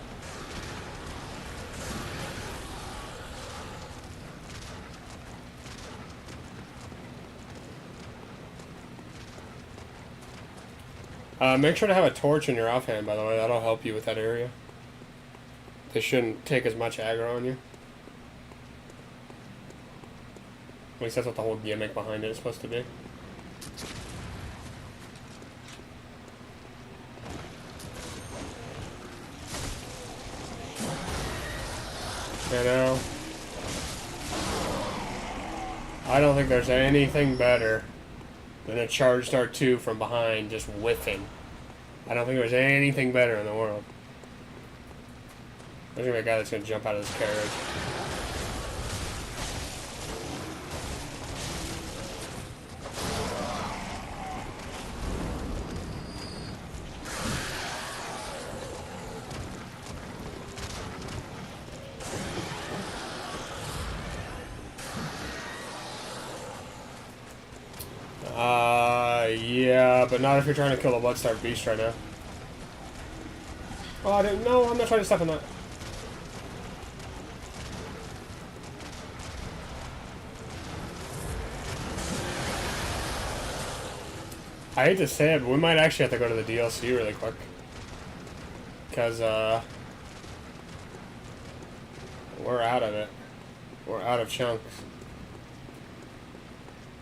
[SPEAKER 1] Make sure to have a torch in your offhand, by the way. That'll help you with that area. They shouldn't take as much aggro on you. At least that's what the whole gimmick behind it is supposed to be. You know? I don't think there's anything better than a charged R2 from behind just whiffing. I don't think there's anything better in the world. There's gonna be a guy that's gonna jump out of his carriage. Yeah, but not if you're trying to kill a blood-starved beast right now. Oh, I didn't. No, I'm not trying to step on that. I hate to say it, but we might actually have to go to the DLC really quick. Because, we're out of it. We're out of chunks.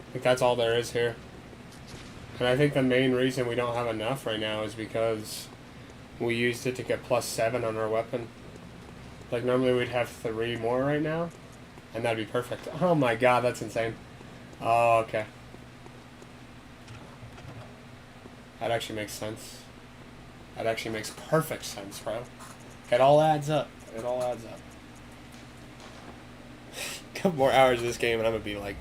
[SPEAKER 1] I think that's all there is here. And I think the main reason we don't have enough right now is because we used it to get +7 on our weapon. Like, normally we'd have 3 more right now, and that'd be perfect. Oh my god, that's insane. Oh, okay. That actually makes sense. That actually makes perfect sense, bro. It all adds up. It all adds up. A couple more hours of this game and I'm gonna be like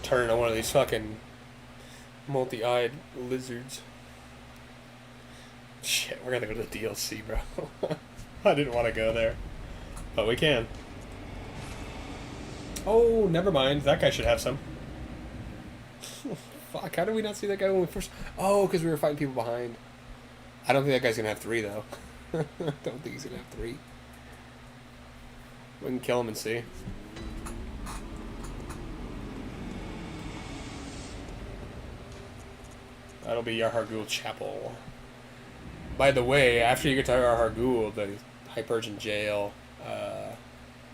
[SPEAKER 1] turning on one of these fucking multi-eyed lizards. Shit, we're gonna go to the DLC, bro. I didn't want to go there, but we can. Oh, never mind. That guy should have some. Fuck, how did we not see that guy when we first... Oh, because we were fighting people behind. I don't think that guy's gonna have 3, though. I don't think he's gonna have 3. We can kill him and see. That'll be Yarhargul Chapel. By the way, after you get to Yarhargul, the Hypergent Jail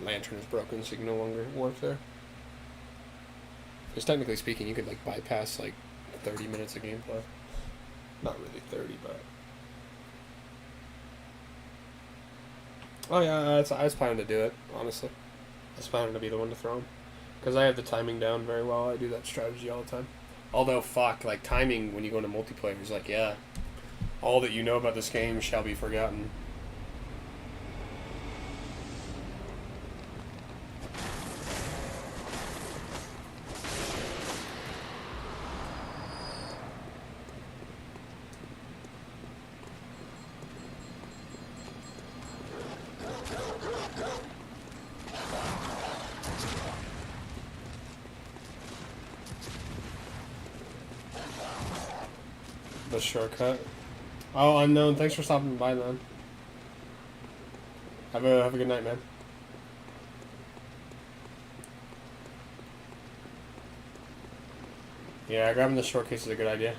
[SPEAKER 1] lantern is broken, so you can no longer work there. Because technically speaking, you could like bypass like 30 minutes of gameplay. Not really 30, but... Oh yeah, I was planning to do it, honestly. I was planning to be the one to throw him. Because I have the timing down very well. I do that strategy all the time. Although, fuck, like, timing when you go into multiplayer is like, yeah, all that you know about this game shall be forgotten. The shortcut. Oh, Unknown, thanks for stopping by, man. Have a good night, man. Yeah, grabbing the short case is a good idea.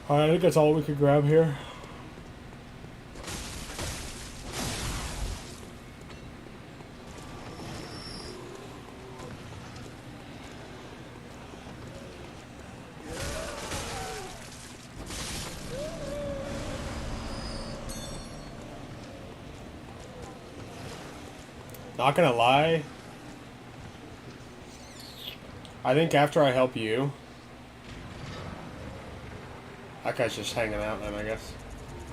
[SPEAKER 1] Alright, I think that's all we could grab here. Not gonna lie, I think after I help you, that guy's just hanging out then, I guess.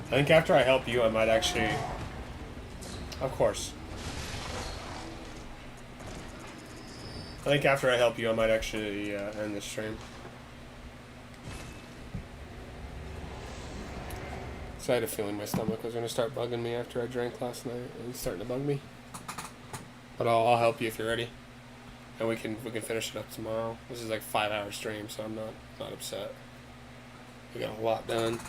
[SPEAKER 1] I think after I help you, I might actually, of course. I think after I help you, I might actually end the stream. So I had a feeling my stomach was gonna start bugging me after I drank last night, and it's starting to bug me. But I'll help you if you're ready, and we can finish it up tomorrow. This is like a 5-hour stream, so I'm not upset. We got a lot done.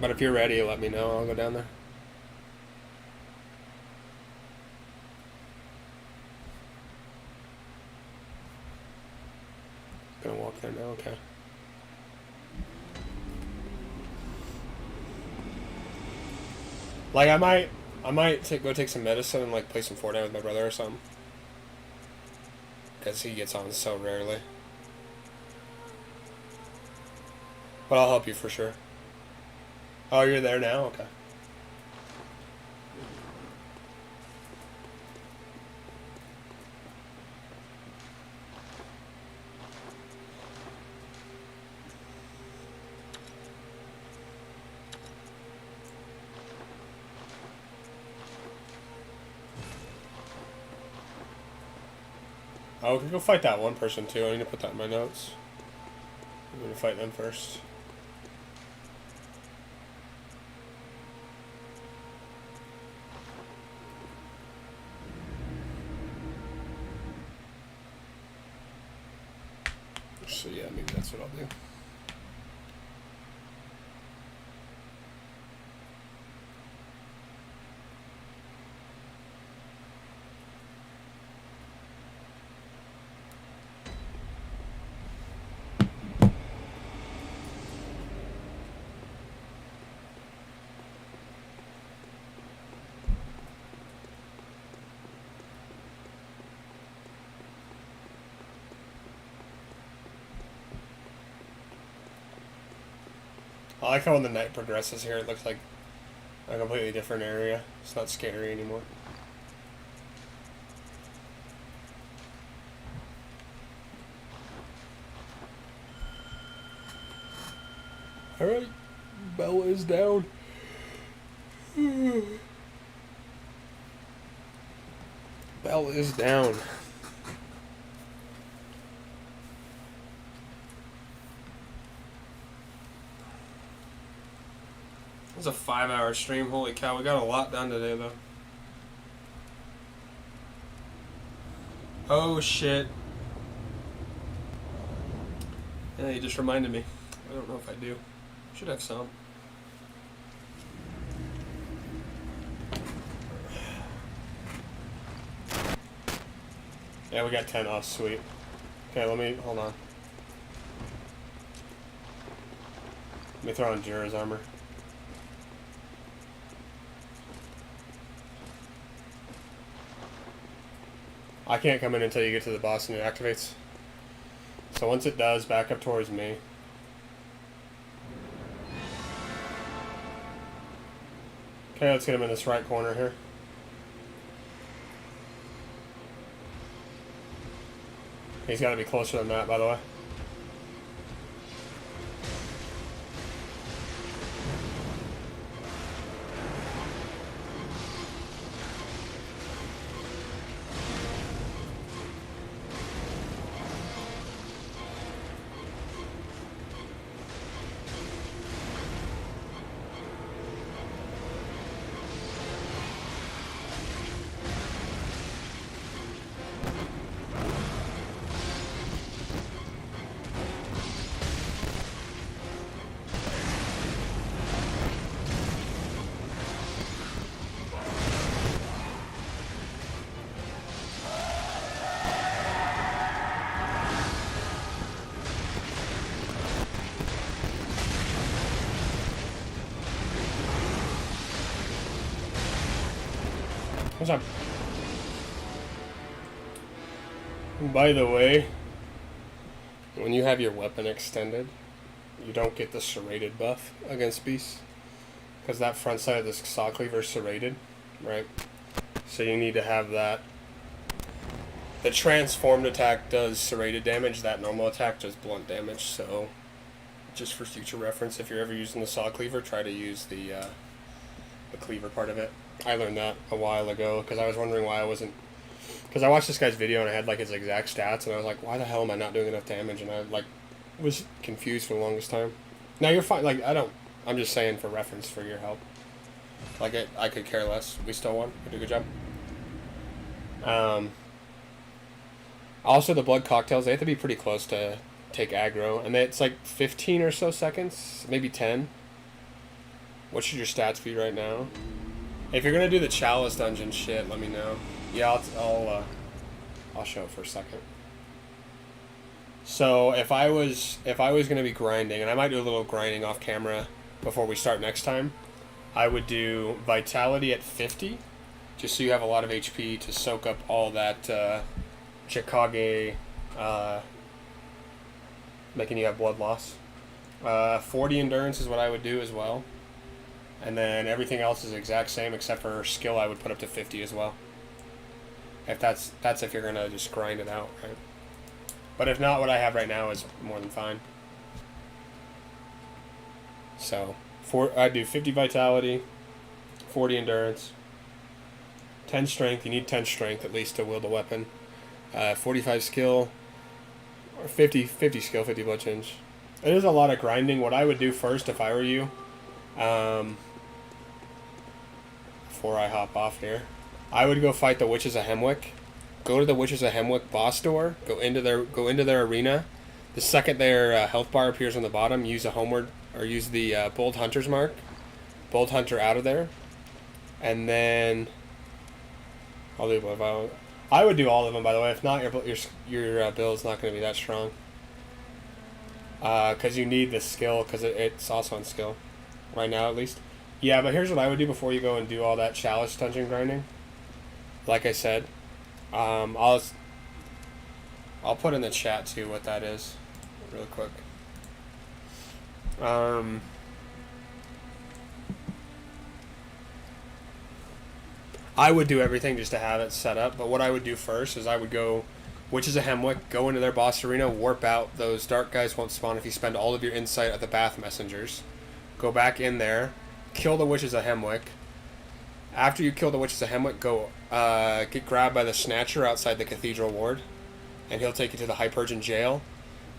[SPEAKER 1] But if you're ready, let me know. I'll go down there. Gonna walk there now. Okay. Like, I might go take some medicine and, like, play some Fortnite with my brother or something. Because he gets on so rarely. But I'll help you for sure. Oh, you're there now? Okay. Oh, we could go fight that one person too. I need to put that in my notes. I'm gonna fight them first. So yeah, maybe that's what I'll do. I like how when the night progresses here, it looks like a completely different area. It's not scary anymore. Alright, Bella is down. Bella is down. It's a 5-hour stream. Holy cow, we got a lot done today, though. Oh, shit. Yeah, you just reminded me. I don't know if I do. Should have some. Yeah, we got 10 off. Sweet. Okay, let me... Hold on. Let me throw on Jira's armor. I can't come in until you get to the boss and it activates. So once it does, back up towards me. Okay, let's get him in this right corner here. He's got to be closer than that, by the way. What's up? By the way, when you have your weapon extended, you don't get the serrated buff against beasts. Because that front side of the saw cleaver is serrated, right? So you need to have that. The transformed attack does serrated damage, that normal attack does blunt damage, so just for future reference, if you're ever using the saw cleaver, try to use the cleaver part of it. I learned that a while ago because I was wondering why I wasn't. Because I watched this guy's video and I had like his exact stats and I was like, why the hell am I not doing enough damage? And I like was confused for the longest time. Now you're fine. Like I'm just saying for reference for your help. Like I could care less. We still won. We did a good job. Also, the blood cocktails, they have to be pretty close to take aggro, and it's like 15 or so seconds, maybe 10. What should your stats be right now? If you're gonna do the chalice dungeon shit, let me know. Yeah, I'll show it for a second. So if I was gonna be grinding, and I might do a little grinding off camera before we start next time, I would do vitality at 50, just so you have a lot of HP to soak up all that Chikage, making you have blood loss. 40 endurance is what I would do as well. And then everything else is the exact same except for skill I would put up to 50 as well. If that's if you're gonna just grind it out, right? But if not, what I have right now is more than fine. So I do 50 vitality, 40 endurance, 10 strength. You need 10 strength at least to wield a weapon. 45 skill, or 50 skill, 50 blood change. It is a lot of grinding. What I would do first if I were you, before I hop off here, I would go fight the Witches of Hemwick. Go to the Witches of Hemwick boss door. Go into their arena. The second their health bar appears on the bottom, use a homeward or use the Bold Hunter's mark. Bold Hunter out of there, and then I'll do both. I would do all of them, by the way. If not, your build is not going to be that strong. Because you need the skill, because it's also on skill. Right now, at least. Yeah, but here's what I would do before you go and do all that chalice dungeon grinding. Like I said, I'll put in the chat, too, what that is. Real quick. I would do everything just to have it set up, but what I would do first is I would go Witches of Hemwick, go into their boss arena, warp out. Those dark guys won't spawn if you spend all of your insight at the Bath Messengers. Go back in there, kill the Witches of Hemwick. After you kill the Witches of Hemwick, go get grabbed by the Snatcher outside the Cathedral Ward, and he'll take you to the Hypergin Jail.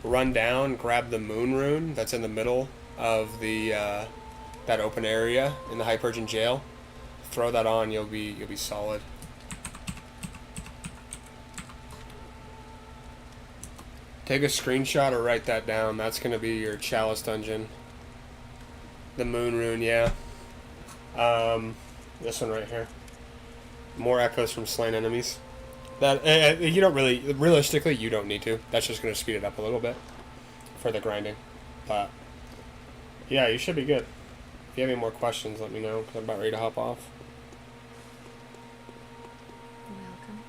[SPEAKER 1] Run down, grab the Moon Rune that's in the middle of the that open area in the Hypergin Jail. Throw that on, you'll be solid. Take a screenshot or write that down. That's gonna be your Chalice dungeon. The Moon Rune, yeah. This one right here. More echoes from slain enemies. That you don't realistically you don't need to. That's just gonna speed it up a little bit for the grinding. But yeah, you should be good. If you have any more questions, let me know, because I'm about ready to hop off.
[SPEAKER 2] Welcome.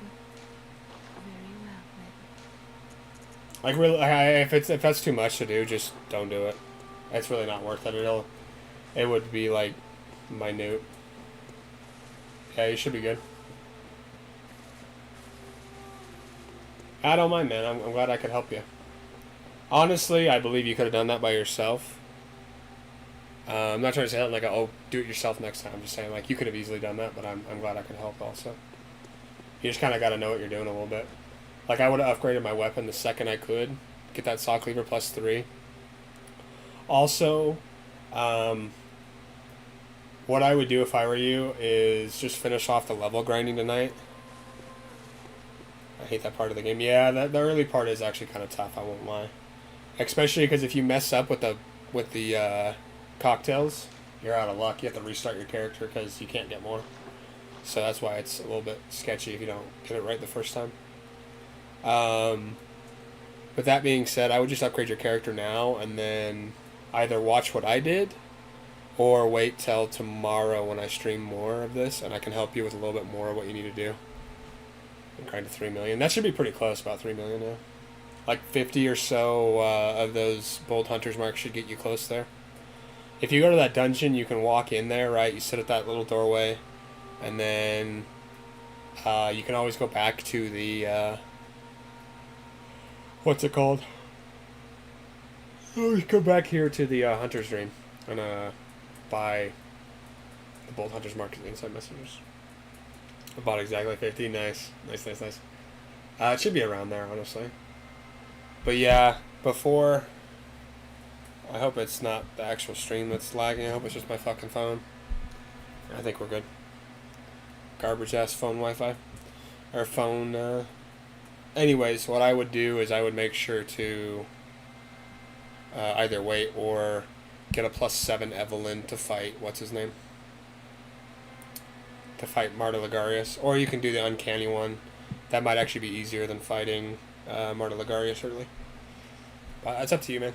[SPEAKER 2] Very well, then.
[SPEAKER 1] Like, really, if that's too much to do, just don't do it. It's really not worth it. It would be like minute. Yeah, you should be good. I don't mind, man. I'm glad I could help you. Honestly, I believe you could have done that by yourself. I'm not trying to say that like, oh, do it yourself next time. I'm just saying, like, you could have easily done that, but I'm glad I could help also. You just kind of got to know what you're doing a little bit. Like, I would have upgraded my weapon the second I could. Get that saw cleaver +3. Also, what I would do if I were you is just finish off the level grinding tonight. I hate that part of the game. Yeah, the early part is actually kind of tough, I won't lie. Especially because if you mess up with the cocktails, you're out of luck. You have to restart your character because you can't get more. So that's why it's a little bit sketchy if you don't get it right the first time. With that being said, I would just upgrade your character now and then either watch what I did or wait till tomorrow when I stream more of this and I can help you with a little bit more of what you need to do. And grind to 3 million. That should be pretty close, about 3 million now. Like 50 or so of those Bold Hunters marks should get you close there. If you go to that dungeon, you can walk in there, right? You sit at that little doorway, and then you can always go back to the what's it called? Oh, you come back here to the Hunter's Dream and buy the Bold Hunter's mark in the inside messengers. I bought exactly 50. Nice. It should be around there, honestly. But yeah, before... I hope it's not the actual stream that's lagging. I hope it's just my fucking phone. I think we're good. Garbage-ass phone Wi-Fi. Or phone... Anyways, what I would do is I would make sure to either wait or get a +7 Evelyn to fight... What's his name? To fight Marta Ligarius. Or you can do the uncanny one. That might actually be easier than fighting Marta Ligarius early. But it's up to you, man.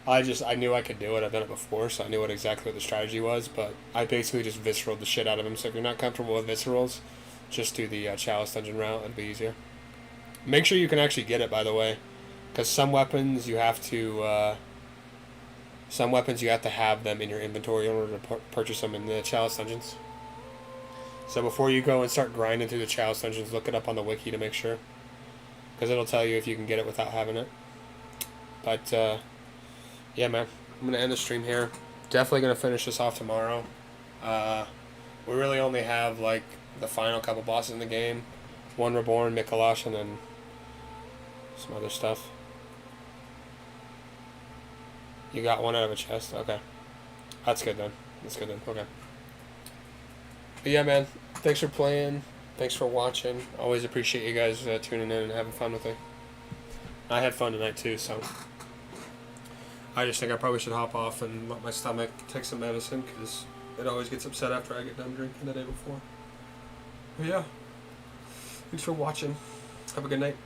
[SPEAKER 1] I knew I could do it. I've done it before, so I knew exactly what the strategy was, but I basically just visceraled the shit out of him. So if you're not comfortable with viscerals, just do the Chalice Dungeon route. It'll be easier. Make sure you can actually get it, by the way, because some weapons you have to have them in your inventory in order to purchase them in the Chalice Dungeons. So before you go and start grinding through the Chalice Dungeons, look it up on the wiki to make sure, because it'll tell you if you can get it without having it. But yeah, man, I'm gonna end the stream here. Definitely gonna finish this off tomorrow. We really only have like the final couple bosses in the game. 1 Reborn, Mikolash, and then some other stuff. You got 1 out of a chest? Okay. That's good then. That's good then. Okay. But yeah, man. Thanks for playing. Thanks for watching. Always appreciate you guys tuning in and having fun with me. I had fun tonight too, so I just think I probably should hop off and let my stomach take some medicine because it always gets upset after I get done drinking the day before. But yeah. Thanks for watching. Have a good night.